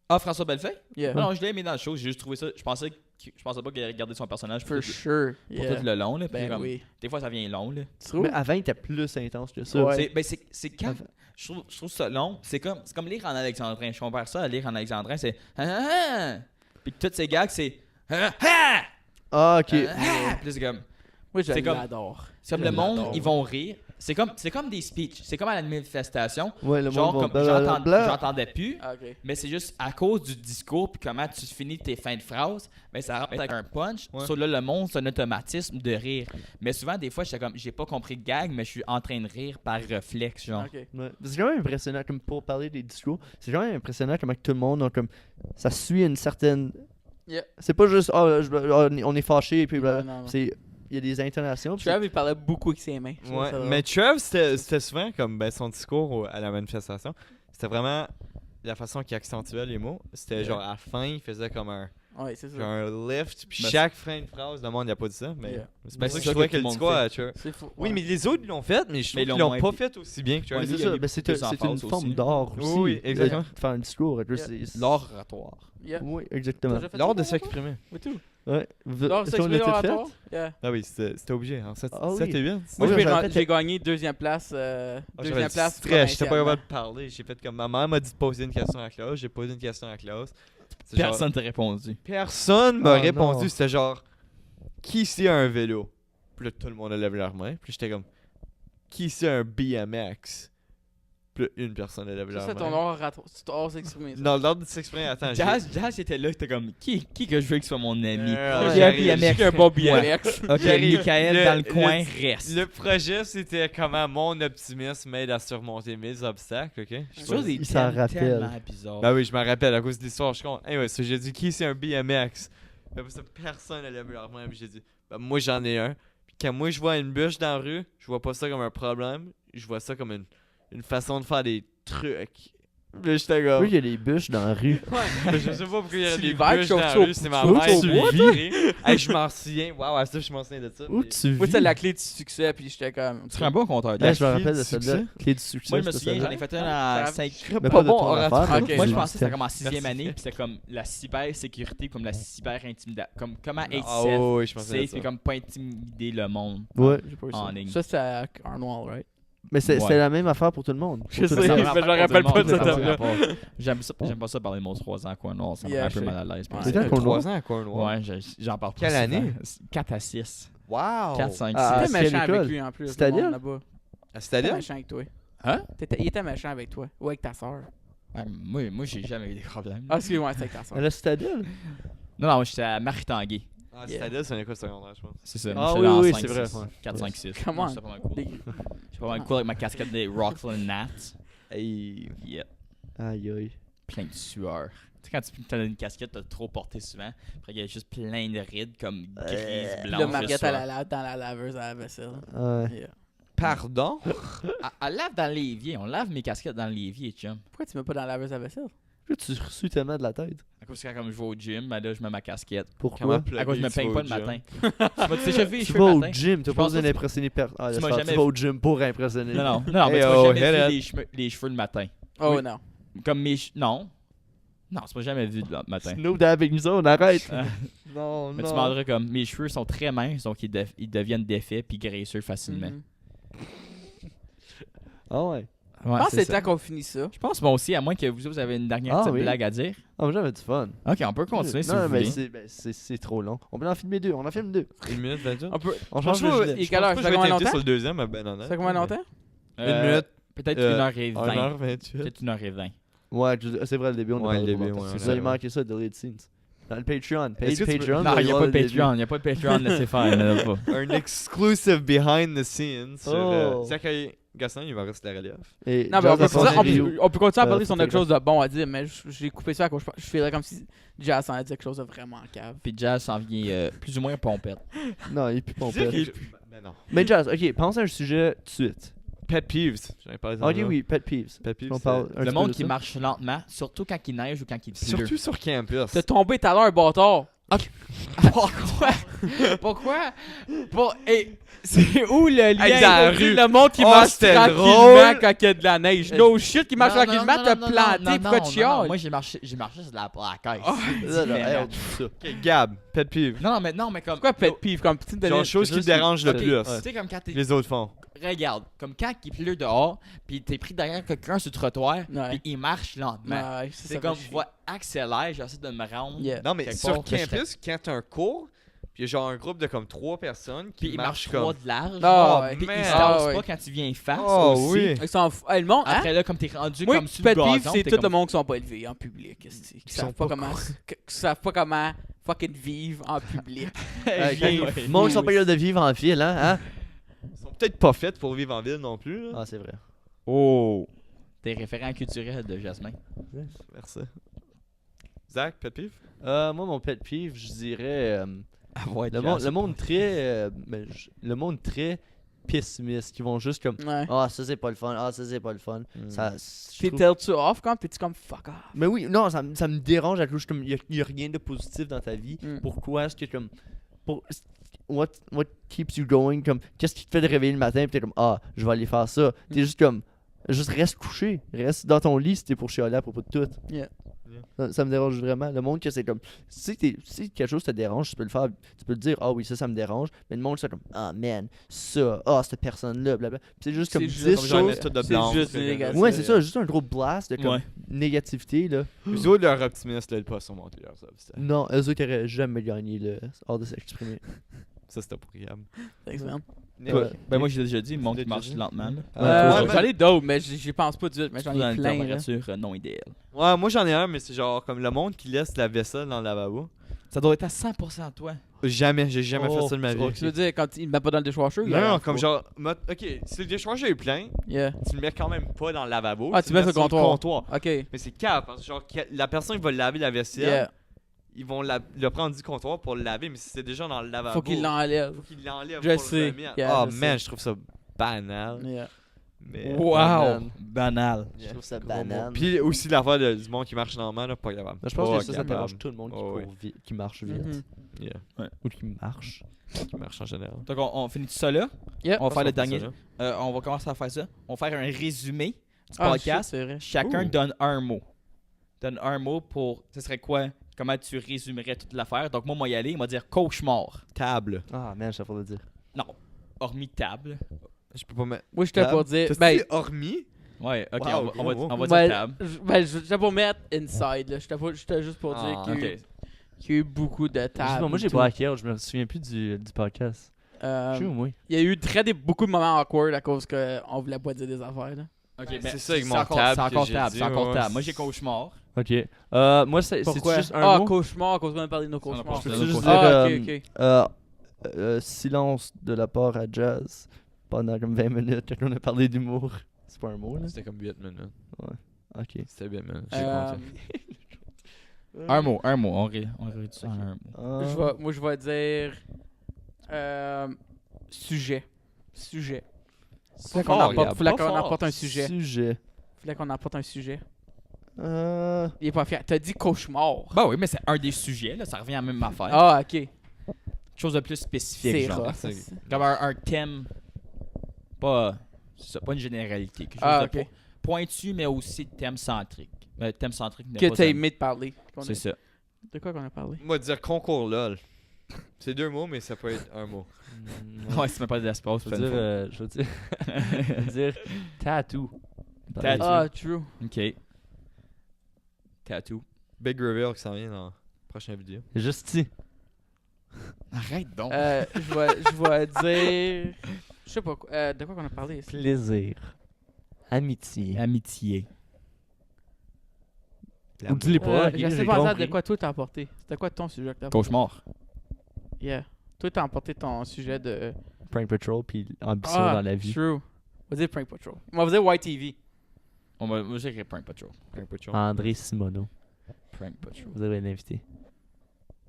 Ah, François Bellefeuille? Yeah. Non, je l'ai aimé dans le show. J'ai juste trouvé ça. Je pensais pas qu'il allait regarder son personnage pour, For sure. pour Yeah. tout le long. Là, puis Ben comme, oui. des fois, ça vient long. Là. Tu trouves? Mais avant, il était plus intense que ça. Ouais. C'est quand. Je trouve ça long. C'est comme lire en alexandrin. Je compare ça à lire en alexandrin. C'est. Puis toutes ces gags, c'est. Ah, ok. Puis là, c'est comme. Moi, je c'est comme- l'adore. C'est comme Je le monde, l'adore. ils vont rire. C'est comme des speeches. C'est comme à la manifestation. Ouais, le Genre, monde comme va blablabla. j'entendais plus. Ah, ok. Mais c'est juste à cause du discours puis comment tu finis tes fins de phrases, mais ça rentre avec un punch. Ouais. Sur là, le monde, c'est un automatisme de rire. Mais souvent, des fois, j'étais comme, j'ai pas compris le gag, mais je suis en train de rire par réflexe, genre. Ok. Ouais. C'est quand même impressionnant, comme pour parler des discours, c'est quand même impressionnant comment que tout le monde a comme. Ça suit une certaine. Yeah. C'est pas juste, on est fâché, et puis Non, non, non. c'est. Il y a des intonations. puis Trav, il parlait beaucoup avec ses mains. Je trouve Ouais, ça drôle. mais Trev, c'était souvent comme ben, son discours à la manifestation. C'était vraiment la façon qu'il accentuait les mots. C'était Yeah. genre à la fin, il faisait comme un, Ouais, c'est genre ça. un lift. Puis Ben, chaque fin de phrase, le monde n'a pas dit ça. Mais Yeah. c'est Ben, pour ça c'est que je ça trouvais que que le tout le discours monde à Trev. C'est fou. Oui, Ouais. mais les autres l'ont fait, mais je trouve Mais ils qu'ils l'ont l'ont moins pas fait aussi bien que Trev. Ouais, c'est lui, il a ça, mis ben, c'est plus en une face forme aussi. d'art aussi. Oui, exactement. De faire un discours. Yeah. L'oratoire. Yeah. Oui, T'as exactement. déjà fait L'art ça, de toi? s'exprimer. Oui, tout. Ouais. L'art de Est-ce qu'on l'a s'exprimer tout fait? oratoire? Yeah. Ah oui, c'était obligé. En 7 Ah oui. et 8. Moi, Ouais, je vais j'avais fait- j'ai gagné deuxième place. Deuxième place. Stress, j'étais pas provincialement. capable de parler. J'ai fait comme ma mère m'a dit de poser une question à la classe. J'ai posé une question à la classe. C'est genre- Personne t'a répondu. Personne m'a Oh, répondu. non. C'était genre, qui ici a un vélo? Puis là, tout le monde a levé leur main. Puis j'étais comme, qui ici a un BMX? Puis là, une personne a levé Ça, leur c'est ton main. oratoire. C'est ton art s'exprimer. ça. Dans l'ordre de s'exprimer, attends. Jazz était là, t'es comme, qui que je veux que soit mon ami? Ouais, Qui a un j'arrive. BMX? Un bon BMX. Ok, J'arrive. Michael dans le coin reste. Le projet, c'était comment mon optimisme m'aide à surmonter mes obstacles, ok? Je trouve des Il s'en thèmes rappelle. tellement bizarres. Ben oui, je me rappelle à cause de l'histoire, je compte. Anyway, ça, j'ai dit, qui c'est un BMX? Puis après ça, personne n'a levé leur main. Puis j'ai dit, ben moi j'en ai un. Puis quand moi je vois une bûche dans la rue, je vois pas ça comme un problème. Je vois ça comme une façon de faire des trucs. Puis là, j'étais comme. Oui, il y a des bûches dans la rue. Je sais pas pourquoi il y a C'est des l'hiver, bûches je dans la chauffe- rue, c'est ma Où mère tu qui vois, m'a viré. Hey, je m'en souviens. Waouh, ça, je m'en souviens de ça. Où mais- tu Moi, vis? c'est la clé du succès. Puis j'étais comme. Tu serais un bon compteur. Ouais, je me clé rappelle du de celle-là. succès. Clé du succès. Moi, je me c'est souviens, j'en celle-là. ai fait un à 5. Mais pas pas bon bon orateur. orateur. Ok. Moi, je Merci. pensais que c'était comme en 6e Merci. année, puis c'était comme la cybersécurité, comme la cyber-intimidation. Comme comment être Ah safe, oui, je pensais à safe ça. et comme pas intimider le monde Ouais. J'ai pas eu en ça. ligne. Ça, c'était à Arnold, right? Mais Ouais. c'était la même affaire pour tout le monde. Je sais, Pour tout le mais monde. je me rappelle pas de Ça cette n'a table-là. pas rapport. J'aime pas ça parler de mon 3 ans, quoi. Non, ça me Yeah, rend un je peu sais. mal à l'aise. Ouais. C'est quand qu'on 3 ans à quoi, noir? Ouais, j'en parle pas. Quelle souvent. année? 4 à 6. Wow! 4, 5, 6. Ah, T'étais c'est méchant l'école. avec lui en plus. le C'est-à-dire? monde là-bas. À T'étais Stadia? méchant avec toi. Hein? Il était méchant avec toi. Ou avec ta soeur. Ouais, moi j'ai jamais eu des problèmes. Ah, excuse-moi, c'est avec ta À soeur. la Citadelle? Non, non, moi j'étais à Marie-Tanguay. Ah, Yeah. Stadia, c'est une école secondaire, je pense. C'est ça. Ah moi, oui, j'étais dans oui, 5, c'est vrai, 6, ouais. 4, 5, 6. Come on. J'étais pas mal cool. Des- J'étais pas mal cool avec ma casquette des Rockland Nats. Hey. Yep. Aïe, aïe. Plein de sueur. Tu sais, quand tu as une casquette, t'as trop porté souvent. Après, il y a juste plein de rides comme grises, Puis blanches. là, de Marguerite, sueur. elle lave dans la laveuse à la vaisselle. Ouais. Yeah. Pardon? Elle lave dans l'évier. On lave mes casquettes dans l'évier, chum. Pourquoi tu mets pas dans la laveuse à vaisselle? Là, tu reçus tellement de la tête. À cause que quand comme je vais au gym, ben là, je mets ma casquette. Pourquoi? À cause que je me peigne pas le matin. Tu m'as déjà vu les Tu cheveux vas le au matin? gym, t'as Je pas pense besoin que tu- d'impressionner personne. Ah, tu laisse m'as faire, jamais tu vas vu. au gym pour impressionner. Non, non, non, mais Hey, tu m'as oh, jamais hit vu les cheveux le matin. Oh Oui. non. Comme mes Non. Non, tu m'as jamais vu le matin. Snoop avec nous autres, arrête. Ah. Non, Mais non. tu demanderais comme mes cheveux sont très minces, donc ils deviennent défaits puis graisseux facilement. Mhm. Ah ouais. Je Ouais, pense que c'est c'est ça. temps qu'on finisse ça. Je pense moi aussi, à moins que vous avez une dernière Ah petite oui. blague à dire. Ah, mais j'avais du fun. Ok, on peut continuer si non, vous mais voulez. c'est trop long. On peut en filmer deux. On en filme deux. 1 minute 28? On peut. On change de Franchement, gilet. Et quelle heure? je Ça vais fait combien t'inviter longtemps? sur le deuxième, mais ben honnête. Ça fait combien longtemps? Une minute. Peut-être Euh, 1h20. 1h28. Peut-être 1h20. Ouais, c'est vrai, le début, on Ouais, a le parlé début, longtemps. ouais, Vous on avez a- manqué ça, Deleted Scenes. Dans le Patreon. Est-ce que tu peux- Patreon. Non, il n'y a vous pas allez de voir le début. Patreon. Il n'y a pas de Patreon, laissez faire. Il n'y en a pas. Un exclusive behind the scenes sur Oh. Zachary Gaston, il va rester la relève. Et Non, mais on Jazz peut, a ça, posé vidéo. on peut continuer à parler si on a quelque photographe. chose de bon à dire, mais j'ai coupé ça à cause je ferais comme si Jazz en a dit quelque chose de vraiment cave. Puis Jazz s'en vient plus ou moins pompette. Non, il est plus pompette. Ben non. Mais Jazz, ok, pense à un sujet tout de suite. Pet peeves. J'en ai parlé Ok, tantôt. oui, pet peeves. Pet peeves. On c'est- parle un Le petit monde peu de qui ça. marche lentement, surtout quand il neige ou quand il pleut. Surtout sur campus. T'es tombé tout à l'heure, bâtard. Pourquoi? Pourquoi? Hey, c'est où le lien? Hey, dans la rue. Le monde qui Oh, marche c'était tranquillement drôle. quand il y a de la neige. No shit, qui marche Non, non, tranquillement, non, t'as non, planté, non, pourquoi non, tu non, non. chiales? Moi, j'ai marché sur la plaquette. Là, là, hey, on dit ça. Ok, Gab, pet peeve. Non, mais comme. Pourquoi pet peeve comme petite Genre, chose qui te juste- dérange le Ok. plus. Tu sais, comme quand t'es. Les autres font. Regarde, comme quand il pleut dehors, puis t'es pris derrière quelqu'un sur le trottoir, Ouais. puis il marche lentement. Ouais, C'est ça comme, fait chier. vois, accélère, j'essaie de me rendre. Yeah. Non, mais Quelque sur part que je campus, quand t'as un cours, puis il y a genre un groupe de comme 3 personnes Puis qui il marche marchent 3 comme. de large. Ah, ouais. Puis man. il se Ah, tasse ouais. pas quand tu viens face Oh aussi. oui. Ils s'en foutent. Hey, le monde, hein? Après là, comme t'es rendu Moi, comme sur pet le peeve, gazon, c'est t'es tout comme- le monde qui sont pas élevés en public. Qui sont savent pas pas comment. Qui savent pas comment fucking vivre en public. Ouais. Monde qui sont pas capables de vivre en ville, hein? Ils sont peut-être pas faits pour vivre en ville non plus. là. Ah, c'est vrai. Oh! T'es référent culturel de Jasmin. Merci. Zach, pet peeve? Moi, mon pet peeve, je dirais. Le monde très. Le monde très pessimiste, qui vont juste comme. Ouais. Ah, ça c'est pas le fun. Ah, ça c'est pas le fun. Ça, je T'es trouve- tell-tu off quand t'es-tu comme fuck off? Mais oui, non, ça me dérange à cause comme il y a rien de positif dans ta vie. Mm. Pourquoi est-ce que comme what keeps you going, comme qu'est-ce qui te fait te réveiller le matin et t'es comme ah, je vais aller faire ça. T'es juste comme juste reste couché, reste dans ton lit si t'es pour chialer à propos de tout. Yeah. Ça me dérange vraiment. Le monde que c'est comme si quelque chose te dérange, tu peux le faire, tu peux le dire ah oui, ça me dérange, mais le monde c'est comme ah man, ça, ah cette personne là, blablabla. Puis c'est juste comme C'est 10 juste Comme genre, choses. mettre tout de c'est blanc. juste puis négatif. Ouais, c'est ça, juste un gros blast de comme Ouais. négativité là. Les autres, leur optimisme, là, ils pas surmonter leurs obstacles. Non, eux autres qui auraient jamais gagné le hors de s'exprimer. Ça, c'était pour Gab. Thanks, man. Ouais. Ben moi, j'ai déjà dit, le monde T'as qui marche déjà dit? lentement. là. Ouais, J'en ai d'autres, mais j'y pense pas du tout. Mais j'en Dans ai une plein. là. température non idéale. Ouais, moi j'en ai un, mais c'est genre comme le monde qui laisse la vaisselle dans le lavabo. Ça doit être à 100% toi. Jamais, j'ai jamais Oh, fait ça de ma vie. Tu veux dire, quand il me met pas dans le dishwasher? il Non, non, lave comme pas. genre, ok, si le déchargeur est plein, Yeah. tu le mets quand même pas dans le lavabo. Ah, tu mets le sur le comptoir. Ok. Mais c'est cap, parce que genre, la personne qui va laver la vaisselle, Yeah. ils vont le prendre du comptoir pour le laver, mais si c'est déjà dans le lavabo, Faut qu'il l'enlève. faut qu'il l'enlève Je pour sais. le remettre. Yeah, Oh je man, sais. je trouve ça banal. Yeah. Mais, Wow! banane. Banal. Je trouve ça Gros banane. mot. Puis aussi l'affaire du monde qui marche normalement, là, pas capable. Mais je pense Pas que ça capable. dérange tout le monde qui, Oh, court vite, qui marche vite. Mhm. Yeah, Ou qui marche. qui marche en général. Donc on finit tout ça là. Yeah. On va faire le Je pense qu'on dernier. fait ça, là. On va commencer à faire ça. On va faire un résumé du Ah, shit, podcast. c'est vrai. Chacun Ouh. donne un mot. Donne un mot pour. Ce serait quoi? Comment tu résumerais toute l'affaire? Donc moi, y aller. Il va dire cauchemar. Table. Ah man, je faut le dire. Non. Hormis table. Je peux pas mettre. Moi, j'étais pour dire. Ben, hormis. Ouais, ok, Wow, on va gros. dire ben, table. j'étais pour mettre inside. Là. J'étais juste pour dire Ah, qu'il y a eu- Ok. qu'il y a eu beaucoup de tables. Moi j'ai et tout. blackout, je me souviens plus du podcast. Je suis moi. Il y a eu beaucoup de moments awkward à cause qu'on voulait pas dire des affaires. Là. Ok, Ben, mais c'est ça avec mon encore- table C'est encore que j'ai table, dit, c'est encore ouais. table. Moi, j'ai cauchemar. Ok. Moi, c'est Pourquoi? juste un mot. Cauchemar, à cause qu'on a parlé de nos On a cauchemars. pas- Je peux c'est juste un dire Ah, ok, ok. silence de la part à Jazz pendant comme 20 minutes quand on a parlé d'humour. C'est pas un mot, là? C'était comme 8 minutes. Ok. C'était bien minutes. J'ai Euh, compté. Un mot. On réduit ça à un mot. moi, je vais dire sujet. Faut qu'on apporte un sujet. Sujet. Faut qu'on apporte un sujet. Euh... Il est pas fier. T'as dit cauchemar. Bah oui, mais c'est un des sujets, là. Ça revient à la même affaire. Ah, ok. Quelque chose de plus spécifique, C'est genre. rare. Comme un thème. Pas une généralité. Quelque chose Ah, de ok. pointu, mais aussi thème centrique. Thème centrique n'est Que pas t'as un- aimé de parler. C'est ça. De quoi qu'on a parlé? Moi, dire concours LOL. C'est 2 mots, mais ça peut être un mot. Ouais, si tu mets pas d'espace, Je veux dire, je veux dire tattoo. Tattoo. Ah, true. Ok. Tattoo. Big reveal qui s'en vient dans la prochaine vidéo. Juste ici. Arrête donc. Je vais dire. Je sais pas quoi. De quoi qu'on a parlé ici? Plaisir. Amitié. Amitié. Ou dis-les pas. ok, J'essaie j'ai de penser à compris. de quoi toi t'as apporté. C'était quoi ton sujet que t'as apporté? Cauchemar. Yeah. Toi t'as apporté ton sujet de. Prank Patrol puis ambition dans la vie. True. On va dire Prank Patrol. On va dire YTV. Moi, j'ai Prank Patrol. Un peu de chance. André Simoneau. Prank Patrol. Vous avez l'invité.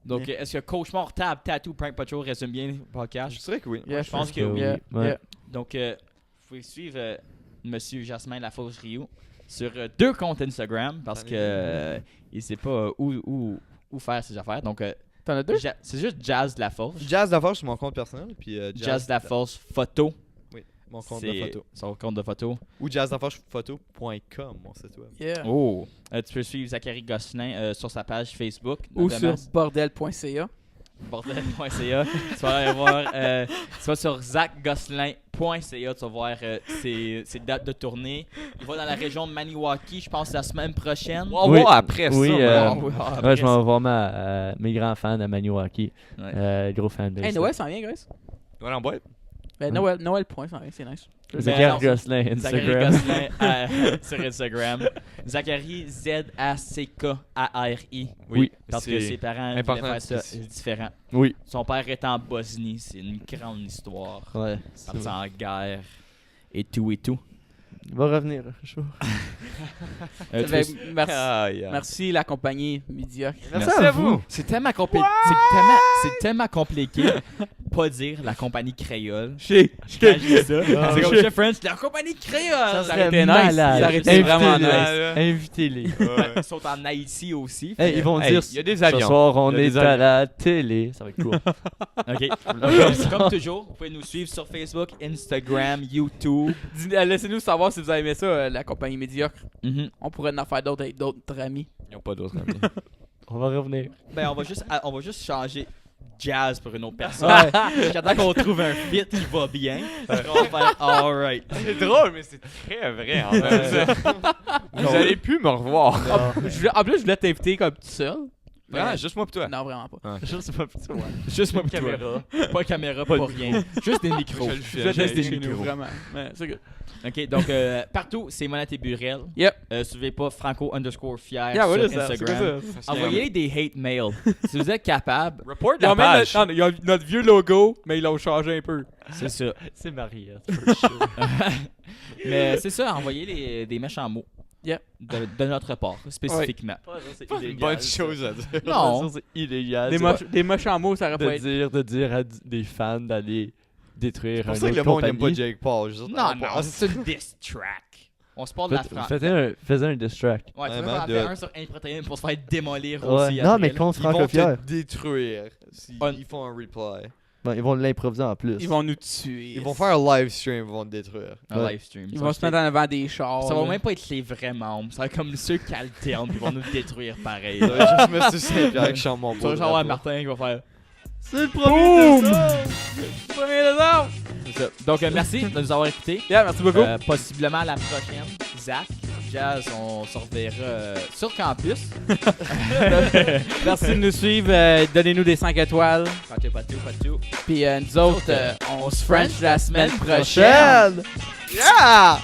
Donc, est-ce que Cauchemar, Tab, Tattoo, Prank Patrol résume bien le podcast? Je dirais que oui. Yeah, je pense que oui. Yeah. Ouais. Yeah. Donc, vous pouvez suivre Monsieur Jasmin Lafosse Rio sur 2 comptes Instagram parce que il sait pas où faire ses affaires. Donc, T'en as 2? c'est juste Jazz Lafosse. Jazz d'abord sur mon compte personnel, puis Jazz Lafosse Photo. Oui, mon compte de C'est photo. son compte de photo. Ou jazzdafforcephoto.com, mon site web. Yeah. Oh! Tu peux suivre Zachary Gosselin sur sa page Facebook. Ou notamment sur bordel.ca. bordel.ca. Tu vas aller voir, tu vas sur zachgosselin.ca, tu vas voir ses dates de tournée. Il va dans la région de Maniwaki, je pense la semaine prochaine. On va Oui. voir après Oui, ça. Ouais, Ouais, je m'en vais voir mes grands fans de Maniwaki. Ouais. Gros fan de Hey, Noël s'en vient, Grace. Ouais, en boîte. Ben, Noël point s'en vient, c'est nice. Zachary non, Gosselin, Zachary Instagram. Gosselin sur Instagram. Zachary Zackari. Oui. Parce que ses parents voulaient important faire ça ici. différent. Oui. Son père est en Bosnie, c'est une grande histoire. Ouais. Parti en guerre et tout et tout. Il va revenir. chaud. Tu Ben, veux- merci. Merci la compagnie médiocre. Merci à vous. C'est tellement compliqué. Pas dire la compagnie créole. Quand je dis ça, c'est comme Chef French, la compagnie créole. Ça aurait été nice. Ça aurait été vraiment nice. Invitez-les. Ils sont en Haïti aussi. Hey, ils vont Hey, dire il y a des ce avions. soir on Il y a est des à avions. la télé. Ça va être cool. Ok. Comme toujours, vous pouvez nous suivre sur Facebook, Instagram, YouTube. Laissez-nous savoir si vous avez aimé ça, la compagnie médiocre. Mhm. On pourrait en faire d'autres avec d'autres amis. Ils n'ont pas d'autres amis. On va revenir. Ben, on va juste changer Jazz pour une autre personne. Jusqu'à temps qu'on trouve un fit qui va bien. On va faire alright. C'est drôle, mais c'est très vrai en fait. Vous allez plus me revoir. En plus, je voulais t'inviter comme tout seul. Ah, juste moi pis toi. Non, vraiment pas. Je sais pas plutôt. Juste pas caméra. Pas caméra, pas rien. Juste des micros. Je le fais, Je voulais j'ai tester chez chez nous, nous. vraiment. Mais c'est good. Ok, donc partout, c'est Monette et Burel. Yep. Suivez pas Franco_fier Yeah, ouais, sur ça, c'est Instagram. quoi ça? Envoyez des hate mails. Si vous êtes capable, Report Ils ont la même page. ils ont notre vieux logo, mais ils l'ont changé un peu. c'est ça. C'est Mariette. Mais c'est ça, envoyez des méchants mots. Yeah. De notre part, spécifiquement. C'est Pas une bonne chose à dire. Non. C'est illégal. Des méchants mots, ça aurait pas été. de dire à des fans d'aller détruire C'est pour un ça que autre le monde n'aime pas compagnie. Jake Paul. juste- Non, non, c'est une diss track. On se parle de la France. Faisais un distract. Ouais, tu Vraiment vas en de- faire un sur Improtéine pour se faire démolir Ouais. aussi. Non, après, mais là. contre Ils vont Franco-Fier. te détruire s'ils On- font un replay. Bon, ils vont l'improviser en plus. Ils vont nous tuer. Ils vont faire un live stream, ils vont te détruire. Un Ouais. live stream. Ils vont se mettre en avant des chars. Ça va là. même pas être les vrais membres. Ça va être comme ceux qui alternent qui vont nous détruire pareil. Ça va être juste M. Saint-Pierre qui chante mon Tu beau vas juste avoir drapeau. Martin qui va faire. C'est le premier décembre! Premier décembre! C'est ça. Donc merci de nous avoir écoutés. Yeah, merci beaucoup. Possiblement à la prochaine. Zach. Jazz, on se reverra sur campus. Merci de nous suivre. Donnez-nous des 5 étoiles. Patou. Puis nous autres, on se French la semaine prochaine. Yeah!